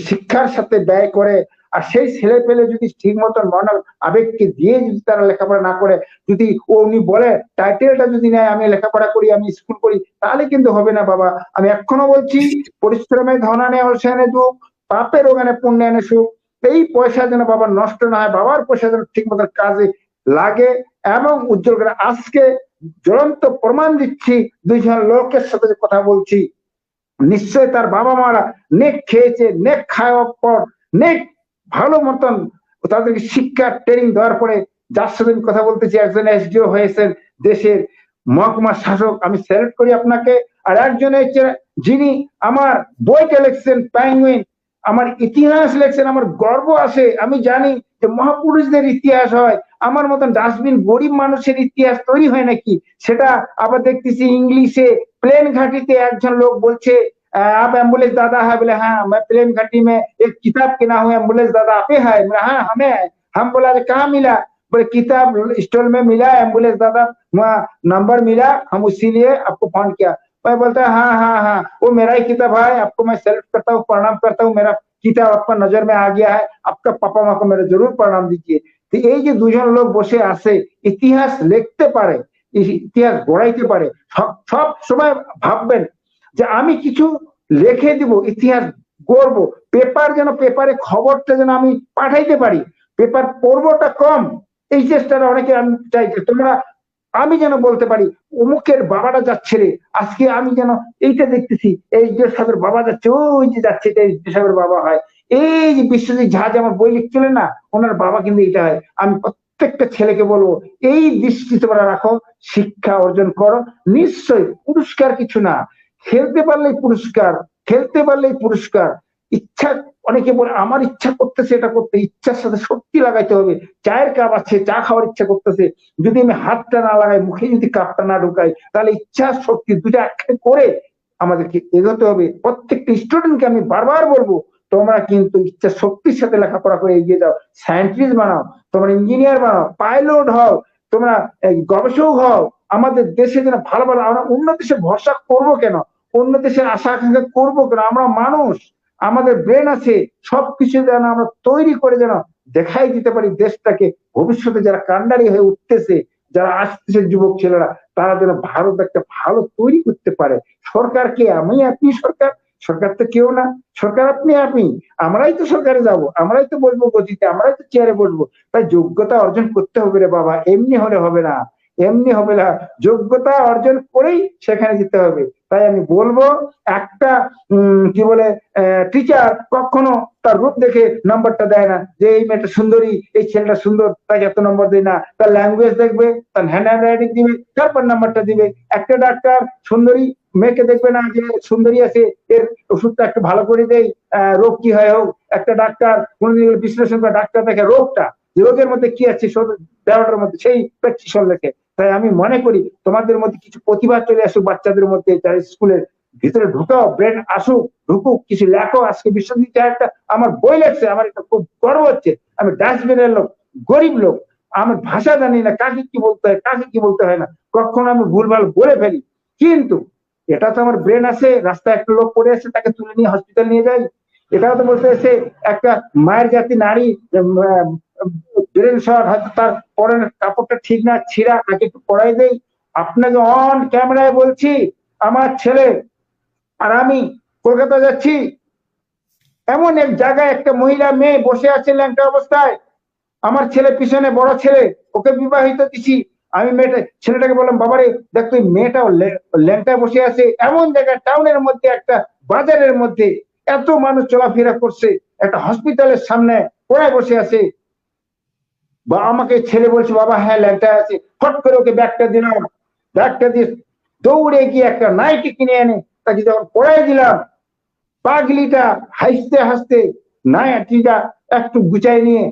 শিক্ষার সাথে ব্যয় করে, আর সেই ছেলে পেলে যদি ঠিক মতন মনের আবেগকে দিয়ে যদি তারা লেখাপড়া না করে, যদি উনি বলে টাইটেলটা যদি নেয় আমি লেখাপড়া করি, আমি স্কুল করি, তাহলে কিন্তু হবে না বাবা। আমি এখনো বলছি, পরিশ্রমে ধন আনে অলসে আনে দুঃখ, পাপের ওখানে পুণ্য আনে সুখ। এই পয়সা যেন বাবার নষ্ট না হয়, বাবার পয়সা যেন ঠিক মতন কাজে লাগে এবং উজ্জ্বল করে। আজকে জ্বলন্ত প্রমাণ দিচ্ছি, 2জন লোকের সাথে কথা বলছি, নিশ্চয় তার বাবা মারা নেক খেয়েছে, নেক খাওয়ার পর নেক ভালো মতন তাদেরকে শিক্ষা ট্রেনিং দেওয়ার পরে, যার সাথে আমি কথা বলতেছি একজন এসডিও হয়েছেন, দেশের মহকুমা শাসক, আমি স্যালুট করি আপনাকে। আর একজন হচ্ছে যিনি আমার বইটা লিখছেন পেঙ্গুইন, আমার ইতিহাস লিখছেন, আমার গর্ব আছে। আমি জানি যে মহাপুরুষদের ইতিহাস হয়, আমার মতন ডাস্টবিন গরিব মানুষের ইতিহাস তৈরি হয় নাকি। সেটা আবার দেখতেছি ইংলিশে প্লেন ঘাটিতে একজন লোক বলছে आप एम्बुलेंस दादा है, बोले हाँ मैं प्लेन घाटी में एक किताब किना हूँ, एम्बुलेंस दादा आपे है, बोले हाँ हमें है। हम बोला कहाँ मिला, बोले किताब स्टॉल में मिला, एम्बुलेंस दादा वहाँ नंबर मिला, हम इसीलिए आपको फोन किया। मैं बोलता है हाँ हाँ हाँ वो मेरा ही किताब है, आपको मैं सेल्यूट करता हूँ, प्रणाम करता हूँ, मेरा किताब आपका नजर में आ गया है, आपका पापा माँ को मेरा जरूर प्रणाम दीजिए। তো এই যে 2জন লোক বসে আছে, ইতিহাস লিখতে পারে, ইতিহাস গড়াইতে পারে, সব সময় ভাববেন যে আমি কিছু লিখে দিব, ইতিহাস গড়ব, পেপার যেন পেপারে খবরটা যেন আমি পাঠাইতে পারি, পেপার পড়বোটা কম, এই চেষ্টাটা অনেকে আমি চাই যে তোমরা, আমি যেন বলতে পারি অমুকের বাবাটা যাচ্ছে রে, আজকে আমি যেন এইটা দেখতেছি এই যে সাহেবের বাবা যাচ্ছে, ওই যে যাচ্ছে এটা এই সাহেবের বাবা হয়। এই যে বিশ্বজিৎ ঝা যে আমার বই লিখছিলেন না, ওনার বাবা কিন্তু এটা হয়। আমি প্রত্যেকটা ছেলেকে বলবো এই দৃষ্টি তোমরা রাখো, শিক্ষা অর্জন করো। নিশ্চয়ই পুরস্কার কিছু না, খেলতে পারলেই পুরস্কার, খেলতে পারলেই পুরস্কার, ইচ্ছা অনেকে বলে আমার ইচ্ছা করতেছে এটা করতে, ইচ্ছার সাথে শক্তি লাগাইতে হবে। চায়ের কাপ আছে, চা খাওয়ার ইচ্ছা করতেছে, যদি আমি হাতটা না লাগাই, মুখে যদি কাপটা না ঢুকাই, তাহলে ইচ্ছা শক্তি দুটা একসাথে করে আমাদেরকে এগোতে হবে। প্রত্যেকটা স্টুডেন্টকে আমি বারবার বলবো, তোমরা কিন্তু ইচ্ছা শক্তির সাথে লেখাপড়া করে এগিয়ে যাও, সায়েন্টিস্ট বানাও, তোমরা ইঞ্জিনিয়ার বানাও, পাইলট হও, তোমরা গবেষক হও। আমাদের দেশে যেন ভালো ভালো, আমরা অন্য দেশে ভরসা করবো কেন, অন্য দেশের আশা আকাঙ্ক্ষা করবো কেন? আমরা মানুষ, আমাদের ব্রেন আছে, সবকিছু যেন আমরা তৈরি করে যেন দেখাই দিতে পারি দেশটাকে। ভবিষ্যতে যারা কান্ডারি হয়ে উঠতেছে, যারা আসতেছে যুবক ছেলেরা, তারা যেন ভারত একটা ভালো তৈরি করতে পারে। সরকার কে? আমি আপনি সরকার? সরকার তো কেউ না, সরকার আপনি আপনি। আমরাই তো সরকারে যাব, আমরাই তো বলবো গতিতে, আমরাই তো চেয়ারে বসবো। তাই যোগ্যতা অর্জন করতে হবে রে বাবা, এমনি হলে হবে না, এমনি হবে না, যোগ্যতা অর্জন করেই সেখানে যেতে হবে। তাই আমি বলবো, একটা কি বলে টিচার কখনো তার রূপ দেখে নাম্বারটা দেয় না, যে এই মেয়েটা সুন্দরী, এই ছেলেটা সুন্দর, তাকে এত নম্বর দেয় না। তার ল্যাঙ্গুয়েজ দেখবে, তার হ্যান্ড রাইটিং দিবে, তারপর নাম্বারটা দিবে। একটা ডাক্তার সুন্দরী মেয়েকে দেখবে না যে সুন্দরী আছে, এর ওষুধটা একটু ভালো করে দেয়, রোগ কি হয় হোক। একটা ডাক্তার কোনদিন বিশ্লেষণ করে, ডাক্তার দেখে রোগটা, রোগের মধ্যে কি আছে দেওয়াটার মধ্যে, সেই প্রেসক্রিপশন লেখে। তাই আমি মনে করি তোমাদের মধ্যে কিছু প্রতিভা চলে আসুক, বাচ্চাদের মধ্যে, যারা স্কুলের ভিতরে ঢুকাও, ব্রেন আসুক, ঢুকুক, কিছু লেখো। আজকে বিশ্বজিৎ একটা আমার বই লেখছে, আমার এটা খুব গর্ব হচ্ছে। আমি ডাস্টবিনের লোক, গরিব লোক, আমি ভাষা জানি না, কাকে কি বলতে হয় কাকে কি বলতে হয় না, কখনো আমি ভুলভাল বলে ফেলি। কিন্তু এটা তো আমার ব্রেন আছে। রাস্তায় একটা লোক পড়ে আছে, তাকে তুলে নিয়ে হসপিটাল নিয়ে যাই। এটাও তো বলতে আছে একটা মায়ের জাতি নারী, ব্রেন শর্ট, হয়তো তার পরনের কাপড়টা ঠিক না, ছিঁড়া, তাকে একটু পড়াই দেই। আপনাকে অন ক্যামেরায় বলছি, আমার ছেলে আর আমি কলকাতা যাচ্ছি, এমন এক জায়গায় একটা মহিলা মেয়ে বসে আছে ল্যাংটা অবস্থায়, আমার ছেলে পিছনে, বড় ছেলে, ওকে বিবাহিত দিছি। আমি ছেলেটাকে বললাম, বাবারে দেখ তুই, মেয়েটাও ল্যাংটায় বসে আছে এমন জায়গায়, টাউনের মধ্যে, একটা বাজারের মধ্যে, এত মানুষ চলাফেরা করছে, একটা হসপিটালের সামনে পড়ায় বসে আছে। বা আমাকে ছেলে বলছে, বাবা হ্যাঁ ল্যাংটায় আছে। ফট করে ওকে ব্যাগটা দিলাম, ব্যাগটা দিয়ে দৌড়ে গিয়ে একটা নাইটি কিনে এনে তাকে যখন পড়াই দিলাম, পাগলিটা হাসতে হাসতে নাইটিটা একটু গুছাই নিয়ে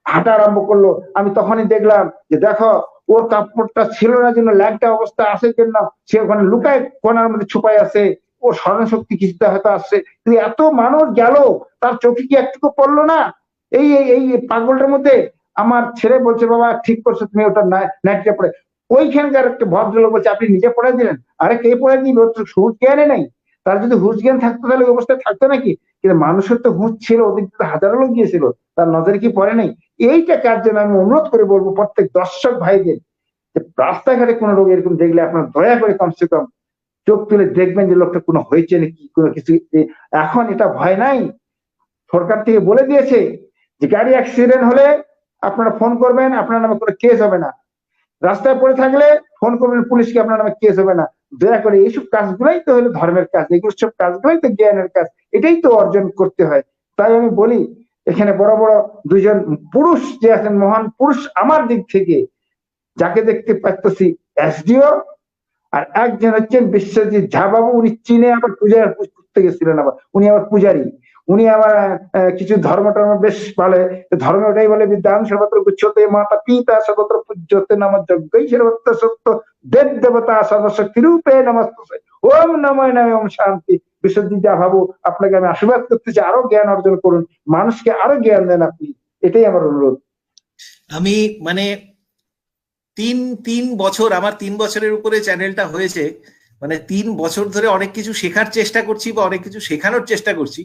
হাঁটা আরম্ভ করলো। আমি তখনই দেখলাম যে দেখো, ওর কাপড়টা ছিল না জন্য, ল্যাংটা অবস্থা আছে জন্য সে ওখানে লুকায় কোনার মধ্যে ছুপাই আছে। ও স্মরণশক্তি কিছুটা হয়তো আসছে, কিন্তু এত মানুষ গেল, তার চোখে কি একটুকু পড়লো না এই এই পাগলটার মধ্যে? আমার ছেলে বলছে, বাবা ঠিক করছো তুমি, ওটা নাইটিটা পড়ে। ওইখানকার একটা ভদ্রলোক বলছে, আপনি নিজে পড়াই দিলেন? আরে কে পড়াই দিবে, ওর তো হুঁশ জ্ঞানে নাই। তার যদি হুঁশ জ্ঞান থাকতো তাহলে ওই অবস্থায় থাকতো নাকি? কিন্তু মানুষের তো হুঁশ ছিল, ওদের তো হাজারো লোক গিয়েছিল, তার নজরে কি পড়ে নাই? এইটা কার জন্য আমি অনুরোধ করে বলবো প্রত্যেক দর্শক ভাইদের, যে রাস্তাঘাটে কোনো লোক এরকম দেখলে আপনার দয়া করে কমসে কম চোখ তুলে দেখবেন যে লোকটা কোনো হয়েছে নাকি, কোনো কিছু। এখন এটা ভয় নাই, সরকার থেকে বলে দিয়েছে যে গাড়ি অ্যাক্সিডেন্ট হলে আপনারা ফোন করবেন, আপনার নামে কোনো কেস হবে না। রাস্তায় পড়ে থাকলে ফোন করবেন পুলিশকে, আপনার নামে কেস হবে না। দয়া করে এইসব কাজগুলাই তো হলো ধর্মের কাজ, এগুলো সব কাজগুলাই তো জ্ঞানের কাজ, এটাই তো অর্জন করতে হয়। তাই আমি বলি, এখানে বড় বড় দুইজন পুরুষ যে আছেন, মহান পুরুষ আমার দিক থেকে, যাকে দেখতে পাচ্ছি এসডিও, আর একজন হচ্ছেন বিশ্বজিৎ ঝা বাবু। উনি চীনে আবার পূজা করতে গেছিলেন, আবার উনি আবার পূজারী। উনি আবার কিছু ধর্ম টর্ম বেশ বলে, ধর্ম ওটাই বলে, বিদ্যাং সর্বত্র গুচ্ছতে মাতা পিতা সর্বত্র পূজ্যতে নম যজ্ঞই সর্বত্র সত্য দেব দেবতা সর্বশক্তি রূপে নমস্তে ওম নমঃ নমঃ ওম শান্তি। বিশ্বজিৎ ঝা বাবু, আপনাকে আমি আশীর্বাদ করতেছি, আরো জ্ঞান অর্জন করুন, মানুষকে আরো জ্ঞান দেন আপনি, এটাই আমার অনুরোধ। আমি মানে তিন বছর, আমার 3 বছরের উপরে চ্যানেলটা হয়েছে, মানে 3 বছর ধরে অনেক কিছু শেখার চেষ্টা করছি বা অনেক কিছু শেখানোর চেষ্টা করছি।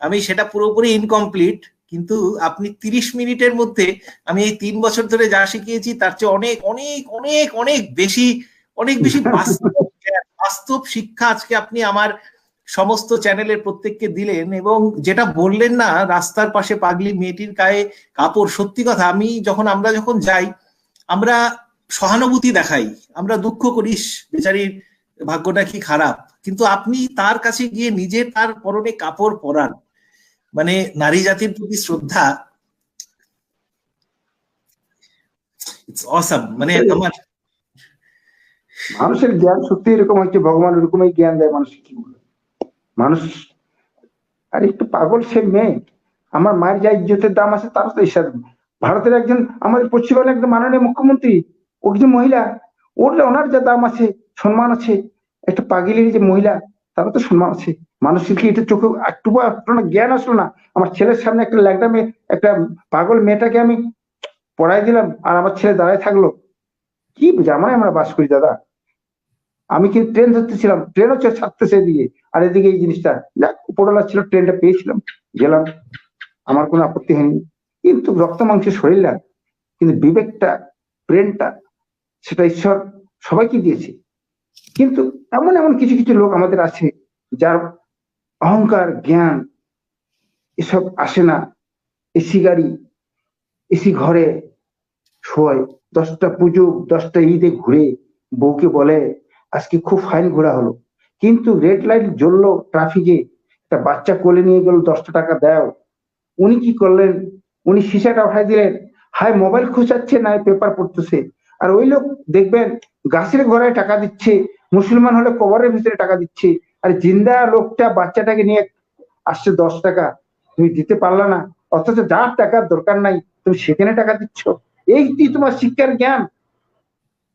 আমি সেটা পুরোপুরি ইনকমপ্লিট, কিন্তু আপনি 30 মিনিটের মধ্যে আমি এই 3 বছর ধরে যা শিখিয়েছি তার চেয়ে অনেক অনেক অনেক অনেক বেশি বাস্তব শিক্ষা আজকে আপনি আমার সমস্ত চ্যানেলের প্রত্যেককে দিলেন। এবং যেটা বললেন না, রাস্তার পাশে পাগলি মেয়েটির গায়ে কাপড়, সত্যি কথা। আমরা যখন যাই, আমরা সহানুভূতি দেখাই, আমরা দুঃখ করিস বেচারির ভাগ্যটা কি খারাপ, কিন্তু আপনি তার কাছে গিয়ে নিজে তার পরনে কাপড় পরান, মানে নারী জাতির প্রতি শ্রদ্ধা। It's awesome. মানে আমার মানুষের জ্ঞান সত্যি এরকম হচ্ছে, ভগবান এরকমই জ্ঞান দেয় মানুষকে। কি বলে মানুষ, আর একটু পাগল সে মেয়ে, আমার মায়ের যা ইজ্জতের দাম আছে তার তো হিসাব নেই। ভারতের একজন আমাদের পশ্চিমবঙ্গের একজন মাননীয় মুখ্যমন্ত্রী, ও একজন মহিলা, ওনার যা দাম আছে, সম্মান আছে। একটা পাগিলির যে মহিলা, তারও তো সম্মান আছে। মানুষের কি এটা চোখে একটু জ্ঞান আসলো না? আমার ছেলের সামনে একটা ল্যাংটা মেয়ে, একটা পাগল মেয়েটাকে আমি পড়াই দিলাম, আর আমার ছেলে দাঁড়ায় থাকলো। কি জামায় আমরা বাস করি দাদা? আমি কিন্তু ট্রেন ধরতেছিলাম, ট্রেনও ছাড়তেছে এদিকে, আর এদিকে এই জিনিসটা, যাক উপরওয়ালা ছিল, ট্রেনটা পেয়েছিলাম, গেলাম, আমার কোনো আপত্তি হয়নি। কিন্তু রক্ত মাংসের শরীরটা, কিন্তু বিবেকটা, ব্রেনটা, সেটা ঈশ্বর সবাইকে দিয়েছে। কিন্তু এমন এমন কিছু কিছু লোক আমাদের আছে যার অহংকার, জ্ঞান এসব আসে না। এসি গাড়ি, এসি ঘরে শোয়, 10টা পুজো, 10টা ঈদে ঘুরে বউকে বলে আজকে খুব ফাইন ঘোরা হলো, কিন্তু রেড লাইট জ্বললো ট্রাফিকে, একটা বাচ্চা কোলে নিয়ে গেল, 10টা টাকা দাও। উনি কি করলেন? উনি সিসাটা উঠাই দিলেন, হায় মোবাইল খুঁচাচ্ছে না পেপার পড়তেছে। আর ওই লোক দেখবেন গাছের ঘোড়ায় টাকা দিচ্ছে, মুসলমান হলে কবরের ভিতরে টাকা দিচ্ছে, আর জিন্দা লোকটা বাচ্চাটাকে নিয়ে আসছে 10 টাকা, তুমি দিতে পারলা না, অথচ যার টাকার দরকার নাই তুমি সেখানে টাকা দিচ্ছ। এই কি তোমার শিক্ষার জ্ঞান?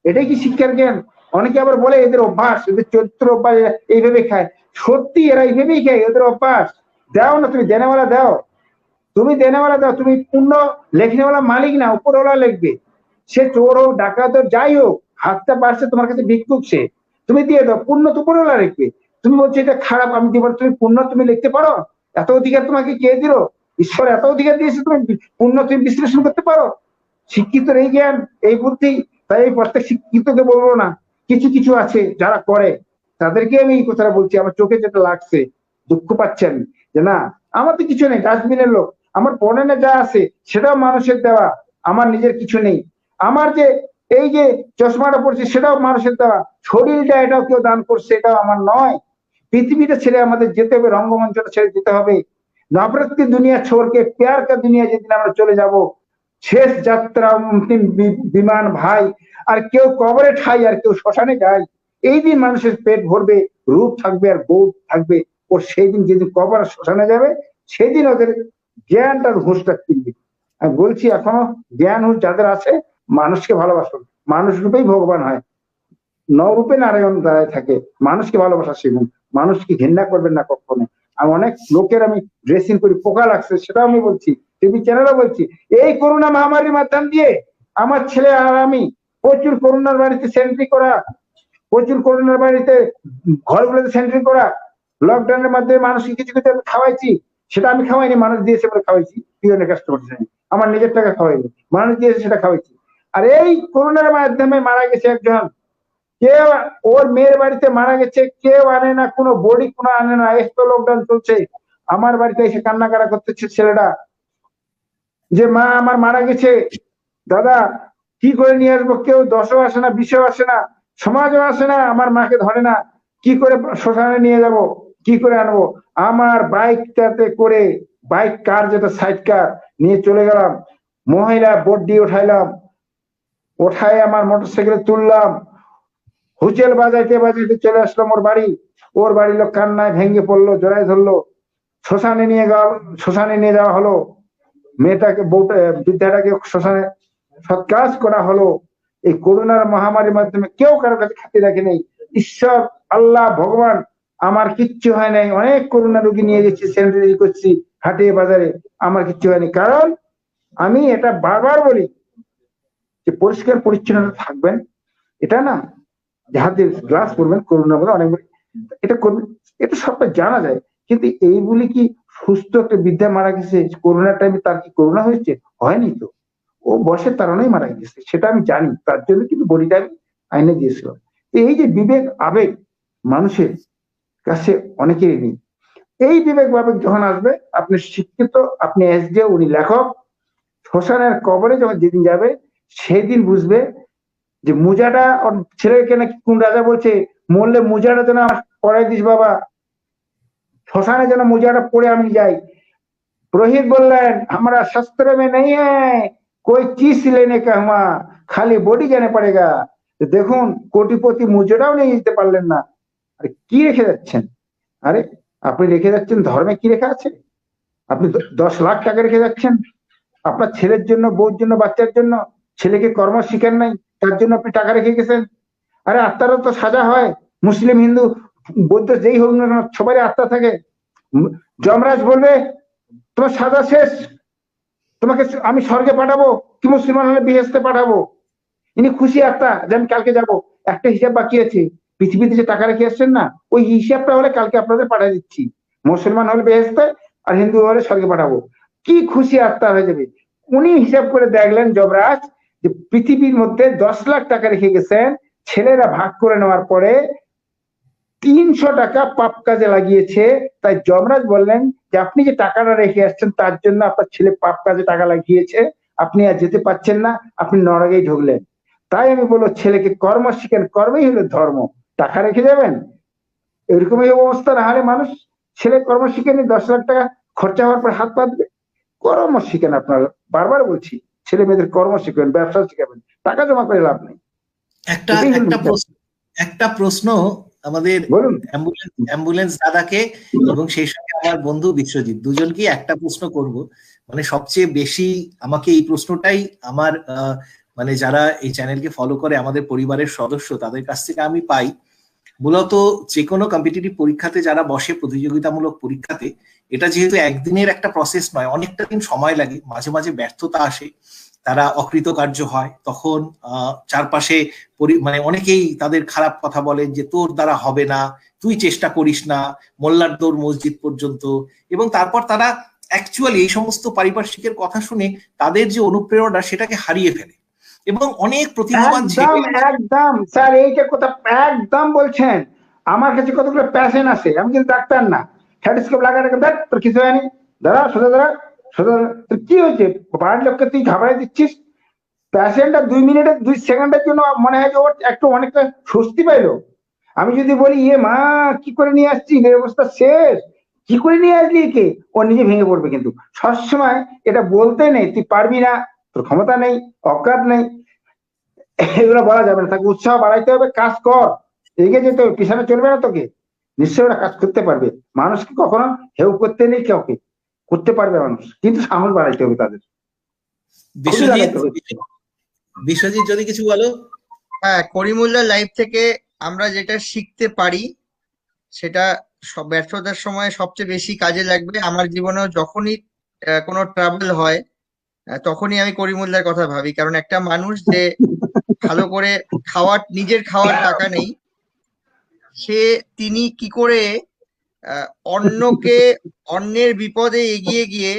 এটাই কি শিক্ষার জ্ঞান? অনেকে আবার বলে এদের অভ্যাস, এদের চরিত্র অভ্যাস, এইভাবে খায়। সত্যি এরা এইভাবেই খায়, এদের অভ্যাস। দাও না, তুমি দেনেওয়ালা দাও, তুমি দেনেওয়ালা দাও, তুমি পূর্ণ লেখনেওয়ালা মালিক না, উপরওয়ালা লিখবে। সে চোর হোক, ডাকাত হোক, যাই হোক, হাতটা পারছে তোমার কাছে ভিক্ষুক, সে তুমি দিয়ে দাও, পূর্ণ তো উপরওয়ালা লিখবে। তুমি বলছো এটা খারাপ, আমি দিব, তুমি পূর্ণ তুমি লিখতে পারো? এত অধিকার তোমাকে কে দিল? ঈশ্বর এত অধিকার দিয়েছে, তুমি পূর্ণ তুমি বিশ্লেষণ করতে পারো? শিক্ষিত এই জ্ঞান, এই বুদ্ধি। তাই এই প্রত্যেক শিক্ষিতকে বলবো না, কিছু কিছু আছে যারা করে, তাদেরকে আমি এই কথাটা বলছি। আমার চোখে যেটা লাগছে, দুঃখ পাচ্ছি আমি, যে না, আমার তো কিছু নেই, ডাস্টবিনের লোক, আমার পরনে যা আছে সেটাও মানুষের দেওয়া, আমার নিজের কিছু নেই। আমার যে এই যে চশমাটা পড়ছে সেটাও মানুষের দেওয়া, শরীরটা এটাও কেউ দান করছে, এটাও আমার নয়। পৃথিবীটা ছেড়ে আমাদের যেতে হবে, রঙ্গমঞ্চটা ছেড়ে যেতে হবে। নফরত কি দুনিয়া ছোড়কে প্যার কা দুনিয়া যেদিন আমরা চলে যাব, শেষ যাত্রা অন্তিম বিমান ভাই। আর কেউ কবরে ঠাই, আর কেউ শ্মশানে যায়। এই দিন মানুষের পেট ভরবে, রূপ থাকবে আর গৌর থাকবে। ওর সেই দিন যেদিন কবর শ্মশানে যাবে, সেদিন ওদের জ্ঞানটার হুঁশটা কিনবে। আমি বলছি এখনো জ্ঞান হুঁশ যাদের আছে, মানুষকে ভালোবাসুন, মানুষ রূপেই ভগবান হয়, নরূপে নারায়ণ দাঁড়ায় থাকে। মানুষকে ভালোবাসা শিখুন, মানুষকে ঘৃণা করবেন না কখনো। আমি অনেক লোকের আমি ড্রেসিং করি, পোকা লাগছে সেটাও আমি বলছি, টিভি চ্যানেলও বলছি। এই করোনা মহামারীর মাধ্যম দিয়ে আমার ছেলে আর আমি প্রচুর করোনার বাড়িতে সেন্ট্রি করা, প্রচুর করোনার বাড়িতে ঘরগুলোতে সেন্ট্রি করা, লকডাউনের মাধ্যমে মানুষকে কিছু কিছু আমি খাওয়াইছি। সেটা আমি খাওয়াইনি, মানুষ দিয়েছে বলে খাওয়াইছি, পিওনের কাস্টমার, আমার নিজের টাকা খাওয়াইনি, মানুষ দিয়েছে সেটা খাওয়াইছি। আর এই করোনার মাধ্যমে মারা গেছে একজন, কেউ ওর মেয়ের বাড়িতে মারা গেছে, কেউ আনে না, কোনো বডি কোনো আনে না, এত লকডাউন চলছে। আমার বাড়িতে এসে কান্নাকারা করতেছে ছেলেটা, যে মা আমার মারা গেছে, দাদা কি করে নিয়ে আসবো? কেউ 10ও আসে না, 20ও আসে না, সমাজও আসে না, আমার মাকে ধরে না, কি করে শ্মশানে নিয়ে যাব, কি করে আনবো? আমার বাইকটাতে করে, বাইক কার যেটা সাইড কার, নিয়ে চলে গেলাম, মহিলা বোট দিয়ে উঠাইলাম, ওঠায় আমার মোটরসাইকেলে তুললাম, হুচেল বাজাইতে বাজাইতে চলে আসলাম ওর বাড়ি। ওর বাড়ির লোক কান্নায় ভেঙে পড়লো, জড়াই ধরলো, শ্মশানে নিয়ে যাওয়া হলো, মেয়েটাকে, বৃদ্ধাটাকে শ্মশানে সৎকাজ করা হলো। এই করোনার মহামারীর মাধ্যমে কেউ কারো কাছে খাতির রাখে নেই। ঈশ্বর, আল্লাহ, ভগবান, আমার কিচ্ছু হয় নাই। অনেক করোনা রোগী নিয়ে গেছি, স্যানিটাইজ করছি হাটে বাজারে, আমার কিচ্ছু হয়নি। কারণ আমি এটা বারবার বলি যে পরিষ্কার পরিচ্ছন্নতা থাকবেন, এটা না যাহাতে গ্লাস করবেন করোনার মধ্যে অনেক, এটা করবেন, এটা সবটা জানা যায়। কিন্তু এই বলি কি সুস্থ একটা বৃদ্ধা মারা গেছে করোনার টাইমে, তার কি করোনা হয়েছে? হয়নি তো, ও বয়সের তাড়নায় মারা গেছে, সেটা আমি জানি, তার জন্য কিন্তু বডিটা আমি আইনে দিয়েছিলাম। এই যে বিবেক আবেগ মানুষের কাছে অনেকেরই নেই। এই বিবেক আবেগ যখন আসবে, আপনি শিক্ষিত, আপনি এসডি, উনি লেখক, শ্মশানের কবরে যখন যেদিন যাবে সেদিন বুঝবে যে মুজাটা, ওর ছেলেকে নাকি কোন রাজা বলছে, মরলে মুজাটা যেন পড়াই দিস বাবা, শ্মশানে যেন মুজাটা পড়ে আমি যাই। পুরোহিত বললেন हमारा शस्त्र में नहीं है कोई चीज लेने का, हुआ খালি বডি জানে পড়েগা। দেখুন কোটিপতি মুজাটাও নিয়ে যেতে পারলেন না, আরে কি রেখে যাচ্ছেন? আরে আপনি রেখে যাচ্ছেন, ধর্মে কি রেখা আছে? আপনি 10 লাখ টাকা রেখে যাচ্ছেন আপনার ছেলের জন্য, বউর জন্য, বাচ্চার জন্য। ছেলেকে কর্ম শিখেন নাই, তার জন্য আপনি টাকা রেখে গেছেন। আরে আত্মারও তো সাজা হয়, মুসলিম, হিন্দু, বৌদ্ধ যেই হোক না কেন সবারই আত্মা থাকে। যমরাজ বলবে তোমার সাজা শেষ, তোমাকে আমি স্বর্গে পাঠাবো কি মুসলমান হলে বেহেশতে পাঠাবো। ইনি খুশি আত্মা যে আমি কালকে যাবো, একটা হিসাব বাকি আছে, পৃথিবীতে যে টাকা রেখে আসছেন না, ওই হিসাবটা হলে কালকে আপনাদের পাঠিয়ে দিচ্ছি, মুসলমান হলে বেহেশতে আর হিন্দু হলে স্বর্গে পাঠাবো। কি খুশি আত্মা হয়ে যাবে। উনি হিসাব করে দেখলেন যমরাজ যে পৃথিবীর মধ্যে 10 লাখ টাকা রেখে গেছেন, ছেলেরা ভাগ করে নেওয়ার পরে 300 টাকা পাপ কাজে লাগিয়েছে। তাই যমরাজ বললেন যে আপনি যে টাকাটা রেখে আসছেন তার জন্য আপনার ছেলে পাপ কাজে টাকা লাগিয়েছে, আপনি আর যেতে পারছেন না, আপনি নরকেই ঢুকলেন। তাই আমি বলবো ছেলেকে কর্ম শিখেন, কর্মই হলো ধর্ম। টাকা রেখে যাবেন, এরকমই অবস্থা না হলে মানুষ ছেলে কর্ম শিখেনি, 10 লাখ টাকা খরচা হওয়ার পর হাত পাতবে। কর্ম শিখেন আপনারা, বারবার বলছি, ছেলে মেয়েদের কর্ম শিখবেন, ব্যবসা শিখাবেন, টাকা জমা করে লাভ নেই। একটা এটাই হলো একটা বিচার। প্রশ্ন একটা প্রশ্ন আমাদের বলুন। অ্যাম্বুলেন্স দাদাকে এবং সেই সঙ্গে আমার বন্ধু বিশ্বজিৎ দুজনকেই একটা প্রশ্ন করব। মানে সবচেয়ে বেশি আমাকে এই প্রশ্নটাই আমার মানে যারা এই চ্যানেলকে ফলো করে আমাদের পরিবারের সদস্য তাদের কাছ থেকে আমি পাই। মূলত যে কোনো কম্পিটিটিভ পরীক্ষাতে যারা বসে, প্রতিযোগিতামূলক পরীক্ষাতে, এটা যেহেতু একদিনের একটা প্রসেস নয়, অনেকটা দিন সময় লাগে, মাঝে মাঝে ব্যর্থতা আসে, তারা অকৃতকার্য হয়, তখন চারপাশে মানে অনেকেই তাদের খারাপ কথা বলেন যে তোর দ্বারা হবে না, তুই চেষ্টা করিস না, মোল্লার দৌড় মসজিদ পর্যন্ত। এবং তারপর তারা অ্যাকচুয়ালি এই সমস্ত পারিপার্শ্বিকের কথা শুনে তাদের যে অনুপ্রেরণা সেটাকে হারিয়ে ফেলে এবং অনেক প্রতিভাবান একদম ছেলে। একদম স্যার, এইটা কথা একদম বলছেন। আমার কাছে কতগুলো প্যাশেন্ট আছে, আমি কিন্তু ডাক্তার না, স্টেথোস্কোপ লাগা রেখে দেখ তোর কিছু হয়নি, দাঁড়া সোজা দাঁড়া, সোজা দাঁড়া। তোর কি হয়েছে, বাড়ির লোককে তুই ঘাবড়াই দিচ্ছিস। প্যাশেন্টটা 2 মিনিটের 2 সেকেন্ডের জন্য মনে হয় যে ওর একটু অনেকটা স্বস্তি পাইলো। আমি যদি বলি ইয়ে মা কি করে নিয়ে আসছি, এই অবস্থা শেষ, কি করে নিয়ে আসলি একে, ও নিজে ভেঙে পড়বে। কিন্তু সবসময় এটা বলতে নেই তুই পারবি না, তোর ক্ষমতা নেই, অকাত নেই, এগুলো বলা যাবে না। তাকে উৎসাহ বাড়াইতে হবে, কাজ কর, এগিয়ে যেতে হবে, পিছনে চলবে না তোকে। নিশ্চয়ই ওরা কাজ করতে পারবে। মানুষকে কখনো হেউ করতে নেই, কাউকে করতে পারবে মানুষ, কিন্তু সাহস বাড়াইতে হবে তাদের, খুবই বিশ্বজিৎ লাগাইতে হবে। বিশ্বজিৎ যদি কিছু বলো। হ্যাঁ, করিমুল্লার লাইফ থেকে আমরা যেটা শিখতে পারি সেটা সব ব্যর্থতার সময় সবচেয়ে বেশি কাজে লাগবে। আমার জীবনেও যখনই কোনো ট্রাবল হয় তখনই আমি করিমুল্লার কথা ভাবি। কারণ একটা মানুষ যে ভালো করে নিজের খাওয়ার টাকা নেই, তিনি কি করে আহ, অন্যকে অন্যের বিপদে এগিয়ে গিয়ে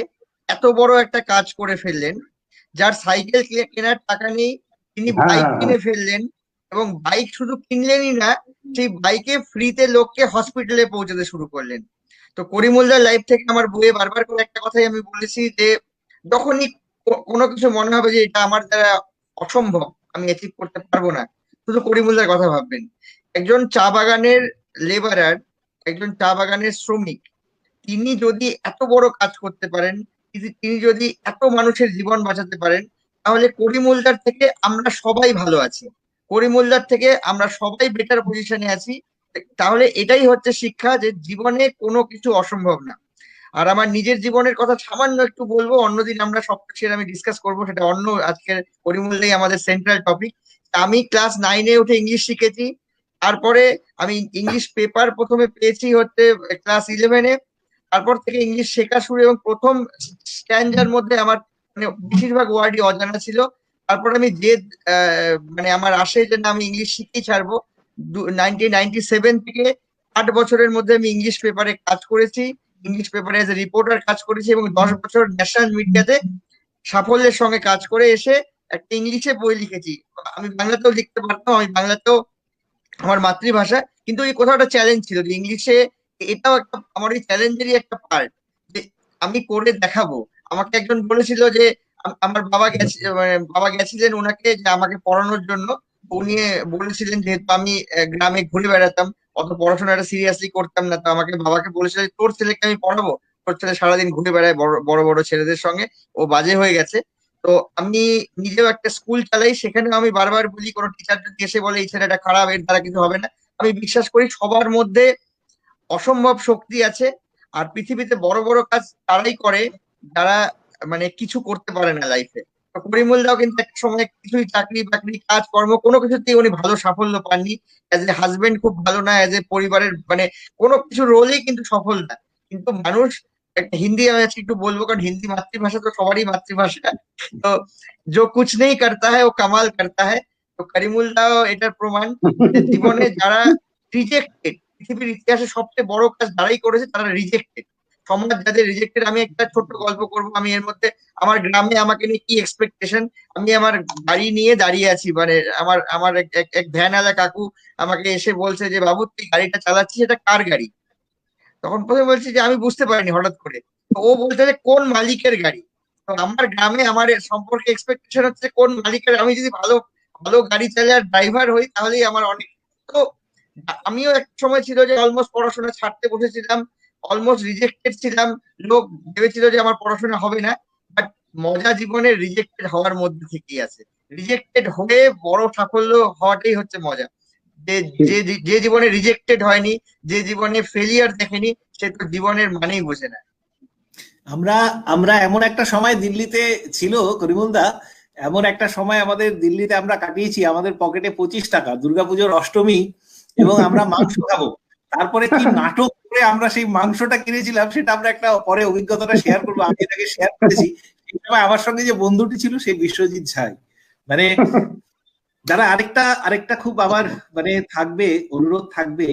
এত বড় একটা কাজ করে ফেললেন। যার সাইকেল কেনার টাকা নেই তিনি হ্যাঁ বাইক হ্যাঁ হ্যাঁ। কিনে ফেললেন, এবং বাইক শুধু কিনলেনই না, সেই বাইকে ফ্রিতে লোককে হসপিটালে পৌঁছাতে শুরু করলেন। তো করিমুল্লার লাইফ থেকে আমার বইয়ে বারবার করে একটা কথাই আমি বলেছি যে যখনই কোনো কিছু মনে হবে যে এটা আমার দ্বারা অসম্ভব, আমি অ্যাচিভ করতে পারবো না, শুধু করিমুল্লার কথা ভাববেন। একজন চা বাগানের লেবারার, একজন চা বাগানের শ্রমিক, তিনি যদি এত বড় কাজ করতে পারেন, তিনি যদি এত মানুষের জীবন বাঁচাতে পারেন, তাহলে করিমুল্লার থেকে আমরা সবাই ভালো আছি, করিমুল্লার থেকে আমরা সবাই বেটার পজিশনে আছি। তাহলে এটাই হচ্ছে শিক্ষা, যে জীবনে কোনো কিছু অসম্ভব না। আর আমার নিজের জীবনের কথা সামান্য একটু বলবো, অন্যদিন আমরা সব কিছু আমি ডিসকাস করবো, সেটা অন্য, আজকের করিমুল্লাই আমাদের সেন্ট্রাল টপিক। আমি ক্লাস 9-এ উঠে ইংলিশ শিখেছি। তারপরে আমি ইংলিশ পেপার প্রথমে পেয়েছি হচ্ছে ক্লাস 11-এ। তারপর থেকে ইংলিশ শেখা শুরু, এবং প্রথম স্ট্যান্ডার মধ্যে আমার মানে বেশিরভাগ ওয়ার্ডই অজানা ছিল। তারপর আমি যে মানে আমার আসে যে না আমি ইংলিশ শিখেই ছাড়বো। 1997 থেকে 8 বছরের মধ্যে আমি ইংলিশ পেপারে কাজ করেছি, ইংলিশ পেপারে এজ এ রিপোর্টার কাজ করেছি, এবং 10 বছর ন্যাশনাল মিডিয়াতে সাফল্যের সঙ্গে কাজ করে এসে একটা ইংলিশে বই লিখেছি। আমি বাংলাতেও লিখতে পারতাম, আমি বাংলাতেও আমার মাতৃভাষা, কিন্তু এই কোথাও একটা চ্যালেঞ্জ ছিল যে ইংলিশে, এটাও একটা আমার এই চ্যালেঞ্জেরই একটা পার্ট, যে আমি করে দেখাবো। আমাকে একজন বলেছিল যে আমার বাবা বাবা গেছিলেন ওনাকে যে আমাকে পড়ানোর জন্য। উনি বলেছিলেন, যেহেতু আমি গ্রামে ঘুরে বেড়াতাম, অত পড়াশোনাটা সিরিয়াসলি করতাম না, তো আমাকে বাবাকে বলেছিল তোর ছেলেকে আমি পড়াবো, তোর ছেলে সারাদিন ঘুরে বেড়ায় বড় বড় বড় ছেলেদের সঙ্গে, ও বাজে হয়ে গেছে। তো আমি নিজেও একটা স্কুল চালাই, সেখানেও আমি বারবার বলি কোনো টিচার যদি এসে বলে এই ছেলেটা খারাপ, এর দ্বারা কিছু হবে না, আমি বিশ্বাস করি সবার মধ্যে অসম্ভব শক্তি আছে। আর পৃথিবীতে বড় বড় কাজ তারাই করে যারা মানে কিছু করতে পারে না লাইফে। করিমুল দাও কিন্তু একটা সময় কিছুই চাকরি বাকরি কাজ কর্ম কোনো কিছুতেই উনি ভালো সাফল্য পাননি। অ্যাজ এ হাজবেন্ড খুব ভালো না, অ্যাজ এ পরিবারের মানে কোনো কিছু রোলেই কিন্তু সফল না। কিন্তু মানুষ একটা হিন্দি আমি আজকে একটু বলবো, কারণ হিন্দি মাতৃভাষা তো সবারই মাতৃভাষা। তো जो कुछ नहीं करता है वो कमाल करता है। তো করিমুল দাও এটার প্রমাণ যে জীবনে যারা রিজেক্টেড, পৃথিবীর ইতিহাসে সবচেয়ে বড় কাজ যারাই করেছে তারা রিজেক্টেড। সমাজ যাদের রিজেক্টেড, আমি একটা ছোট্ট গল্প করব। আমি এর মধ্যে আমার গ্রামে আমাকে নিয়ে কি এক্সপেকটেশন, আমি আমার গাড়ি নিয়ে দাঁড়িয়ে আছি, মানে আমার আমার এক ভ্যানওয়ালা কাকু আমাকে এসে বলছে যে বাবু তুই গাড়িটা চালাচ্ছিস এটা কার গাড়ি? তখন প্রথমে বলছি যে আমি বুঝতে পারিনি হঠাৎ করে। তো ও বলছে যে কোন মালিকের গাড়ি? তো আমার গ্রামে আমার এর সম্পর্কে এক্সপেকটেশন হচ্ছে কোন মালিকের, আমি যদি ভালো ভালো গাড়ি চালাই আর ড্রাইভার হই তাহলেই আমার অনেক। তো আমিও এক সময় ছিল যে অলমোস্ট পড়াশোনা ছাড়তে বসেছিলাম, অলমোস্ট রিজেক্টেড ছিলাম। লোক ভেবেছিল যে আমার পড়াশোনা হবে না, বাট মজা জীবনের রিজেক্টেড হওয়ার মধ্যে থেকেই আছে। রিজেক্টেড হয়ে বড় সাফল্য হওয়াটাই হচ্ছে মজা। যে যে যে জীবনে রিজেক্টেড হয়নি, যে জীবনে ফেলিয়ার দেখেনি, সে তো জীবনের মানেই বোঝে না। আমরা আমরা এমন একটা সময় দিল্লিতে ছিল করিমুলদা, এমন একটা সময় আমাদের দিল্লিতে আমরা কাটিয়েছি, আমাদের পকেটে 25 টাকা, দুর্গাপুজোর অষ্টমী, এবং আমরা মাংস খাবো। তারপরে কি নাটক করে আমরা সেই মাংসটা কিনেছিলাম, সেটা আমরা একটা পরে অভিজ্ঞতাটা শেয়ার করবো। আমি এটাকে শেয়ার করেছি। এই সময় আমার সঙ্গে যে বন্ধুটি ছিল সেই বিশ্বজিৎ ঝাই, মানে যারা আরেকটা খুব আমার মানে থাকবে, অনুরোধ থাকবে,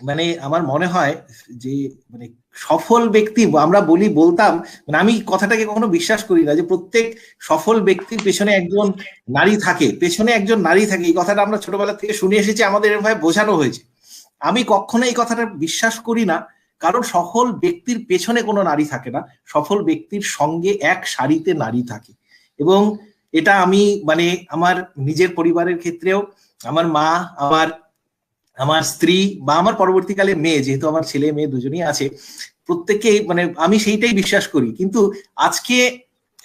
মানে আমার মনে হয় যে মানে সফল ব্যক্তি আমরা বলতাম, মানে আমি কথাটাকে কখনো বিশ্বাস করি না যে প্রত্যেক সফল ব্যক্তির পেছনে একজন নারী থাকে, এই কথাটা আমরা ছোটবেলা থেকে শুনে এসেছি, আমাদের এভাবে বোঝানো হয়েছে। আমি কখনো এই কথাটা বিশ্বাস করি না, কারণ সফল ব্যক্তির পেছনে কোনো নারী থাকে না, সফল ব্যক্তির সঙ্গে এক সারিতে নারী থাকে। এবং এটা আমি মানে আমার নিজের পরিবারের ক্ষেত্রেও, আমার মা, আমার স্ত্রী বা আমার পরবর্তীকালে মেয়ে, যেহেতু আমার ছেলে মেয়ে দুজনেই আছে, প্রত্যেকেই মানে আমি সেইটাই বিশ্বাস করি। কিন্তু আজকে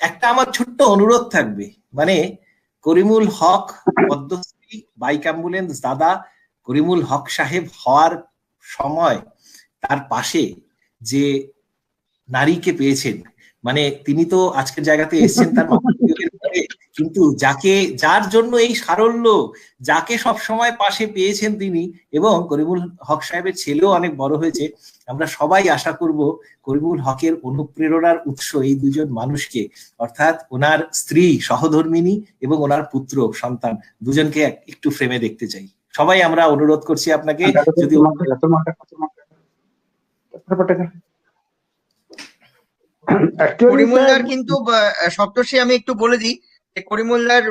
একটা আমার ছোট্ট অনুরোধ থাকবে, মানে করিমুল হক পদ্মশ্রী বাইক অ্যাম্বুলেন্স দাদা করিমুল হক সাহেব হওয়ার সময় তার পাশে যে নারীকে পেয়েছেন, মানে তিনি তো আজকের জায়গাতে এসেছেন তার কিন্তু যার জন্য এই সারল্য, যাকে সব সময় পাশে পেয়েছেন তিনি, এবং করিমুল হক সাহেবের ছেলেও অনেক বড় হয়েছে। আমরা সবাই আশা করব করিমুল হকের অনুপ্রেরণার উৎস এই দুজন মানুষকে, অর্থাৎ ওনার স্ত্রী সহধর্মিনী এবং ওনার পুত্র সন্তান দুজনকে একটু ফ্রেমে দেখতে চাই। সবাই আমরা অনুরোধ করছি আপনাকে, যদি করিমুল্লার কিন্তু সপ্তর্ষি আমি একটু বলে দিই যে করিমুল্লার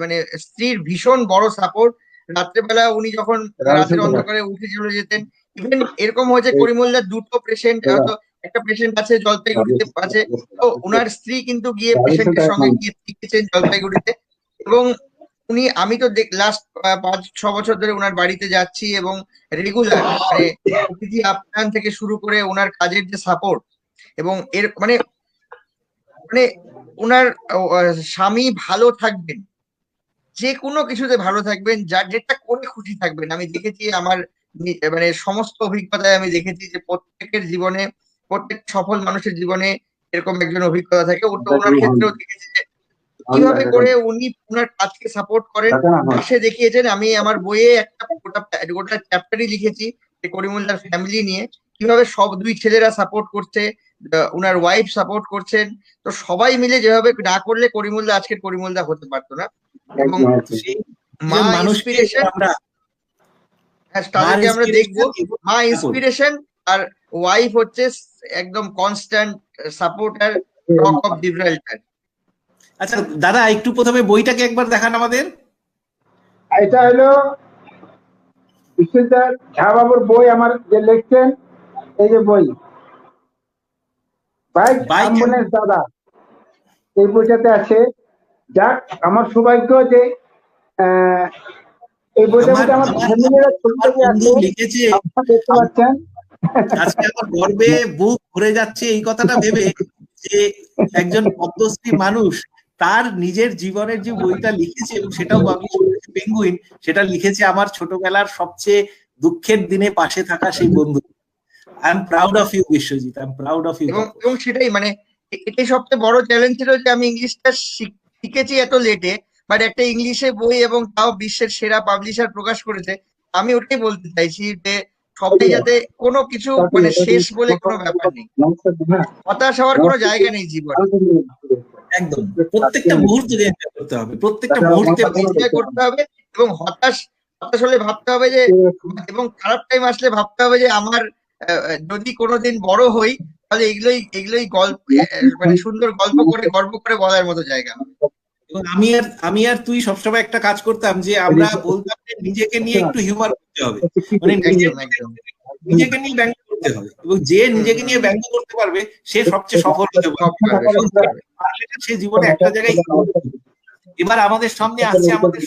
মানে স্ত্রীর ভীষণ বড় সাপোর্ট। রাত্রেবেলা উনি যখন রাতের অন্ধকারে উঠে চলে যেতেন, ইভেন এরকম হয়েছে করিমুল্লার দুটো পেশেন্ট, হয়তো একটা পেশেন্ট আছে জলপাইগুড়িতে আছে, তো ওনার স্ত্রী কিন্তু গিয়ে পেশেন্টের সঙ্গে গিয়ে থেকেছেন জলপাইগুড়িতে। এবং উনি, আমি তো লাস্ট 5-6 বছর ধরে ওনার বাড়িতে যাচ্ছি এবং রেগুলার মানে অতিথি আপ্যায়ন থেকে শুরু করে ওনার কাজের যে সাপোর্ট, এবং এর মানে মানে ওনার স্বামী ভালো থাকবেন, যে কোনো কিছুতে ভালো থাকবেন, যার যেটা করে খুশি থাকবেন। আমি দেখেছি আমার মানে সমস্ত অভিজ্ঞতায় আমি দেখেছি যে প্রত্যেকের জীবনে, প্রত্যেক সফল মানুষের জীবনে এরকম একজন অভিজ্ঞতা থাকে। ওনার ক্ষেত্রেও দেখেছি যে কিভাবে করে উনি ওনার কাজকে সাপোর্ট করেন, পাশে দেখিয়েছেন। আমি আমার বইয়ে একটা গোটা চ্যাপ্টারই লিখেছি যে করিমুল্লার ফ্যামিলি নিয়ে, কিভাবে সব দুই ছেলেরা সাপোর্ট করছে, ওনার ওয়াইফ সাপোর্ট করছেন। তো সবাই মিলে যেভাবে না করলে করিমুল্লা আজকের করিমুল্লা হতে পারতো না। এবং মা ইন্সপিরেশন, তাদেরকে আমরা দেখবো, মা ইন্সপিরেশন আর ওয়াইফ হচ্ছে একদম constant supporter, rock of Gibraltar. আচ্ছা দাদা, একটু প্রথমে বইটাকে একবার দেখান আমাদের। এটা হলো বিশ্বজিৎ ঝা বাবুর বই, আমার যে লিখছেন এই যে বই বাইক অ্যাম্বুলেন্স দাদা, এই বইটাতে আছে। যাক, আমার সৌভাগ্য যে এই বইটার মধ্যে আমার ফ্যামিলিরা ছোট থেকে আছে, লিখেছে, দেখতে পাচ্ছেন। আজকে আমার গর্বে বুক ভরে যাচ্ছে এই কথাটা ভেবে যে একজন পদ্মশ্রী মানুষ তার নিজের জীবনের যে বইটা লিখেছে, এবং সেটাও আমি পেঙ্গুইন, সেটা লিখেছে আমার ছোটবেলার সবচেয়ে দুঃখের দিনে পাশে থাকা সেই বন্ধু। I am proud of you Biswajit, I am proud of you. এবং সেটাই মানে এটাই সবচেয়ে বড় চ্যালেঞ্জ ছিল যে আমি ইংলিশটা শিখেছি এত লেটে, বাট একটা ইংলিশে বই এবং তাও বিশ্বের সেরা পাবলিশার প্রকাশ করেছে। আমি ওটাই বলতে চাইছি যে সবাই যাতে কোনো কিছু মানে শেষ বলে কোনো ব্যাপার নেই, হতাশ হওয়ার কোনো জায়গা নেই জীবনে। একদম, প্রত্যেকটা মুহূর্তে এনজয় করতে হবে, প্রত্যেকটা মুহূর্তে এনজয় করতে হবে। এবং হতাশ হলে ভাবতে হবে যে, এবং খারাপ টাইম আসলে ভাবতে হবে যে আমার যদি কোনোদিন বড় হই তাহলে এগুলোই গল্প, মানে সুন্দর গল্প করে গর্ব করে বলার মতো জায়গা হবে। এবং আমি আর তুই সবসময় একটা কাজ করতাম যে আমরা বলতাম যে নিজেকে নিয়ে একটু হিউমার করতে হবে, মানে নিজেকে নিয়ে ব্যঙ্গ করতে হবে, এবং যে নিজেকে নিয়ে ব্যঙ্গ করতে পারবে সে সবচেয়ে সফল হতে পারবে, সে জীবনে একটা জায়গায়। এবার আমাদের সামনে আসছে আমাদের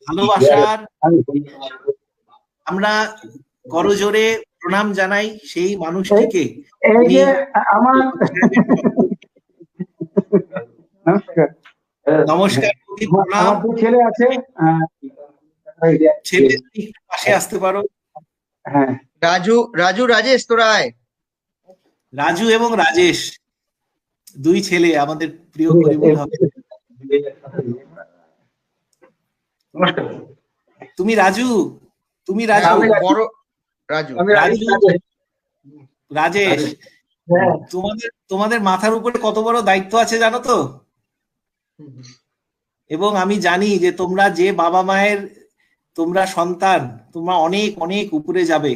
ভালোবাসার, আমরা করজোরে প্রণাম জানাই সেই মানুষটিকে। নমস্কার, আমার ছেলে আছে, ছেলে পাশে আসতে পারো। হ্যাঁ, রাজেশ তোরা আয়। রাজু এবং রাজেশ দুই ছেলে আমাদের প্রিয় করিমুল হক। তুমি রাজু বড় রাজেশ, তোমাদের মাথার উপরে কত বড় দায়িত্ব আছে জানো তো? এবং আমি জানি যে তোমরা যে বাবা মায়ের তোমরা সন্তান, তোমরা অনেক অনেক উপরে যাবে।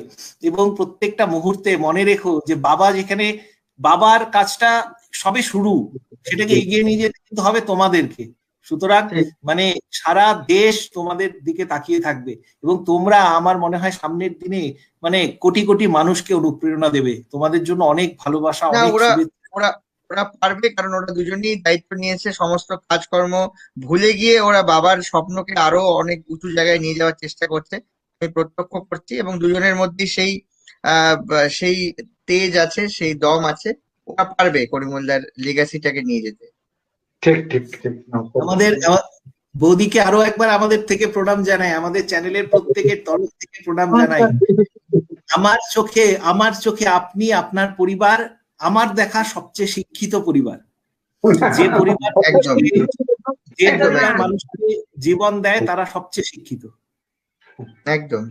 এবং প্রত্যেকটা মুহূর্তে মনে রেখো যে বাবা যেখানে, বাবার কাজটা সবে শুরু, সেটাকে এগিয়ে নিয়ে যেতে কিন্তু হবে তোমাদেরকে। সুতরাং মানে সারা দেশ তোমাদের দিকে তাকিয়ে থাকবে, এবং তোমরা আমার মনে হয় সামনের দিনে মানে কোটি কোটি মানুষকে অনুপ্রেরণা দেবে। তোমাদের জন্য অনেক ভালোবাসা, অনেক শুভেচ্ছা। ওরা পারবে, কারণ ওরা দুজনেই দায়িত্ব নিয়েছে, সমস্ত কাজকর্ম ভুলে গিয়ে ওরা বাবার স্বপ্নকে আরো অনেক উঁচু জায়গায় নিয়ে যাওয়ার চেষ্টা করছে, আমি প্রত্যক্ষ করছি। এবং দুজনের মধ্যে সেই তেজ আছে, সেই দম আছে, ওরা পারবে করিমুল্লার লেগাসিটাকে নিয়ে যেতে। ঠিক ঠিক ঠিক। আমাদের বৌদিকে আরো একবার আমাদের থেকে প্রণাম জানাই, আমাদের চ্যানেলের প্রত্যেকের তরফ থেকে প্রণাম জানাই। আমার চোখে আপনি, আপনার পরিবার আমার দেখা সবচেয়ে শিক্ষিত পরিবার। যে পরিবার মানুষকে জীবন দেয় তারা সবচেয়ে শিক্ষিত। একদম,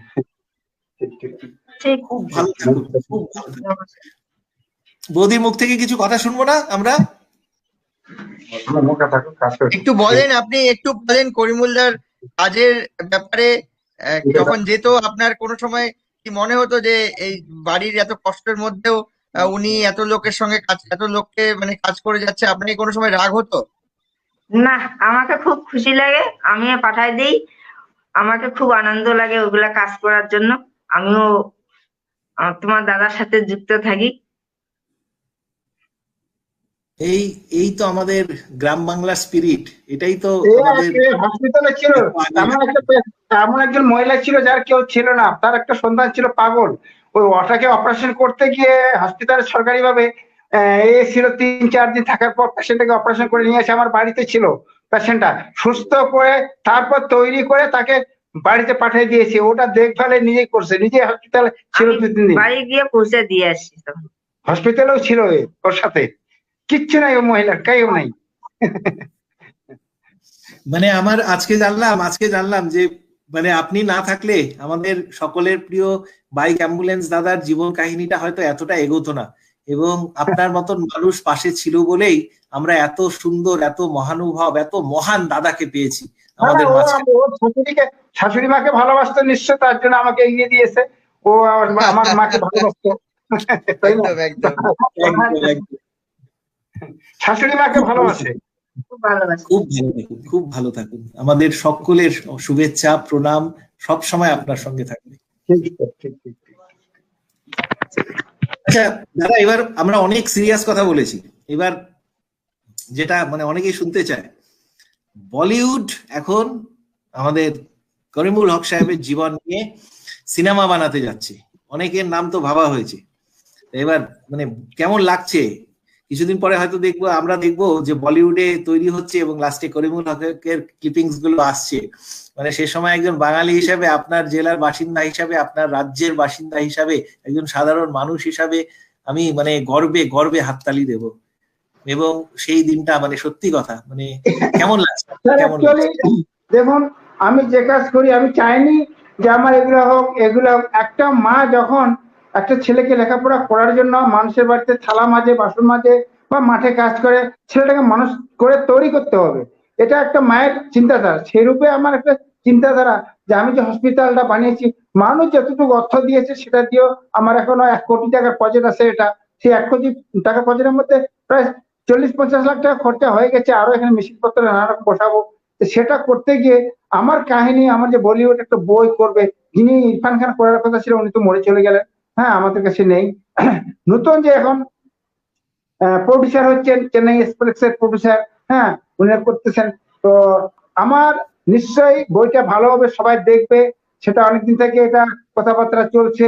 খুব ভালো থাকুন, খুব ভালো থাকুন। বৌদির মুখ থেকে কিছু কথা শুনবো না আমরা? একটু বলেন, আপনি একটু বলেন করিমুল্লার কাজের ব্যাপারে। যখন যেত আপনার কোনো সময় কি মনে হতো যে এই বাড়ির এত কষ্টের মধ্যেও উনি এত লোকের সঙ্গে এত লোককে মানে কাজ করে যাচ্ছে, আপনার কোনো সময় রাগ হতো? না, আমাকে খুব খুশি লাগে, আমিও পাঠাই দিই, আমাকে খুব আনন্দ লাগে ওগুলা কাজ করার জন্য। আমিও তোমার দাদার সাথে যুক্ত থাকি। এই তো আমাদের গ্রাম বাংলার স্পিরিট, এটাই তো আমাদের। হসপিটালে ছিল এমন একজন মহিলা ছিল যার কেউ ছিল না, তার একটা সন্তান ছিল পাগল, ওই ওটাকে অপারেশন করতে গিয়ে হসপিটালে সরকারি ভাবে ছিল 3-4 দিন থাকার পর পেশেন্টটাকে অপারেশন করে নিয়ে এসে আমার বাড়িতে ছিল। পেশেন্টটা সুস্থ করে তারপর তৈরি করে তাকে বাড়িতে পাঠিয়ে দিয়েছে, ওটা দেখভালে নিজেই করছে, নিজে হসপিটালে ছিল 2-3 দিন, বাড়ি গিয়ে পৌঁছে দিয়ে আসি। হসপিটালেও ছিল ওর সাথে, কিচ্ছু নাই, ও মহিলার কেউ নাই। মানে আমার আজকে জানলাম যে মানে আপনি না থাকলে আমাদের সকলের প্রিয় বাইক অ্যাম্বুলেন্স দাদার জীবন কাহিনীটা হয়তো এতটা এগোতো না। এবং আপনার মতন মানুষ পাশে ছিল বলেই আমরা এত সুন্দর, এত মহানুভব, এত মহান দাদাকে পেয়েছি আমাদের মাঝে। শাশুড়ি মাকে ভালোবাসতো নিশ্চয়, তার জন্য আমাকে এগিয়ে দিয়েছে। ও আমার মাকে ভালোবাসতো। শাশুড়ি মাকে ভালোবাসে। খুব ভালো থাকুন, আমাদের সকলের শুভেচ্ছা প্রণাম সব সময় আপনার সঙ্গে থাকবে। আচ্ছা দাদা, এবার আমরা অনেক সিরিয়াস কথা বলেছি, এবার যেটা মানে অনেকেই শুনতে চায়, বলিউড এখন আমাদের করিমুল হক সাহেবের জীবন নিয়ে সিনেমা বানাতে যাচ্ছে, অনেকের নাম তো ভাবা হয়েছে। এবার মানে কেমন লাগছে, কিছুদিন পরে হয়তো আমরা দেখবো যে বলিউডে তৈরি হচ্ছে এবং লাস্টে করিমুল হকের ক্লিপিংস গুলো আসছে। মানে সে সময় একজন বাঙালি হিসাবে, আপনার জেলার বাসিন্দা হিসাবে, আপনার রাজ্যের বাসিন্দা হিসাবে, একজন সাধারণ মানুষ হিসাবে আমি মানে গর্বে গর্বে হাততালি দেব। এবং সেই দিনটা মানে সত্যি কথা মানে কেমন লাগছে? কেমন লাগছে? দেখুন, আমি যে কাজ করি আমি চাইনি যে আমার এগুলো হোক এগুলো হোক। একটা মা যখন একটা ছেলেকে লেখাপড়া করার জন্য মানুষের বাড়িতে থালা মাজে, বাসন মাজে বা মাঠে কাজ করে, ছেলেটাকে মানুষ করে তৈরি করতে হবে, এটা একটা মায়ের চিন্তাধারা। সেই রূপে আমার একটা চিন্তাধারা যে আমি যে হসপিটালটা বানিয়েছি, মানুষ যতটুকু অর্থ দিয়েছে সেটা দিয়েও আমার এখনো 1 কোটি টাকার প্রজেক্ট আছে। এটা সেই 1 কোটি টাকার প্রজেক্টের মধ্যে প্রায় 40-50 লাখ টাকা খরচা হয়ে গেছে, আরো এখানে মেশিন পত্র নানা রকম বসাবো। সেটা করতে গিয়ে আমার কাহিনী, আমার যে বলিউড একটা বই করবে, যিনি ইরফান খান করার কথা ছিল উনি তো মরে চলে গেলেন, হ্যাঁ আমাদের কাছে নেই। নতুন যে এখন প্রডিউসার হচ্ছেন, চেন্নাই এক্সপ্রেসের প্রডিউসার, হ্যাঁ উনি করতেছেন। তো আমার নিশ্চয়ই বইটা ভালো হবে, সবাই দেখবে, সেটা অনেকদিন থেকে এটা কথাবার্তা চলছে।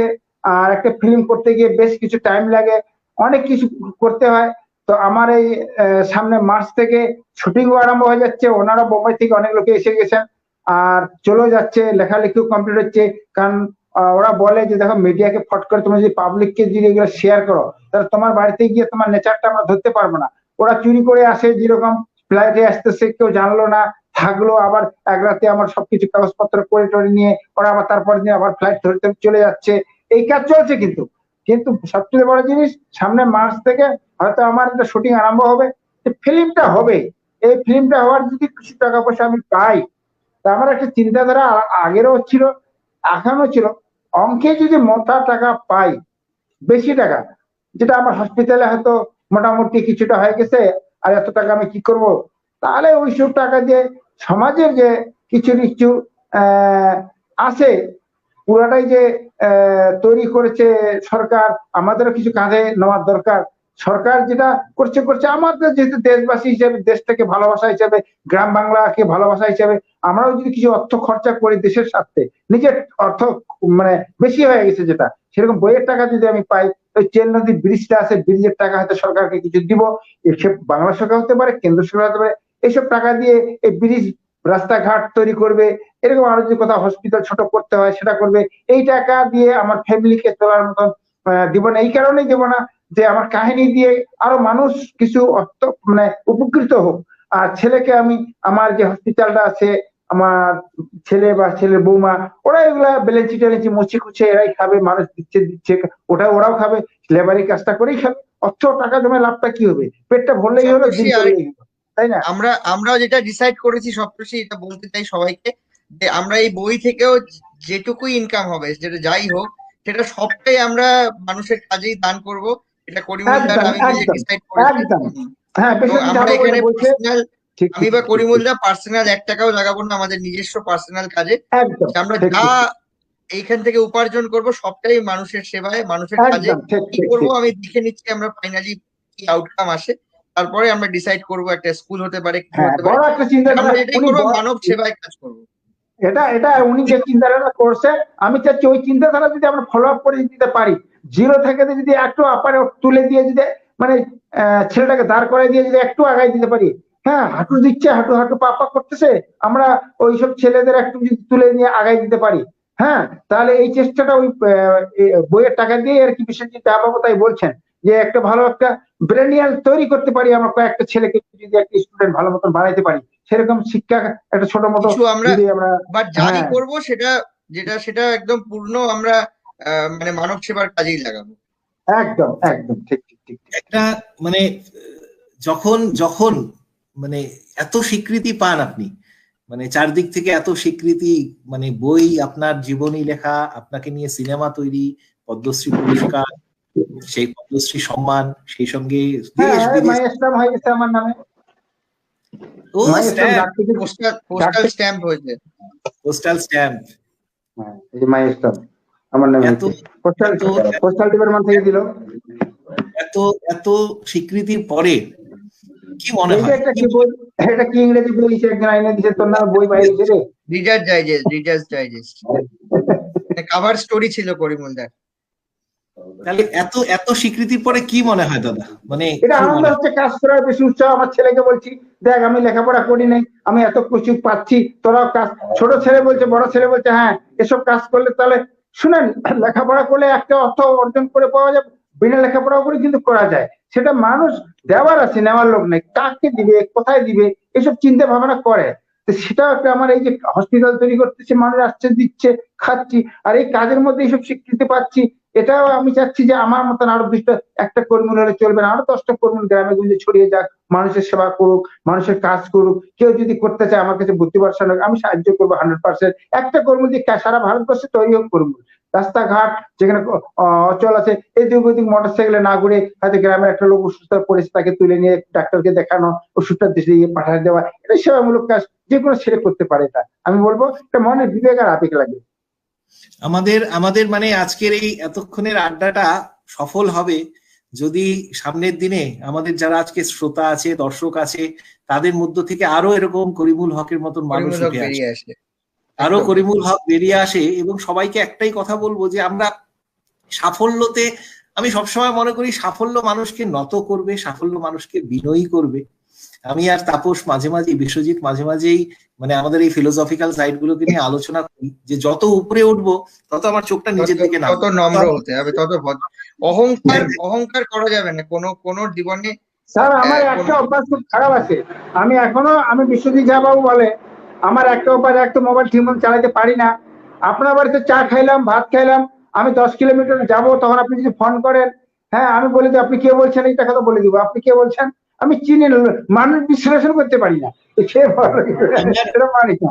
আর একটা ফিল্ম করতে গিয়ে বেশ কিছু টাইম লাগে, অনেক কিছু করতে হয়। তো আমার এই সামনে মার্চ থেকে শুটিংও আরম্ভ হয়ে যাচ্ছে, ওনারা বোম্বাই থেকে অনেক লোকে এসে গেছেন, আর চলেও যাচ্ছে, লেখালেখিও কমপ্লিট হচ্ছে। কারণ ওরা বলে যে দেখো, মিডিয়াকে ফট করে তুমি যদি পাবলিককে যদি এগুলো শেয়ার করো, তাহলে তোমার বাড়িতে গিয়ে তোমার নেচারটা আমরা ধরতে পারবো না। ওরা চুরি করে আসে, যেরকম ফ্লাইটে আসতেছে, কেউ জানলো না, থাকলো, আবার এক রাতে আমার সবকিছু কাগজপত্র করে টরে নিয়ে ওরা আবার তারপর দিন আবার ফ্লাইট ধরতে চলে যাচ্ছে। এই কাজ চলছে। কিন্তু কিন্তু সবচেয়ে বড় জিনিস, সামনে মার্চ থেকে হয়তো আমার একটা শুটিং আরম্ভ হবে, ফিল্মটা হবে। এই ফিল্মটা হওয়ার যদি কিছু টাকা পয়সা আমি পাই, তা আমার একটা চিন্তাধারা আগেরও ছিল, এখনো ছিল, অঙ্কে যদি মোটা টাকা পাই, বেশি টাকা, যেটা আমার হসপিটালে হয়তো মোটামুটি কিছুটা হয়ে গেছে, আর এত টাকা আমি কি করব, তাহলে ওইসব টাকা দিয়ে সমাজের যে কিছু কিছু আছে, পুরাটাই যে তৈরি করেছে সরকার, আমাদেরও কিছু কাঁধে নেওয়ার দরকার। সরকার যেটা করছে করছে, আমাদের যেহেতু দেশবাসী হিসেবে, দেশটাকে ভালোবাসা হিসেবে, গ্রাম বাংলাকে ভালোবাসা হিসেবে আমরাও যদি কিছু অর্থ খরচা করি দেশের স্বার্থে, নিজের অর্থ মানে বেশি হয়ে গেছে যেটা, সেরকম বইয়ের টাকা যদি আমি পাই, ওই চেন নদীর ব্রিজটা আছে, ব্রিজের টাকা হয়তো সরকারকে কিছু দিব, এসব বাংলা সরকার হতে পারে, কেন্দ্র সরকার হতে পারে, এইসব টাকা দিয়ে এই ব্রিজ, রাস্তাঘাট তৈরি করবে। এরকম আরো যদি কোথাও হসপিটাল ছোট করতে হয় সেটা করবে। এই টাকা দিয়ে আমার ফ্যামিলিকে চলার মতন দিব না। এই কারণেই দেব না যে আমার কাহিনী দিয়ে আরো মানুষ কিছু অর্থ মানে উপকৃত হোক। আর ছেলেকে আমি, আমার যে হসপিটালটা আছে, আমার ছেলে বা ছেলের বৌমা, ওরা এগুলা বেলেন্সি টেলেন্সি মুছে খুছে এরাই খাবে, মানুষ দিচ্ছে দিচ্ছে, ওরাও খাবে, লেবারি কাজটা করেই খাবে। অর্থ টাকা জমে লাভটা কি হবে? পেটটা ভরলেই হলো, দিন চললেই হলো, তাই না? আমরা যেটা ডিসাইড করেছি সপ্তর্ষি, এটা বলতে চাই সবাইকে, যে আমরা এই বই থেকেও যেটুকুই ইনকাম হবে, যেটা যাই হোক, সেটা সবটাই আমরা মানুষের কাজেই দান করব। এটা করিমুলদার আমি মিলে ডিসাইড করেছি। হ্যাঁ, আমরা এখানে পার্সোনাল, আমি বা করিমুলদা পার্সোনাল 1 টাকাও লাগাবো না আমাদের নিজস্ব পার্সোনাল কাজে। আমরা যা এইখান থেকে উপার্জন করব সবটাই মানুষের সেবায়, মানুষের কাজে। কি করব আমি দেখে নিচ্ছি, আমরা ফাইনালি কি আউটকাম আসে, তারপরে আমরা ডিসাইড করব। একটা স্কুল হতে পারে, কিছু হতে পারে, আমরা এটাই করব, মানব সেবায় কাজ করব। এটা উনি যে চিন্তাধারা করছে, আমি চাচ্ছি ওই চিন্তাধারা যদি আমরা ফলো আপ করে দিতে পারি, জিরো থেকে যদি একটু আপারে তুলে দিয়ে যদি মানে ছেলেটাকে দাঁড় করে দিয়ে যদি একটু আগাই দিতে পারি, হ্যাঁ হাঁটু দিচ্ছে, হাঁটু হাঁটু পাপা করতেছে, আমরা ওইসব ছেলেদের একটু যদি তুলে নিয়ে আগাই দিতে পারি, হ্যাঁ তাহলে এই চেষ্টাটা ওই বইয়ের টাকা দিয়ে আর কি বিশেষ চিন্তা পাবো। তাই বলছেন যে একটা ভালো একটা ব্রেনিয়াল তৈরি করতে পারি, আমরা কয়েকটা ছেলেকে যদি একটা স্টুডেন্ট ভালো মতন বানাইতে পারি, সেরকম শিক্ষা একটা ছোট মোটো যদি আমরা জারি করবো, সেটা একদম পূর্ণ আমরা মানে মানব সেবার কাজেই লাগাবো। একদম একদম ঠিক ঠিক ঠিক। একটা মানে যখন মানে এত স্বীকৃতি পান আপনি, মানে চারদিক থেকে এত স্বীকৃতি, মানে বই, আপনার জীবনী লেখা, আপনাকে নিয়ে সিনেমা তৈরি, পদ্মশ্রী পুরস্কার, সেই পদ্মশ্রী সম্মান, সেই সঙ্গে দেশ বিদেশ আমার নামে পোস্টাল স্ট্যাম্প হয়েছে, পোস্টাল স্ট্যাম্প, এই মাইলস্টোন আমার নামে পোস্টাল ডিপার্টমেন্ট থেকে দিল। এত স্বীকৃতির পরে কি মনে হয়? এটা কি ইংরেজি বই একজন আইনে দিছে, তোর নামে বই বাইরে দিছে রে? রিডার্স ডাইজেস্ট কভার স্টোরি ছিল করিমুলদার। তাহলে এত এত স্বীকৃতির পরে কি মনে হয় দাদা, মানে এটা কি আনন্দ মনে হয়? হচ্ছে, কাজ করার বেশি উৎসাহ। আমার ছেলেকে বলছি, দেখ আমি লেখাপড়া করি নাই, আমি এত কিছু পাচ্ছি, তোরাও কাজ। ছোট ছেলে বলছে, বড় ছেলে বলছে, হ্যাঁ এসব কাজ করলে তাহলে শুনেন, লেখাপড়া করলে একটা অর্থ অর্জন করে পাওয়া যাবে, বিনা লেখাপড়া করে কিন্তু করা যায়। সেটা মানুষ দেওয়ার আছে, নেওয়ার লোক নেই, কাকে দিবে, কোথায় দিবে, এসব চিন্তা ভাবনা করে। তো সেটাও একটা, আমার এই যে হসপিটাল তৈরি করতেছে, মানুষ আসছে, দিচ্ছে, খাচ্ছি, আর এই কাজের মধ্যে এইসব স্বীকৃতি পাচ্ছি। এটাও আমি চাচ্ছি যে আমার মতন আরো 2টা, একটা কর্মী হলে চলবে না, আরো 10টা কর্মী গ্রামে গঞ্জে ছড়িয়ে যাক, মানুষের সেবা করুক, মানুষের কাজ করুক। কেউ যদি করতে চায় আমার কাছে বুদ্ধি ভরসা হোক, আমি সাহায্য করবো 100%। একটা কর্মী দিয়ে সারা ভারতবর্ষে তৈরি হোক কর্মী। রাস্তাঘাট যেখানে অচল আছে, এদিক ওদিক মোটরসাইকেলে না ঘুরে হয়তো গ্রামের একটা লোক অসুস্থ পড়েছে, তাকে তুলে নিয়ে ডাক্তারকে দেখানো, ওষুধটা দিয়ে পাঠিয়ে দেওয়া, এটা সেবামূলক কাজ যে কোনো ছেলে করতে পারে। এটা আমি বলবো, এটা মনে বিবেক আর আবেগ লাগে। আমাদের আমাদের মানে আজকের এই এতক্ষণের আড্ডাটা সফল হবে যদি সামনের দিনে আমাদের যারা আজকে শ্রোতা আছে, দর্শক আছে, তাদের মধ্য থেকে আরো এরকম করিমুল হকের মতন মানুষ করিমুল হক উঠে আসে, বেরিয়ে আসে। আরো একদম। করিমুল হক বেরিয়ে আসে। এবং সবাইকে একটাই কথা বলবো যে আমরা সাফল্যতে, আমি সবসময় মনে করি সাফল্য মানুষকে নত করবে, সাফল্য মানুষকে বিনয়ী করবে। আমি আর তাপস মাঝে মাঝে, বিশ্বজিৎ মাঝে মাঝেই মানে আমাদের এই ফিলোসফিক্যাল সাইড গুলোকে নিয়ে আলোচনা করি যে যত উপরে উঠবো তত আমার চোখটা নিচের দিকে তত নামবে। নম্র হতে হবে, তত অহংকার করা যাবে না কোনো জীবনে। স্যার আমার একটা অভ্যাস খুব খারাপ আছে, আমি এখনো, আমি বিশ্বজিৎ ঝা বাবু বলে, আমার একটা অভ্যাস, একটা মোবাইল ঠিক মতো চালাতে পারি না। আপনার বাড়িতে চা খাইলাম, ভাত খাইলাম, আমি 10 কিলোমিটার যাব, তখন আপনি যদি ফোন করেন, হ্যাঁ আমি বলে দিই আপনি কে বলছেন, এইটা কথা বলে দিব, আপনি কে বলছেন, আমি চিনি না, মানুষ বিশ্লেষণ করতে পারি না, কে সেটা পারি না।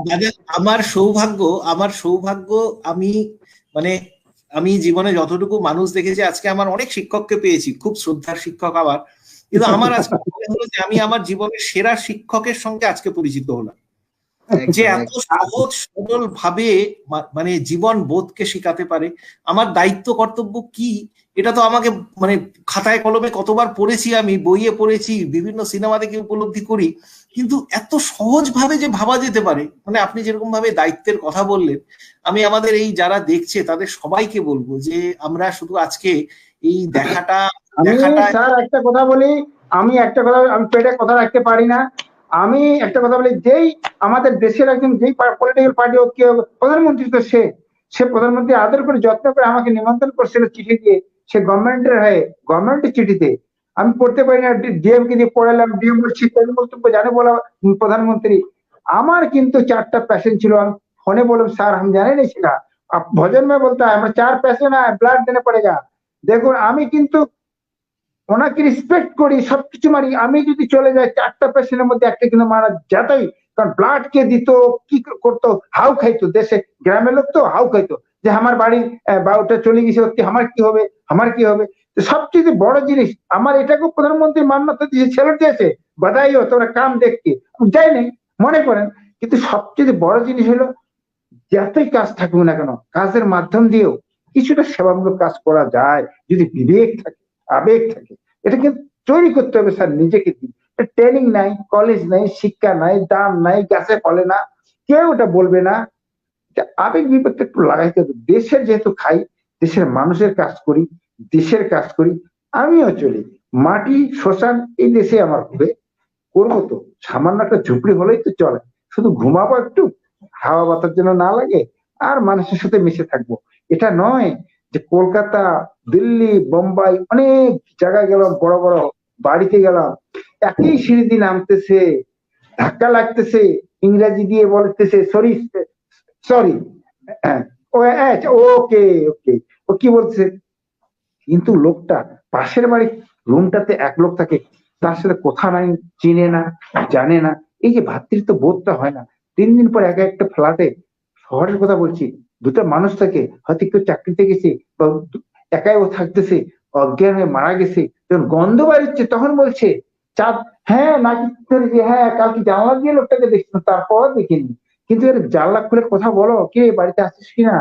আমার সৌভাগ্য, আমার সৌভাগ্য, আমি মানে আমি জীবনে যতটুকু মানুষ দেখেছি, আজকে আমার অনেক শিক্ষককে পেয়েছি, খুব শ্রদ্ধার শিক্ষক আমার, কিন্তু আমার আজকে মনে হলো যে আমি আমার জীবনের সেরা শিক্ষকের সঙ্গে আজকে পরিচিত হলাম, যে এত সহজ সরল ভাবে মানে জীবন বোধকে শিখাতে পারে। আমার দায়িত্ব কর্তব্য কি এটা তো আমাকে মানে খাতায় কলমে কতবার পড়েছি, আমি বইয়ে পড়েছি, বিভিন্ন সিনেমা দেখে উপলব্ধি করি, কিন্তু এত সহজ ভাবে যে ভাবা যেতে পারে, মানে আপনি যেরকম ভাবে দায়িত্বের কথা বললেন, আমি আমাদের এই যারা দেখছে তাদের সবাইকে বলবো যে আমরা শুধু আজকে এই দেখাটা আমি স্যার একটা কথা বলি, আমি একটা কথা, আমি পেটে কথা রাখতে পারি না। আমি একটা কথা বলি, যেই আমাদের দেশের একজন, যেই পলিটিক্যাল পার্টি হোক, কি প্রধানমন্ত্রী, তো সে প্রধানমন্ত্রী আদর করে যত্ন করে আমাকে নিমন্ত্রণ করছিল চিঠি দিয়ে, সে গভর্নমেন্টের হয়ে, গভর্নমেন্টের চিঠিতে। আমি পড়তে পারি না, ডিএম কে দিয়ে পড়ালাম, ডিএম বলছি বক্তব্য জানে বলা প্রধানমন্ত্রী। আমার কিন্তু 4টা পেশেন্ট ছিল, আমি ফোনে বললাম স্যার আমি জানি না সেটা, ভজন में बोलता है मैं 4 पेशेंट है ब्लड देने पड़ेगा। দেখুন আমি কিন্তু ওনাকে রেসপেক্ট করি, সবকিছু মারি, আমি যদি চলে যাই 4টা পেশেন্টের মধ্যে একটা কিন্তু মারা যেতই, কারণ ব্লাড কে দিত, কি করতো, হাউ খাইতো, দেশে গ্রামের লোক তো হাউ খাইতো, যে আমার বাড়ির বারোটা চলে গেছে, আমার কি হবে, আমার কি হবে। তো সবচেয়ে বড় জিনিস, আমার এটাকেও প্রধানমন্ত্রী মান্যতা দিয়ে ছেড়ে দিয়েছে, বাধাইও তোমরা কাম দেখতে, যাই নাই মনে করেন। কিন্তু সবচেয়ে বড় জিনিস হলো, যতই কাজ থাকুক না কেন, কাজের মাধ্যম দিয়েও কিছুটা সেবামূলক কাজ করা যায়, যদি বিবেক থাকে, আবেগ থাকে। এটা কিন্তু তৈরি করতে হবে স্যার নিজেকে। ট্রেনিং নাই, কলেজ নাই, শিক্ষা নাই, দাম নাই, গাছে ফলে না, কেউ ওটা বলবে না। আবেগ বিবেকটা একটু লাগাইতে হবে। দেশের যেহেতু খাই, দেশের মানুষের কাজ করি, দেশের কাজ করি, আমিও চলি, মাটি শ্মশান এই দেশে আমার হবে, করবো তো, সামান্য একটা ঝুপড়ি হলেই তো চলে, শুধু ঘুমাবো একটু, হাওয়া বাতাস যেন না লাগে, আর মানুষের সাথে মিশে থাকবো। এটা নয় যে কলকাতা, দিল্লি, বোম্বাই, অনেক জায়গায় গেলাম, বড় বড় বাড়িতে গেলাম, একই সিঁড়ি দিয়ে নামতেছে, ধাক্কা লাগতেছে, ইংরেজি দিয়ে বলতেছে সরি সরি, ওকে ওকে, ও কি বলছে, কিন্তু লোকটা পাশের বাড়ির রুমটাতে এক লোক থাকে, তার সাথে কথা নাই, চিনে না, জানে না, এই যে ভ্রাতৃত্ব বোধটা হয় না। 3 দিন পর একটা ফ্ল্যাটে, শহরের কথা বলছি, 2টা মানুষ থাকে, হয়তো কেউ চাকরিতে গেছে, বা একাই ও থাকতেছে, অজ্ঞান হয়ে মারা গেছে, যখন গন্ধ বাড়িচ্ছে তখন বলছে চাঁদ, হ্যাঁ নাকি, হ্যাঁ কালকে জানলা দিয়ে লোকটাকে দেখছিলাম, তারপর দেখিনি। কিন্তু এর জানলা খুলে কথা বলো, কে বাড়িতে আসিস কিনা,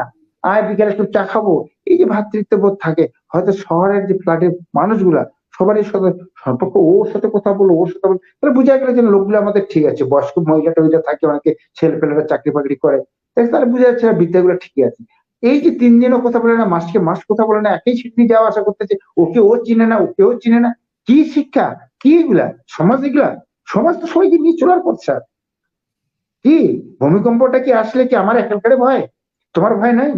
আয় বিকেলে একটু চা খাবো, এই যে ভ্রাতৃত্ববোধ থাকে। হয়তো শহরের যে ফ্ল্যাটের মানুষগুলা, সবারই সাথে সম্পর্ক, ওর সাথে কথা বলো, ওর সাথে বলো, তাহলে বোঝা গেল যে লোকগুলো আমাদের ঠিক আছে, বয়স্ক মহিলা টহিলা থাকে, অনেকে ছেলে পেলেরা চাকরি বাকরি করে, তাহলে বোঝা যাচ্ছে বিদ্যাগুলো ঠিকই আছে। এই যে 3 দিনও কথা বলে না, মাসকে মাস কথা বলে না, একই স্বীকৃতি যাওয়া আশা করতেছে, ওকে ও চিনে না, ওকে ও চিনে না। কি শিক্ষা, কি এগুলা সমাজ? এগুলা সমাজ তো সবাইকে নিয়ে চলার পথ স্যার। কি ভূমিকম্পটা কি আসলে কি আমার একাকারে ভয়? তোমার ভয় নাই?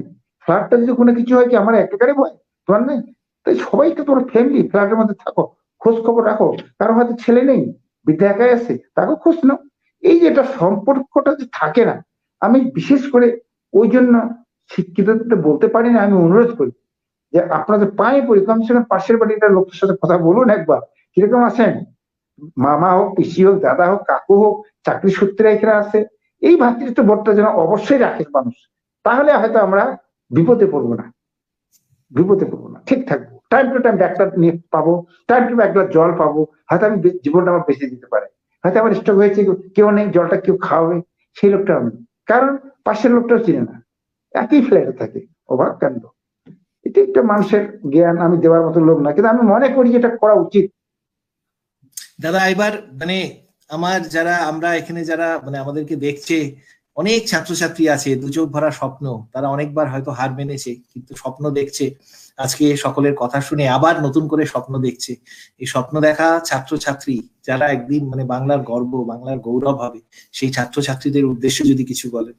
ফ্ল্যাটটা যদি কোনো কিছু হয় কি আমার একাকারে ভয়? তোমার নাই? তাই সবাইকে, তোমার ফ্যামিলি ফ্ল্যাটের মধ্যে থাকো, খোঁজ খবর রাখো। কারো হয়তো ছেলে নেই, বৃদ্ধা একাই আছে, তাকেও খোঁজ নাও। এই যে এটা সম্পর্কটা যে থাকে না, আমি বিশেষ করে ওই জন্য শিক্ষিতদের বলতে পারি না, আমি অনুরোধ করি যে আপনাদের পায়ে পড়ি, কমসে কম পাশের বাড়িটার লোকের সাথে কথা বলুন একবার, কিরকম আছেন, মামা হোক, পিসি হোক, দাদা হোক, কাকু হোক, চাকরি সূত্রে এখানে আছে, এই ভ্রাতৃত্ববোধটা যেন অবশ্যই রাখে মানুষ। তাহলে হয়তো আমরা বিপদে পড়বো না, বিপদে পড়বো না, ঠিক থাকবো। টাইম টু টাইম ডাক্তার নিয়ে পাবো, টাইম টু টাইম এক গ্লাস জল পাবো, হয়তো আমি জীবনটা আমার বেঁচে দিতে পারে। হয়তো আমার স্ট্রোক হয়েছে, কেউ নেই, জলটা কেউ খাওয়াবে, সেই লোকটা আমি, কারণ পাশের লোকটাও চিনে না, একই ফ্ল্যাটে থাকে। অবাক কাণ্ড। এটা একটা মানুষের জ্ঞান আমি দেওয়ার মতো লোক না, কিন্তু আমি মনে করি এটা করা উচিত। দাদা এবার মানে আমরা এখানে যারা মানে আমাদেরকে দেখছে, অনেক ছাত্রছাত্রী আছে, দু চোখ ভরা স্বপ্ন, তারা অনেকবার হয়তো হার মেনেছে, কিন্তু স্বপ্ন দেখছে। আজকে সকলের কথা শুনে আবার নতুন করে স্বপ্ন দেখছে। এই স্বপ্ন দেখা ছাত্রছাত্রী যারা একদিন মানে বাংলার গর্ব, বাংলার গৌরব হবে, সেই ছাত্রছাত্রীদের উদ্দেশ্যে যদি কিছু বলেন।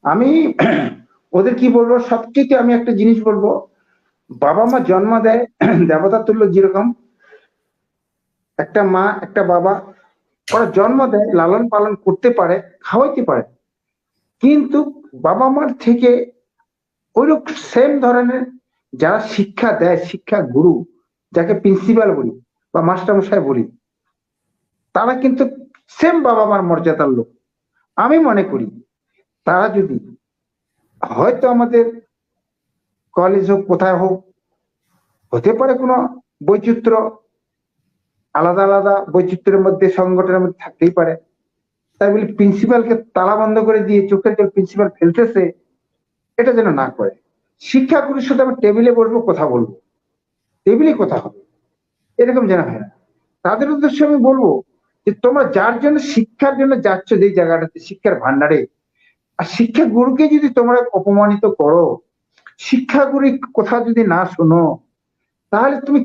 আমি ওদের কি বলবো, সবথেকে আমি একটা জিনিস বলবো, বাবা মা জন্ম দেয় দেবতা তুল্য, যেরকম একটা মা একটা বাবা ওরা জন্ম দেয়, লালন পালন করতে পারে, খাওয়াইতে পারে, কিন্তু বাবা মার থেকে ওইরকম সেম ধরনের যারা শিক্ষা দেয়, শিক্ষা গুরু, যাকে প্রিন্সিপাল বলি বা মাস্টারমশাই বলি, তারা কিন্তু সেম বাবা মার মর্যাদার লোক। আমি মনে করি তারা যদি হয়তো আমাদের কলেজ হোক, কোথায় হোক, হতে পারে কোনো বৈচিত্র্য, আলাদা আলাদা বৈচিত্র্যের মধ্যে সংগঠনের মধ্যে থাকতেই পারে, তাই বলে প্রিন্সিপালকে তালা বন্ধ করে দিয়ে চোখের জল প্রিন্সিপাল ফেলতেছে, এটা যেন না করে। শিক্ষাগুরুর সাথে আমি টেবিলে বসবো, কথা বলবো, টেবিলে কথা হবে, এরকম যেন হয় না। তাদের উদ্দেশ্যে আমি বলবো যে তোমরা যার জন্য শিক্ষার জন্য যাচ্ছ, যে জায়গাটাতে শিক্ষার ভান্ডারে, আর শিক্ষা গুরুকে যদি তোমরা অপমানিত করো, শিক্ষাগুরু কথা যদি না শোনো, তাহলে তুমি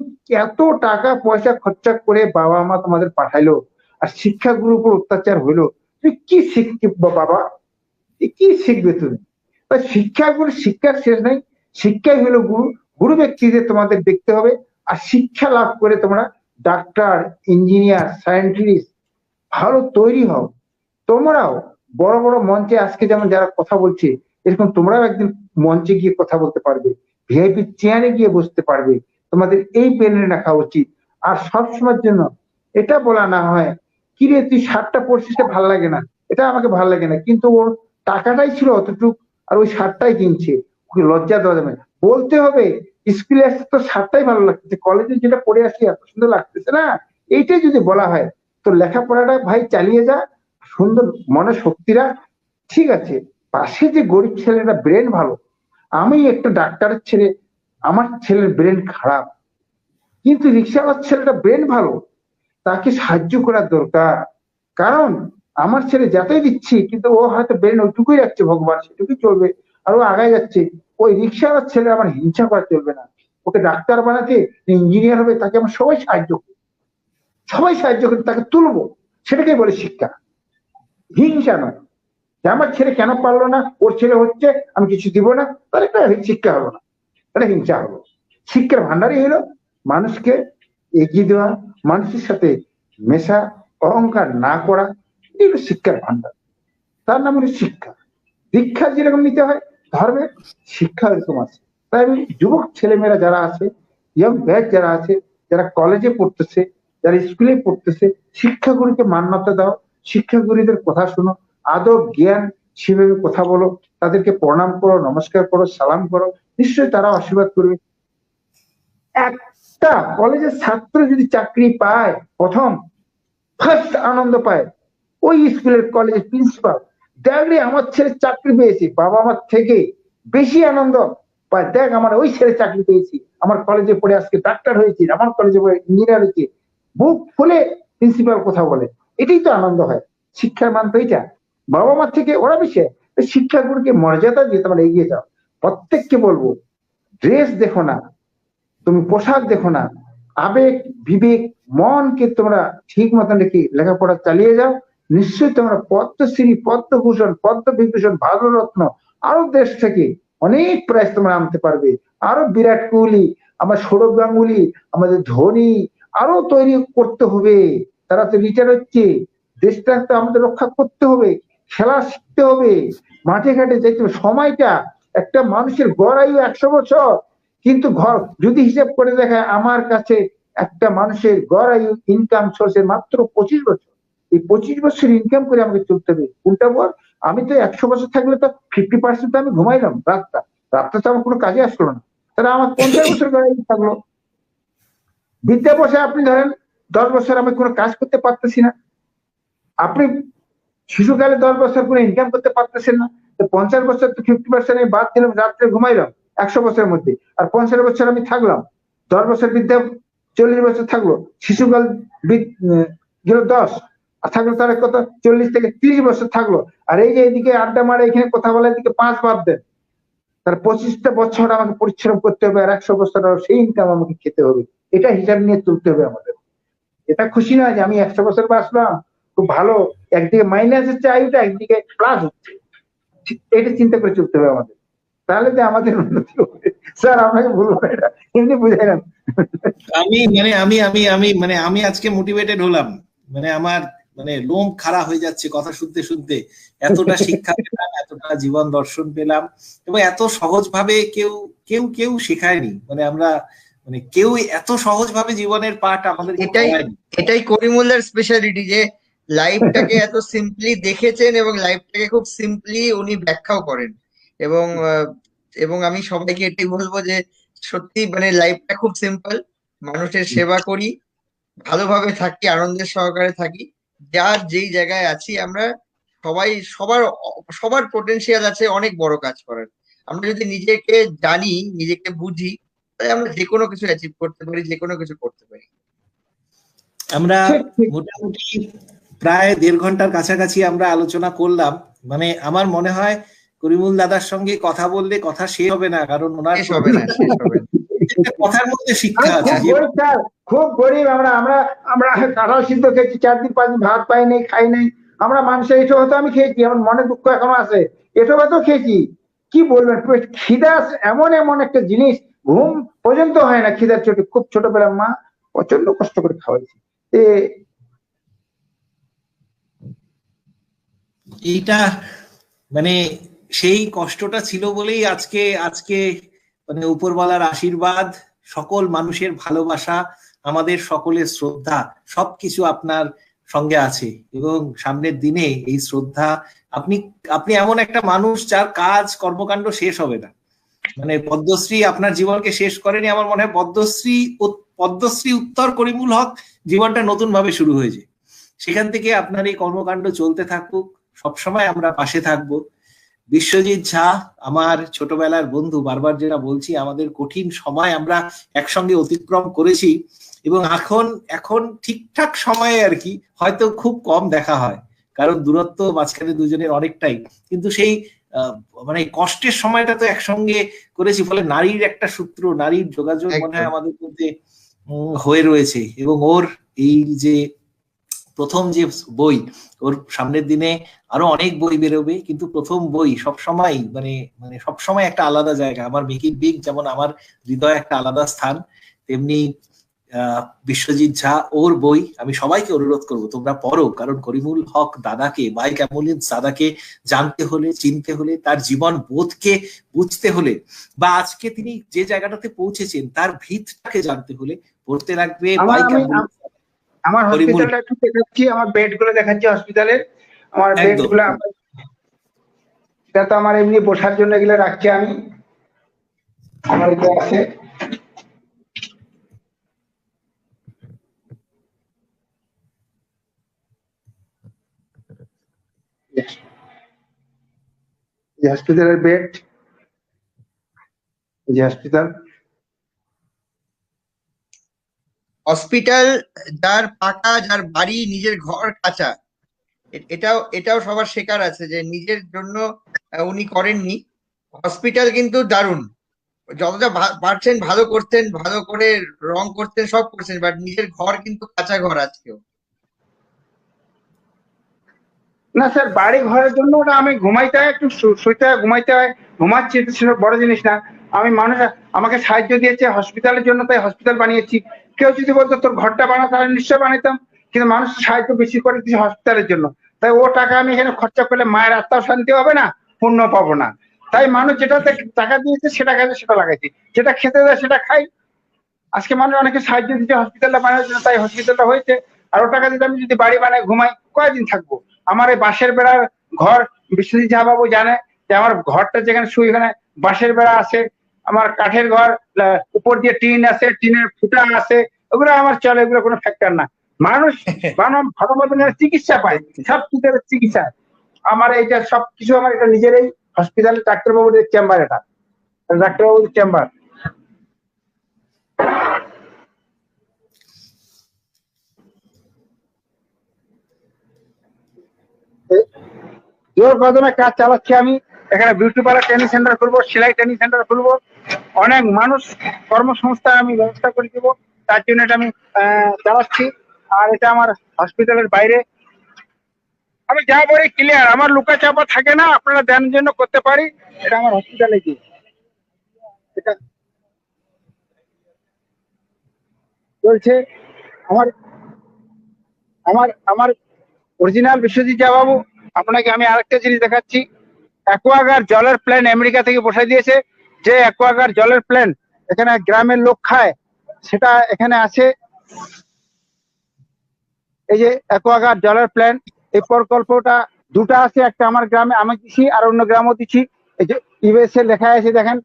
এত টাকা পয়সা খরচা করে বাবা মা তোমাদের পাঠাইলো, আর শিক্ষাগুরুর উপর অত্যাচার হইলো, তুমি কি শিখবে বাবা? কি শিখবে তুমি? শিক্ষাগুরু, শিক্ষার শেষ নাই, শিক্ষাই হলো গুরু। গুরু ব্যক্তিদের তোমাদের দেখতে হবে, আর শিক্ষা লাভ করে তোমরা ডাক্তার, ইঞ্জিনিয়ার, সায়েন্টিস্ট ভালো তৈরি হও। তোমরাও বড় বড় মঞ্চে আজকে যেমন যারা কথা বলছে, এরকম তোমরাও একদিন মঞ্চে গিয়ে কথা বলতে পারবে, ভিআইপি চেয়ারে গিয়ে বসতে পারবে। তোমাদের এই প্লেনে রাখা উচিত। আর সবসময়ের জন্য এটা বলা না হয়, কিরে তুই শার্টটা পরছিস, ভালো লাগে না, এটা আমাকে ভালো লাগে না, কিন্তু ওর টাকাটাই ছিল অতটুক, আর ওই শার্টটাই কিনছে, ওকে লজ্জা দেওয়া যাবে। বলতে হবে স্কুলে আসতে তো শার্টটাই ভালো লাগতেছে, কলেজে যেটা পরে আসি এত সুন্দর লাগতেছে না, এইটাই যদি বলা হয়, তো লেখাপড়াটা ভাই চালিয়ে যা, সুন্দর মনে শক্তিরা, ঠিক আছে। পাশে যে গরিব ছেলেরা ব্রেন ভালো, আমি একটা ডাক্তারের ছেলে, আমার ছেলের ব্রেন খারাপ, কিন্তু রিক্সাওয়ালার ছেলেটা ব্রেন ভালো, তাকে সাহায্য করার দরকার। কারণ আমার ছেলে যাতেই দিচ্ছি, কিন্তু ও হয়তো ব্রেন ওইটুকুই রাখছে, ভগবান সেটুকুই চলবে, আর ও আগায় যাচ্ছে। ওই রিক্সাওয়ালার ছেলে আমার হিংসা করা চলবে না, ওকে ডাক্তার বানাতে, ইঞ্জিনিয়ার হবে, তাকে আমরা সবাই সাহায্য করি, সবাই সাহায্য করি, তাকে তুলবো, সেটাকেই বলে শিক্ষা, হিংসা নয়। যে আমার ছেলে কেন পারলো না, ওর ছেলে হচ্ছে, আমি কিছু দিব না, তাহলে একটা শিক্ষা হলো না, এটা হিংসা হলো। শিক্ষার ভান্ডারই হলো মানুষকে এগিয়ে দেওয়া, মানুষের সাথে মেশা, অহংকার না করা, এগুলো শিক্ষার ভান্ডার। তার নাম হলো শিক্ষা। দীক্ষা যেরকম নিতে হয়, ধর্মের শিক্ষা এরকম আছে। তাই আমি যুবক ছেলেমেয়েরা যারা আছে, ইয়ং ব্যাচ যারা আছে, যারা কলেজে পড়তেছে, যারা স্কুলে পড়তেছে, শিক্ষাগুরুকে মান্যতা দাও, শিক্ষাগুরুদের কথা শোনো, আদব জ্ঞান সেভাবে কথা বলো, তাদেরকে প্রণাম করো, নমস্কার করো, সালাম করো, নিশ্চয়ই তারা আশীর্বাদ করবে। একটা কলেজের ছাত্র যদি চাকরি পায়, প্রথম ফার্স্ট আনন্দ পায় ওই স্কুলের কলেজের প্রিন্সিপাল, দেখলে আমার ছেলে চাকরি পেয়েছে, বাবা আমার থেকে বেশি আনন্দ পায়, দেখ আমার ওই ছেলে চাকরি পেয়েছি, আমার কলেজে পড়ে আজকে ডাক্তার হয়েছে, আমার কলেজে পড়ে ইঞ্জিনিয়ার হয়েছে, বুক ফুলে প্রিন্সিপাল কথা বলে, এটাই তো আনন্দ হয়। শিক্ষার মান তো এইটা, বাবা মার থেকে ওরা বেশি। শিক্ষাগুরুকে মর্যাদা দিয়ে তোমরা এগিয়ে যাও, প্রত্যেককে বলবো, ড্রেস দেখো না, তুমি পোশাক দেখো না, আবেগ বিবেক মনকে তোমরা ঠিক মতন রেখে লেখাপড়া চালিয়ে যাও, নিশ্চয়ই তোমরা পদ্মশ্রী পদ্মভূষণ পদ্মবিভূষণ ভারতরত্ন আরো দেশ থেকে অনেক প্রাইজ তোমরা আনতে পারবে। আরো বিরাট কোহলি, আমার সৌরভ গাঙ্গুলি, আমাদের ধোনি আরো তৈরি করতে হবে। তারা তো রিটায়ার হচ্ছে, দেশটা তো আমাদের রক্ষা করতে হবে, খেলা শিখতে হবে, মাঠে ঘাটে যেতে হবে। সময়টা একটা মানুষের গড় আয়ু 100 বছর, কিন্তু ঘর যদি হিসাব করে দেখায় আমার কাছে একটা মানুষের গড় আয়ু ইনকাম সোর্সের মাত্র 25 বছর। এই 25 বছর ইনকাম করে আমাকে চলতে হবে। কোনটা বল? আমি তো 100 বছর থাকলে তো 50% তো আমি ঘুমাইলাম রাতটা, রাতটা তো আমার কোনো কাজে আসলো না। তাহলে আমার 50 বছর গড় আয়ু থাকলো। বিদ্যা বসে আপনি ধরেন 10 বছর আমি কোনো কাজ করতে পারতেছি না, আপনি শিশুকালে 10 বছর কোনো ইনকাম করতে পারতেছেন না, তো 50 বছর তো 50% আমি বাদ দিলাম, রাত্রে ঘুমাইলাম 100 বছরের মধ্যে, আর 50 বছর আমি থাকলাম। 10 বছর বিদ্যা 40 বছর থাকলো, শিশুকাল গেল 10, আর থাকলো তার কত 40 থেকে 30 বছর থাকলো। আর এই যে এদিকে আড্ডা মারে এখানে কথা বলার দিকে 5 বাদ দেন, তার 25টা বছর আমাকে পরিশ্রম করতে হবে, আর 100 বছর সেই ইনকাম আমাকে খেতে হবে। এটা হিসাব নিয়ে চলতে হবে আমাদের। এটা খুশি নয় যে আমি 100 বছর বাঁচলাম, খুব ভালো, একদিকে মাইনাস হচ্ছে আয়ুটা, একদিকে প্লাস হচ্ছে, এটা চিন্তা করে চলতে হবে আমাদের, তাহলে তো আমাদের উন্নতি হবে। স্যার আপনাকে বলবো না, এটা এমনি বুঝাইলাম। আমি আজকে মোটিভেটেড হলাম, আমার লোম খাড়া হয়ে যাচ্ছে কথা শুনতে শুনতে। এতটা শিক্ষা পেলাম, এতটা জীবন দর্শন পেলাম, এবং এত সহজ ভাবে কেউ কেউ কেউ শেখায়নি। আমরা কেউ এত সহজ ভাবে জীবনের পাঠ আমাদের এটাই করিমুল্লার স্পেশালিটি, যে লাইফটাকে এত সিম্পলি দেখেছেন এবং লাইফটাকে খুব সিম্পলি উনি ব্যাখ্যাও করেন। এবং আমি সবাইকে এটাই বলবো যে সত্যি লাইফটা খুব সিম্পল, মানুষের সেবা করি, ভালোভাবে থাকি, আনন্দের সহকারে থাকি, যার যেই জায়গায় আছি আমরা সবাই, সবার পোটেনশিয়াল আছে অনেক বড় কাজ করার। আমরা যদি নিজেকে জানি, নিজেকে বুঝি, তাহলে আমরা যে কোনো কিছু অ্যাচিভ করতে পারি, যে কোনো কিছু করতে পারি। আমরা মোটামুটি প্রায় 1.5 ঘন্টার কাছাকাছি আমরা আলোচনা করলাম। আমার মনে হয় করিমুল দাদার সঙ্গে কথা বললে কথা শেষ হবে না, কারণ ওনার শেষ হবে না। কথার মধ্যে শিক্ষা আছে। খুব গরিব আমরা, কাঁঠাল সিদ্ধ খেয়েছি 4 দিন 5 দিন, ভাত পাই নাই, খাই নাই আমরা। মানুষের এসব হয়তো আমি খেয়েছি, আমার মনে দুঃখ এখনো আছে, এসব হয়তো খেয়েছি। কি বলবেন, খিদা এমন একটা জিনিস, ঘুম পর্যন্ত হয় না খিদার চোটে। খুব ছোটবেলা মা প্রচন্ড কষ্ট করে খাওয়াইছি। এইটা সেই কষ্টটা ছিল বলেই আজকে উপরওয়ালার আশীর্বাদ, সকল মানুষের ভালোবাসা, আমাদের সকলের শ্রদ্ধা, সবকিছু আপনার সঙ্গে আছে। এবং সামনের দিনে এই শ্রদ্ধা, আপনি এমন একটা মানুষ যার কাজ কর্মকাণ্ড শেষ হবে না। পদ্মশ্রী আপনার জীবনকে শেষ করেনি। আমার মনে হয় পদ্মশ্রী উত্তর করিমুল হক জীবনটা নতুন ভাবে শুরু হয়েছে। সেখান থেকে আপনার এই কর্মকাণ্ড চলতে থাকুক, সবসময় আমরা পাশে থাকবো। বিশ্বজিৎ ঝা আমার ছোটবেলার বন্ধু, বারবার যেটা বলছি, আমাদের কঠিন সময় আমরা একসঙ্গে অতিক্রম করেছি, এবং এখন ঠিকঠাক সময়ে আর কি হয়তো খুব কম দেখা হয়, কারণ দূরত্ব মাঝখানে দুজনের অনেকটাই, কিন্তু সেই কষ্টের সময়টা তো একসঙ্গে করেছি। ফলে নারীর একটা সূত্র, নারীর যোগাযোগ মনে হয় আমাদের মধ্যে হয়ে রয়েছে। এবং ওর এই যে প্রথম যে বই, ওর সামনের দিনে আরো অনেক বই বেরোবে, কিন্তু প্রথম বই সবসময় সবসময় একটা আলাদা জায়গা। আমার মেকিং বিগ যেমন আমার হৃদয়ে একটা আলাদা স্থান, তেমনি বিশ্বজিৎ ঝা, ওর বই আমি সবাইকে অনুরোধ করবো তোমরা পড়ো। কারণ করিমুল হক দাদাকে, বাইক অ্যাম্বুলেন্স দাদাকে জানতে হলে, চিনতে হলে, তার জীবন বোধকে বুঝতে হলে, বা আজকে তিনি যে জায়গাটাতে পৌঁছেছেন তার ভিতটাকে জানতে হলে পড়তে লাগবে বাইক অ্যাম্বুলেন্স। আমার হসপিটালটা একটু দেখাচ্ছি, আমার বেড গুলো দেখাচ্ছি হসপিটালের, আমার বেড গুলো। এটা তো আমার এমনি বসার জন্য এগুলো রাখছি আমি, আমার এটা আছে। হসপিটালের বেড, যে হসপিটাল যার পাকা, যার বাড়ি, নিজের ঘর কাঁচা, এটাও সবার শেখার আছে যে নিজের জন্য উনি করেননি, হসপিটাল কিন্তু দারুণ, যতটা পারছেন ভালো করতেন, ভালো করে রং করতেন, সব করছেন, বাট নিজের ঘর কিন্তু কাঁচা ঘর আজকেও। না স্যার, বাড়ি ঘরের জন্য ওটা আমি ঘুমাইতে হয়, একটু শুইতে হয়, ঘুমাইতে হয়, ঘুমাচ্ছি, এটা সেটা বড় জিনিস না। আমি মানুষ আমাকে সাহায্য দিয়েছে হসপিটালের জন্য, তাই হসপিটাল বানিয়েছি। কেউ যদি বলতো তোর ঘরটা বানা, তাহলে নিশ্চয় বানাইতাম, কিন্তু মানুষ সাহায্য বেশি করে দিচ্ছে হসপিটালের জন্য। তাই ও টাকা আমি এখানে খরচা করলে মায়ের আত্মাও শান্তি হবে না, পুণ্য পাবো না। তাই মানুষ যেটাতে টাকা দিয়েছে সেটা কাজে সেটা লাগাইছি, যেটা খেতে দেয় সেটা খাই। আজকে মানুষ অনেকে সাহায্য দিচ্ছে হসপিটালটা বানানোর জন্য, তাই হসপিটালটা হয়েছে। আরো টাকা দিতে আমি যদি বাড়ি বানাই ঘুমাই, কয়দিন থাকবো? আমার এই বাঁশের বেড়ার ঘর, বিশ্বজিৎ ঝা বাবু জানে যে আমার ঘরটা যেখানে শুই এখানে বাঁশের বেড়া আছে, আমার কাঠের ঘর, উপর দিয়ে টিন আছে, টিনের ফুটা আছে, ওগুলো আমার চলে, এগুলো কোনো ফ্যাক্টর না। মানুষ ভালো মতন চিকিৎসা পায়, সব কিছুর চিকিৎসা। আমার এইটা সবকিছু আমার এটা নিজেরই হসপিটালে ডাক্তারবাবুর চেম্বার, এটা ডাক্তারবাবুর চেম্বার। জোর কদমে কাজ চালাচ্ছি আমি। এখানে বিউটি পার্লার ট্রেনিং সেন্টার খুলবো, সেলাই ট্রেনিং সেন্টার খুলবো, অনেক মানুষ কর্মসংস্থান আমি ব্যবস্থা করে দিব, তার জন্য এটা আমি চালাচ্ছি। আর এটা আমার হসপিটালের বাইরে, আমি যা বলি ক্লিয়ার, আমার লুকা চাপা থাকে না, আপনারা দেন জন্য করতে পারি। এটা আমার হসপিটালে কি এটা চলছে। আমার আমার আমার অরিজিনাল বিশ্বজিৎ ঝা বাবু, আপনাকে আমি আরেকটা জিনিস দেখাচ্ছি। অ্যাকোয়াগার্ড জলের প্লেন আমেরিকা থেকে বসাই দিয়েছে। যে অ্যাকোয়াগার্ড জলের প্লেন এখানে গ্রামের লোক খায়, সেটা এখানে আছে। এই যে অ্যাকোয়াগার্ড জলের প্লেন, এই প্রকল্পটা দুটো আছে, একটা আমার গ্রামে আমি দিচ্ছি, আর অন্য গ্রামও দিচ্ছি। এই যে ইউএসএ লেখা আছে দেখেন,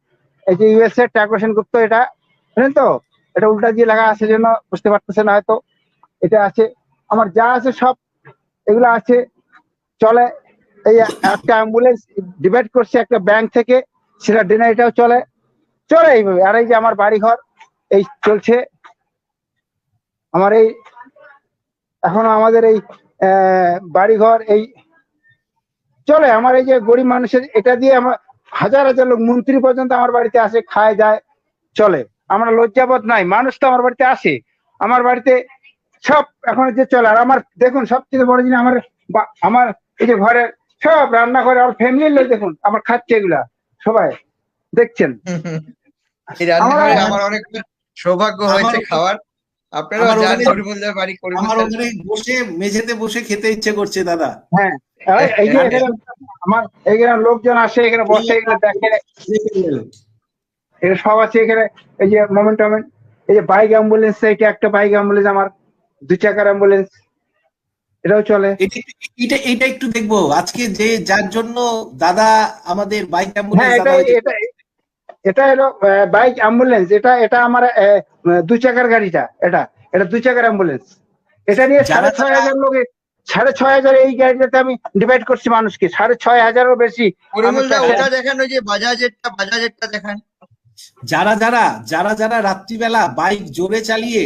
এই যে ইউএসএ ঠাকুর সেনগুপ্ত, এটা বুঝলেন তো, এটা উল্টা দিয়ে লেখা আছে জন্য বুঝতে পারতেছেন হয়তো। এটা আছে, আমার যা আছে সব এগুলো আছে, চলে। এই একটা অ্যাম্বুলেন্স ডিভাইড করছে একটা ব্যাংক থেকে, সেটা এটাও চলে চলে এইভাবে। আর এই যে আমার বাড়ি ঘর এই চলছে, আমার এই এখনো আমাদের এই বাড়ি ঘর এই চলে। আমার এই যে গরিব মানুষের এটা দিয়ে আমার হাজার হাজার লোক, মন্ত্রী পর্যন্ত আমার বাড়িতে আসে, খায়, যায়, চলে। আমরা লজ্জাবোধ নাই, মানুষ তো আমার বাড়িতে আসে, আমার বাড়িতে সব এখন যে চলে। আর আমার দেখুন সবচেয়ে বড় জিনিস, আমার এই যে ঘরে সব রান্না করে আমার ফ্যামিলির লোক, দেখুন আমার খাচ্ছে এগুলা, সবাই দেখছেন। এই রান্নাঘরে আমার আমার অনেক সৌভাগ্য হয়েছে খাওয়ার। আপনারাও যান করিমুল্লার বাড়ি, আমার ওখানে বসে মেঝেতে বসে খেতে ইচ্ছে করছে দাদা। হ্যাঁ, এই যে এখানে আমার এখানে লোকজন আসে, এখানে বসে, এখানে দেখে, এখানে সব আছে এখানে। এই যে মোমেন্ট, এই যে বাইক অ্যাম্বুলেন্স, এটা একটা বাইক অ্যাম্বুলেন্স আমার, 2 চাকার অ্যাম্বুলেন্স, এটাও চলে। এটা একটু দেখবো আজকে, যে যার জন্য দাদা আমাদের বাইক হ্যাঁ, অ্যাম্বুলেন্স এটা হলো বাইক অ্যাম্বুলেন্স। এটা আমার 2 চাকার গাড়িটা, এটা 2 চাকার অ্যাম্বুলেন্স। এটা নিয়ে 6,500 লোকে, 6,500 এই গাড়িটাতে আমি ডিভাইড করছি মানুষকে, 6,500-এরও বেশি। করিমুল্লা ওটা দেখান, ওই যে বাজাজেরটা দেখান। যারা যারা যারা যারা রাত্রিবেলা বাইক জোরে চালিয়ে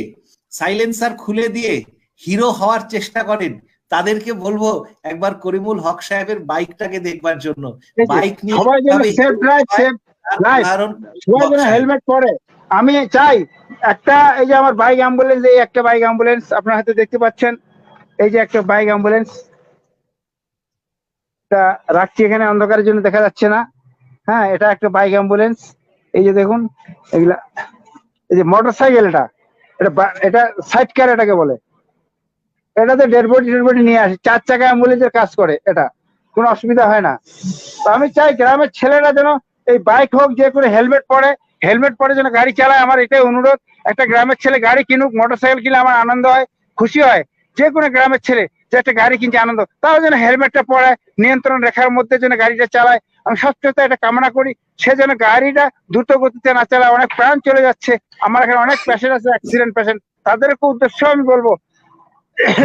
সাইলেন্সার খুলে দিয়ে হিরো হওয়ার চেষ্টা করেন, তাদেরকে বলবো একবার করিমুল হক সাহেবের বাইকটাকে দেখবার জন্য। বাইক নিয়ে সবাই যেন সেফ ড্রাইভ, সেফ লাইফ, সবাই যেন হেলমেট পরে। আমি চাই একটা, এই যে আমার বাইক অ্যাম্বুলেন্স, এই একটা বাইক অ্যাম্বুলেন্স আপনারা হয়তো দেখতে পাচ্ছেন, এই যে একটা বাইক অ্যাম্বুলেন্স, তা রাখছি এখানে, অন্ধকারের জন্য দেখা যাচ্ছে না। হ্যাঁ, এটা একটা বাইক অ্যাম্বুলেন্স, এই যে দেখুন এগুলা। এই যে মোটর সাইকেল, এটা সাইড কার এটাকে বলে। এটাতে ডেড বডি নিয়ে আসে, 4 চাকা অ্যাম্বুলেন্সের কাজ করে, এটা কোনো অসুবিধা হয় না। তো আমি চাই গ্রামের ছেলেরা যেন এই বাইক হোক যে করে হেলমেট পরে যেন গাড়ি চালায়। আমার এটাই অনুরোধ, একটা গ্রামের ছেলে গাড়ি কিনুক, মোটরসাইকেল কিনলে আমার আনন্দ হয়, খুশি হয়। যে কোনো গ্রামের ছেলে যে একটা গাড়ি কিনছে আনন্দ, তাও যেন হেলমেটটা পরে নিয়ন্ত্রণ রেখার মধ্যে যেন গাড়িটা চালায়। আমি সবচেয়ে এটা কামনা করি, সে যেন গাড়িটা দ্রুত গতিতে না চালায়। অনেক প্রাণ চলে যাচ্ছে, আমার এখানে অনেক পেশেন্ট আছে, অ্যাক্সিডেন্ট পেশেন্ট, তাদেরকে উদ্দেশ্য আমি বলবো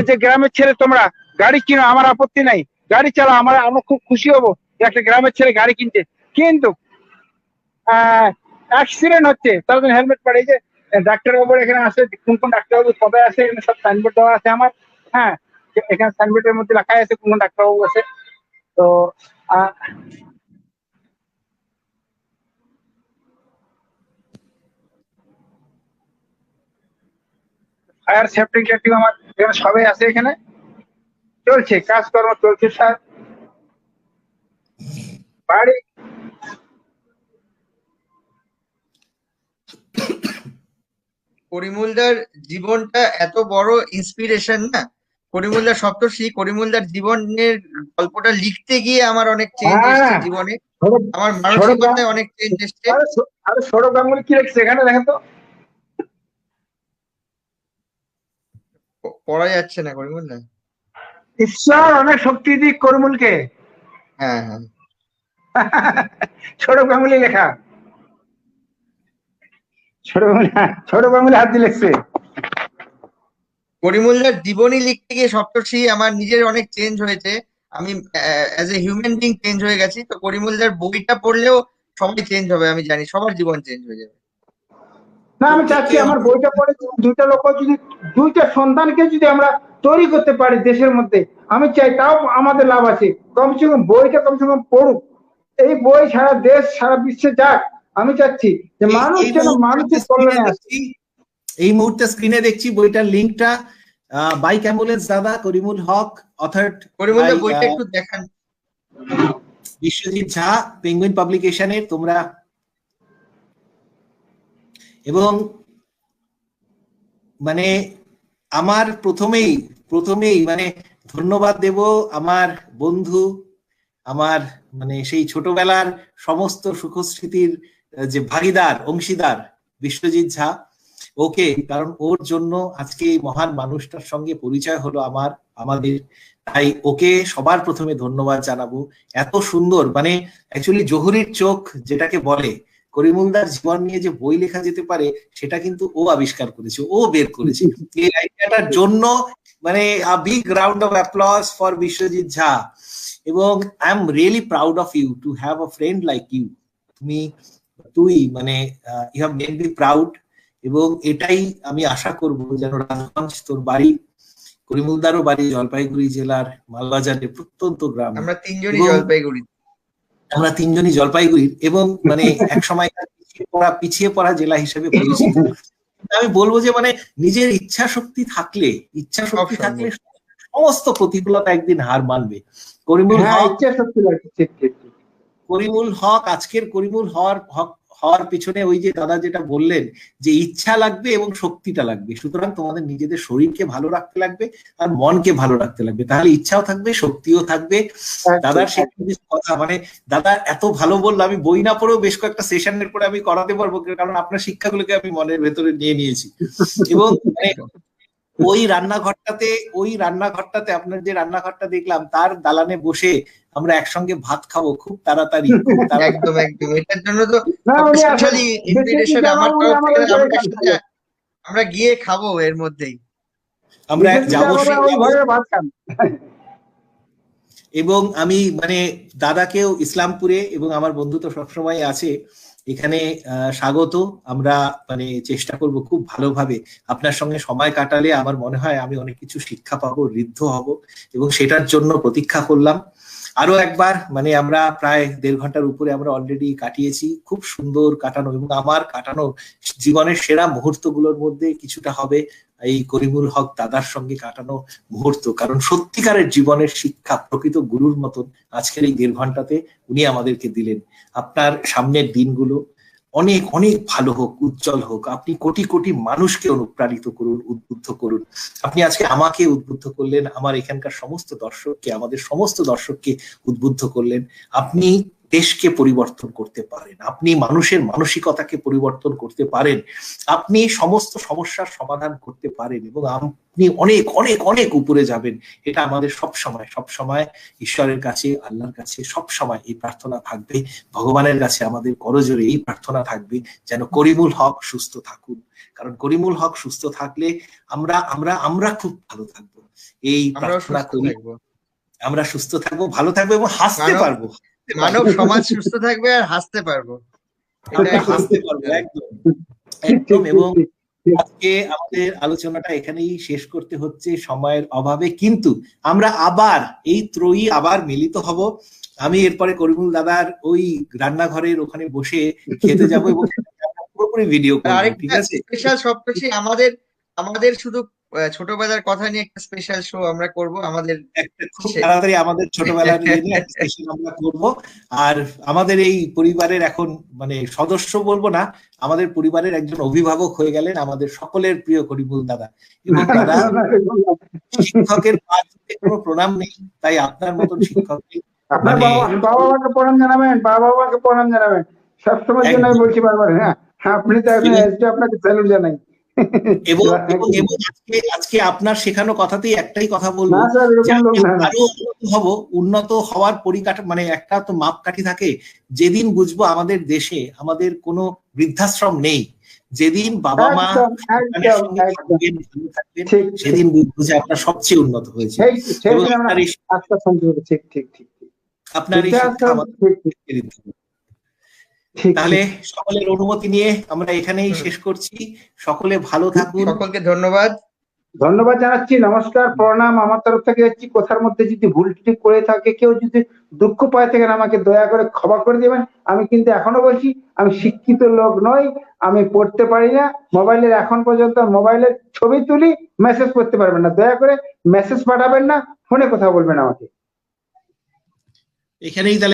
যে গ্রামের ছেলে তোমরা গাড়ি কিনো, আমার আপত্তি নাই, গাড়ি চালাও, আমরা খুব খুশি হবো যে একটা গ্রামের ছেলে গাড়ি কিনছে। কিন্তু অ্যাক্সিডেন্ট হচ্ছে, তার জন্য হেলমেট পরে। এই যে ডাক্তারবাবু এখানে আসে, কোন কোন ডাক্তারবাবু কবে আসে, এখানে সব সাইনবোর্ড দেওয়া আছে আমার। হ্যাঁ, এখানে সাইনবোর্ডের মধ্যে লেখা আছে কোন কোন ডাক্তারবাবু আছে। তো ফায়ার সেফটি টিম আমার এখানে সবাই আছে, এখানে চলছে কাজকর্ম চলছে স্যার। বাড়ি করিমুলদার জীবনটা এত বড় ইন্সপিরেশন না, করিমুলদার সপ্তর্ষি, করিমুলদার জীবনের গল্পটা লিখতে গিয়ে আমার অনেক চেঞ্জ এসেছে হ্যাঁ, জীবনে, সৌরভ আমার সৌরভ মানসিকতায় অনেক চেঞ্জ এসেছে। আরে সৌরভ গাঙ্গুলি কি লিখছে এখানে দেখেন তো। পড়া যাচ্ছে না করিমুলদার। ঈশ্বর অনেক শক্তি দিক করিমুলকে। হ্যাঁ হ্যাঁ, সৌরভ গাঙ্গুলি লেখা, সৌরভ গাঙ্গুলি হাত দিয়ে লিখছে। করিমুলদার জীবনী লিখতে গিয়ে সপ্তর্ষি আমার নিজের অনেক চেঞ্জ হয়েছে, আমি as a human being change হয়ে গেছি। তো করিমুলদার বইটা পড়লেও সবাই চেঞ্জ হবে, আমি জানি সবার জীবন চেঞ্জ হয়ে যাবে। না, আমি চাচ্ছি আমার বইটা পড়ে দুইটা লোক যদি, দুইটা সন্তানকে যদি আমরা তৈরি করতে পারি দেশের মধ্যে, আমি চাই তাও আমাদের লাভ আছে। কমসে কম বইটা কমসে কম পড়ুক, এই বই সারা দেশ সারা বিশ্বে যাক। আমি চাচ্ছি যে মানুষ যেন মানুষের কল্যাণে আসে। এই মুহূর্তে স্ক্রিনে দেখছি বইটার লিঙ্কটা, বাইক অ্যাম্বুলেন্স দাদা, করিমুল হক, অথার্ড করিমুলদার বইটা একটু দেখান। বিশ্বজিৎ ঝা, পেঙ্গুইন পাবলিকেশনের। তোমরা এবং মানে আমার প্রথমেই মানে ধন্যবাদ দেব আমার বন্ধু, আমার মানে সেই ছোটবেলার সমস্ত সুখস্মৃতির যে ভাগীদার, অংশীদার বিশ্বজিৎ ঝা, ওকে। কারণ ওর জন্য আজকে এই মহান মানুষটার সঙ্গে পরিচয় হলো আমাদের, তাই ওকে সবার প্রথমে ধন্যবাদ জানাবো। এত সুন্দর মানে অ্যাকচুয়ালি জহুরির চোখ যেটাকে বলে, করিমুলদার জীবন নিয়ে যে বই লেখা যেতে পারে সেটা কিন্তু ও আবিষ্কার করেছে, ও বের করেছে। এই আইডিয়াটার জন্য মানে a big round of applause for Biswajit Jha. এবং I am really proud of you to have a friend like you. তুই মানে you have made me proud. এবং এটাই আমি আশা করব যেন রাজগঞ্জ, তোর বাড়ি, করিমুলদারও বাড়ি জলপাইগুড়ি জেলার মালবাজারের প্রত্যন্ত গ্রাম, আমরা তিনজনই জলপাইগুড়ির, এবং মানে এক সময় পিছিয়ে পড়া জেলা হিসেবে পরিচিত। আমি বলবো যে মানে নিজের ইচ্ছা শক্তি থাকলে সমস্ত প্রতিকূলতা একদিন হার মানবে। করিমুল হক আজকের করিমুল হওয়ার পিছনে ওই যে দাদা যেটা বললেন যে ইচ্ছা লাগবে এবং শক্তিটা লাগবে। সুতরাং তোমাদের নিজেদের শরীরকে ভালো রাখতে লাগবে আর মনকে ভালো রাখতে লাগবে, তাহলে ইচ্ছাও থাকবে, শক্তিও থাকবে। দাদার সেই কথা মানে দাদা এত ভালো বললো, আমি বই না পড়েও বেশ কয়েকটা সেশনের পরে আমি করাতে পারবো, কারণ আপনার শিক্ষাগুলোকে আমি মনের ভেতরে নিয়ে নিয়েছি। এবং ওই রান্নাঘরটাতে আপনার যে রান্নাঘরটা দেখলাম, তার দালানে বসে আমরা একসঙ্গে ভাত খাবো খুব তাড়াতাড়ি। একদম এটার জন্য তো স্পেশালি ইনভিটেশন আমার তরফ থেকে, আমরা গিয়ে খাবো এর মধ্যেই, আমরা যাবো। এবং আমি মানে দাদাকেও ইসলামপুরে, এবং আমার বন্ধু তো সবসময় আছে এখানে, স্বাগত। আমরা মানে চেষ্টা করব খুব ভালোভাবে আপনার সঙ্গে সময় কাটালে আমার মনে হয় আমি অনেক কিছু শিক্ষা পাবো, ঋদ্ধ হব, এবং সেটার জন্য প্রতীক্ষা করলাম। আরো একবার মানে আমরা প্রায় 1.5 ঘন্টার উপরে আমরা অলরেডি কাটিয়েছি, খুব সুন্দর কাটানো, এবং আমার কাটানো জীবনের সেরা মুহূর্তগুলোর মধ্যে কিছুটা হবে এই করিমুল হক দাদার সঙ্গে কাটানো মুহূর্ত। কারণ সত্যিকারের জীবনের শিক্ষা প্রকৃত গুরুর মতন আজকের এই 1.5 ঘন্টাতে উনি আমাদেরকে দিলেন। আপনার সামনের দিনগুলো অনেক অনেক ভালো হোক, উজ্জ্বল হোক। আপনি কোটি কোটি মানুষকে অনুপ্রাণিত করুন, উদ্বুদ্ধ করুন। আপনি আজকে আমাকে উদ্বুদ্ধ করলেন, আমার এখানকার সমস্ত দর্শককে, আমাদের সমস্ত দর্শককে উদ্বুদ্ধ করলেন। আপনি দেশকে পরিবর্তন করতে পারেন, আপনি মানুষের মানসিকতাকে পরিবর্তন করতে পারেন, আপনি সমস্ত সমস্যার সমাধান করতে পারেন, এবং আপনি অনেক অনেক অনেক উপরে যাবেন। এটা আমাদের সবসময় ঈশ্বরের কাছে, আল্লাহর কাছে সবসময় এই প্রার্থনা থাকবে। ভগবানের কাছে আমাদের করজোরে এই প্রার্থনা থাকবে যেন করিমুল হক সুস্থ থাকুন। কারণ করিমুল হক সুস্থ থাকলে আমরা খুব ভালো থাকবো। এই প্রার্থনা করি, আমরা সুস্থ থাকবো, ভালো থাকবো এবং হাসতে পারবো। মানব সমাজ সুস্থ থাকবে আর হাসতে পারবো, একদম। এবং আজকে আমাদের আলোচনাটা এখানেই শেষ করতে হচ্ছে সময়ের অভাবে, কিন্তু আমরা আবার এই ত্রয়ী আবার মিলিত হব। আমি এরপরে করিমুল দাদার ওই রান্নাঘরের ওখানে বসে খেতে যাবো এবং পুরোপুরি ভিডিও করব, ঠিক আছে? স্পেশাল সবকিছু আমাদের শুধু ছোটবেলার কথা নিয়ে একটা স্পেশাল শো আমরা করব আমাদের। একটা খুব তাড়াতাড়ি আমাদের ছোটবেলার নিয়ে একটা সেশন আমরা করব। আর আমাদের এই পরিবারের এখন মানে সদস্য বলবো না, আমাদের পরিবারের একজন অভিভাবক হয়ে গেলেন আমাদের সকলের প্রিয় করিমুল দাদা। এবং দাদা শিক্ষকের পা ধুতে কোনো প্রণাম নেই, তাই আপনার মতন শিক্ষককে আপনার বাবা মাকে প্রণাম জানাবেন, বাবা মাকে প্রণাম জানাবেন সবসময় জন্য আমি বলছি বারবার। হ্যাঁ হ্যাঁ, আপনি তো এখন এসডি, আপনাকে স্যালুট জানাই। এবং আজকে আপনার শেখানো কথাতেই একটাই কথা বলবো, না স্যার, এরকম লোক না। আরো উন্নত হওয়ার পরিকাঠামো মানে একটা তো মাপকাঠি থাকে। যেদিন বুঝবো আমাদের দেশে আমাদের কোনো বৃদ্ধাশ্রম নেই, যেদিন বাবা মা সেদিন বুঝবো যে আপনার সবচেয়ে উন্নত হয়েছে। ঠিক ঠিক ঠিক, আপনার এই শিক্ষা তাহলে সকলের অনুমতি নিয়ে আমরা এখানেই শেষ করছি। সকলে ভালো থাকুন, সকলকে ধন্যবাদ জানাচ্ছি। নমস্কার, প্রণাম আমার তরফ থেকে। কথার মধ্যে যদি ভুল ত্রুটি করে থাকে, কেউ যদি দুঃখ পায় থাকেন, আমাকে দয়া করে ক্ষমা করে দেবেন। আমি কিন্তু এখনো বলছি, আমি শিক্ষিত লোক নই, আমি পড়তে পারি না। মোবাইলের এখন পর্যন্ত মোবাইলের ছবি তুলি, মেসেজ করতে পারবেন না। দয়া করে মেসেজ পাঠাবেন না, ফোনে কথা বলবেন আমাকে। এখানেই তাহলে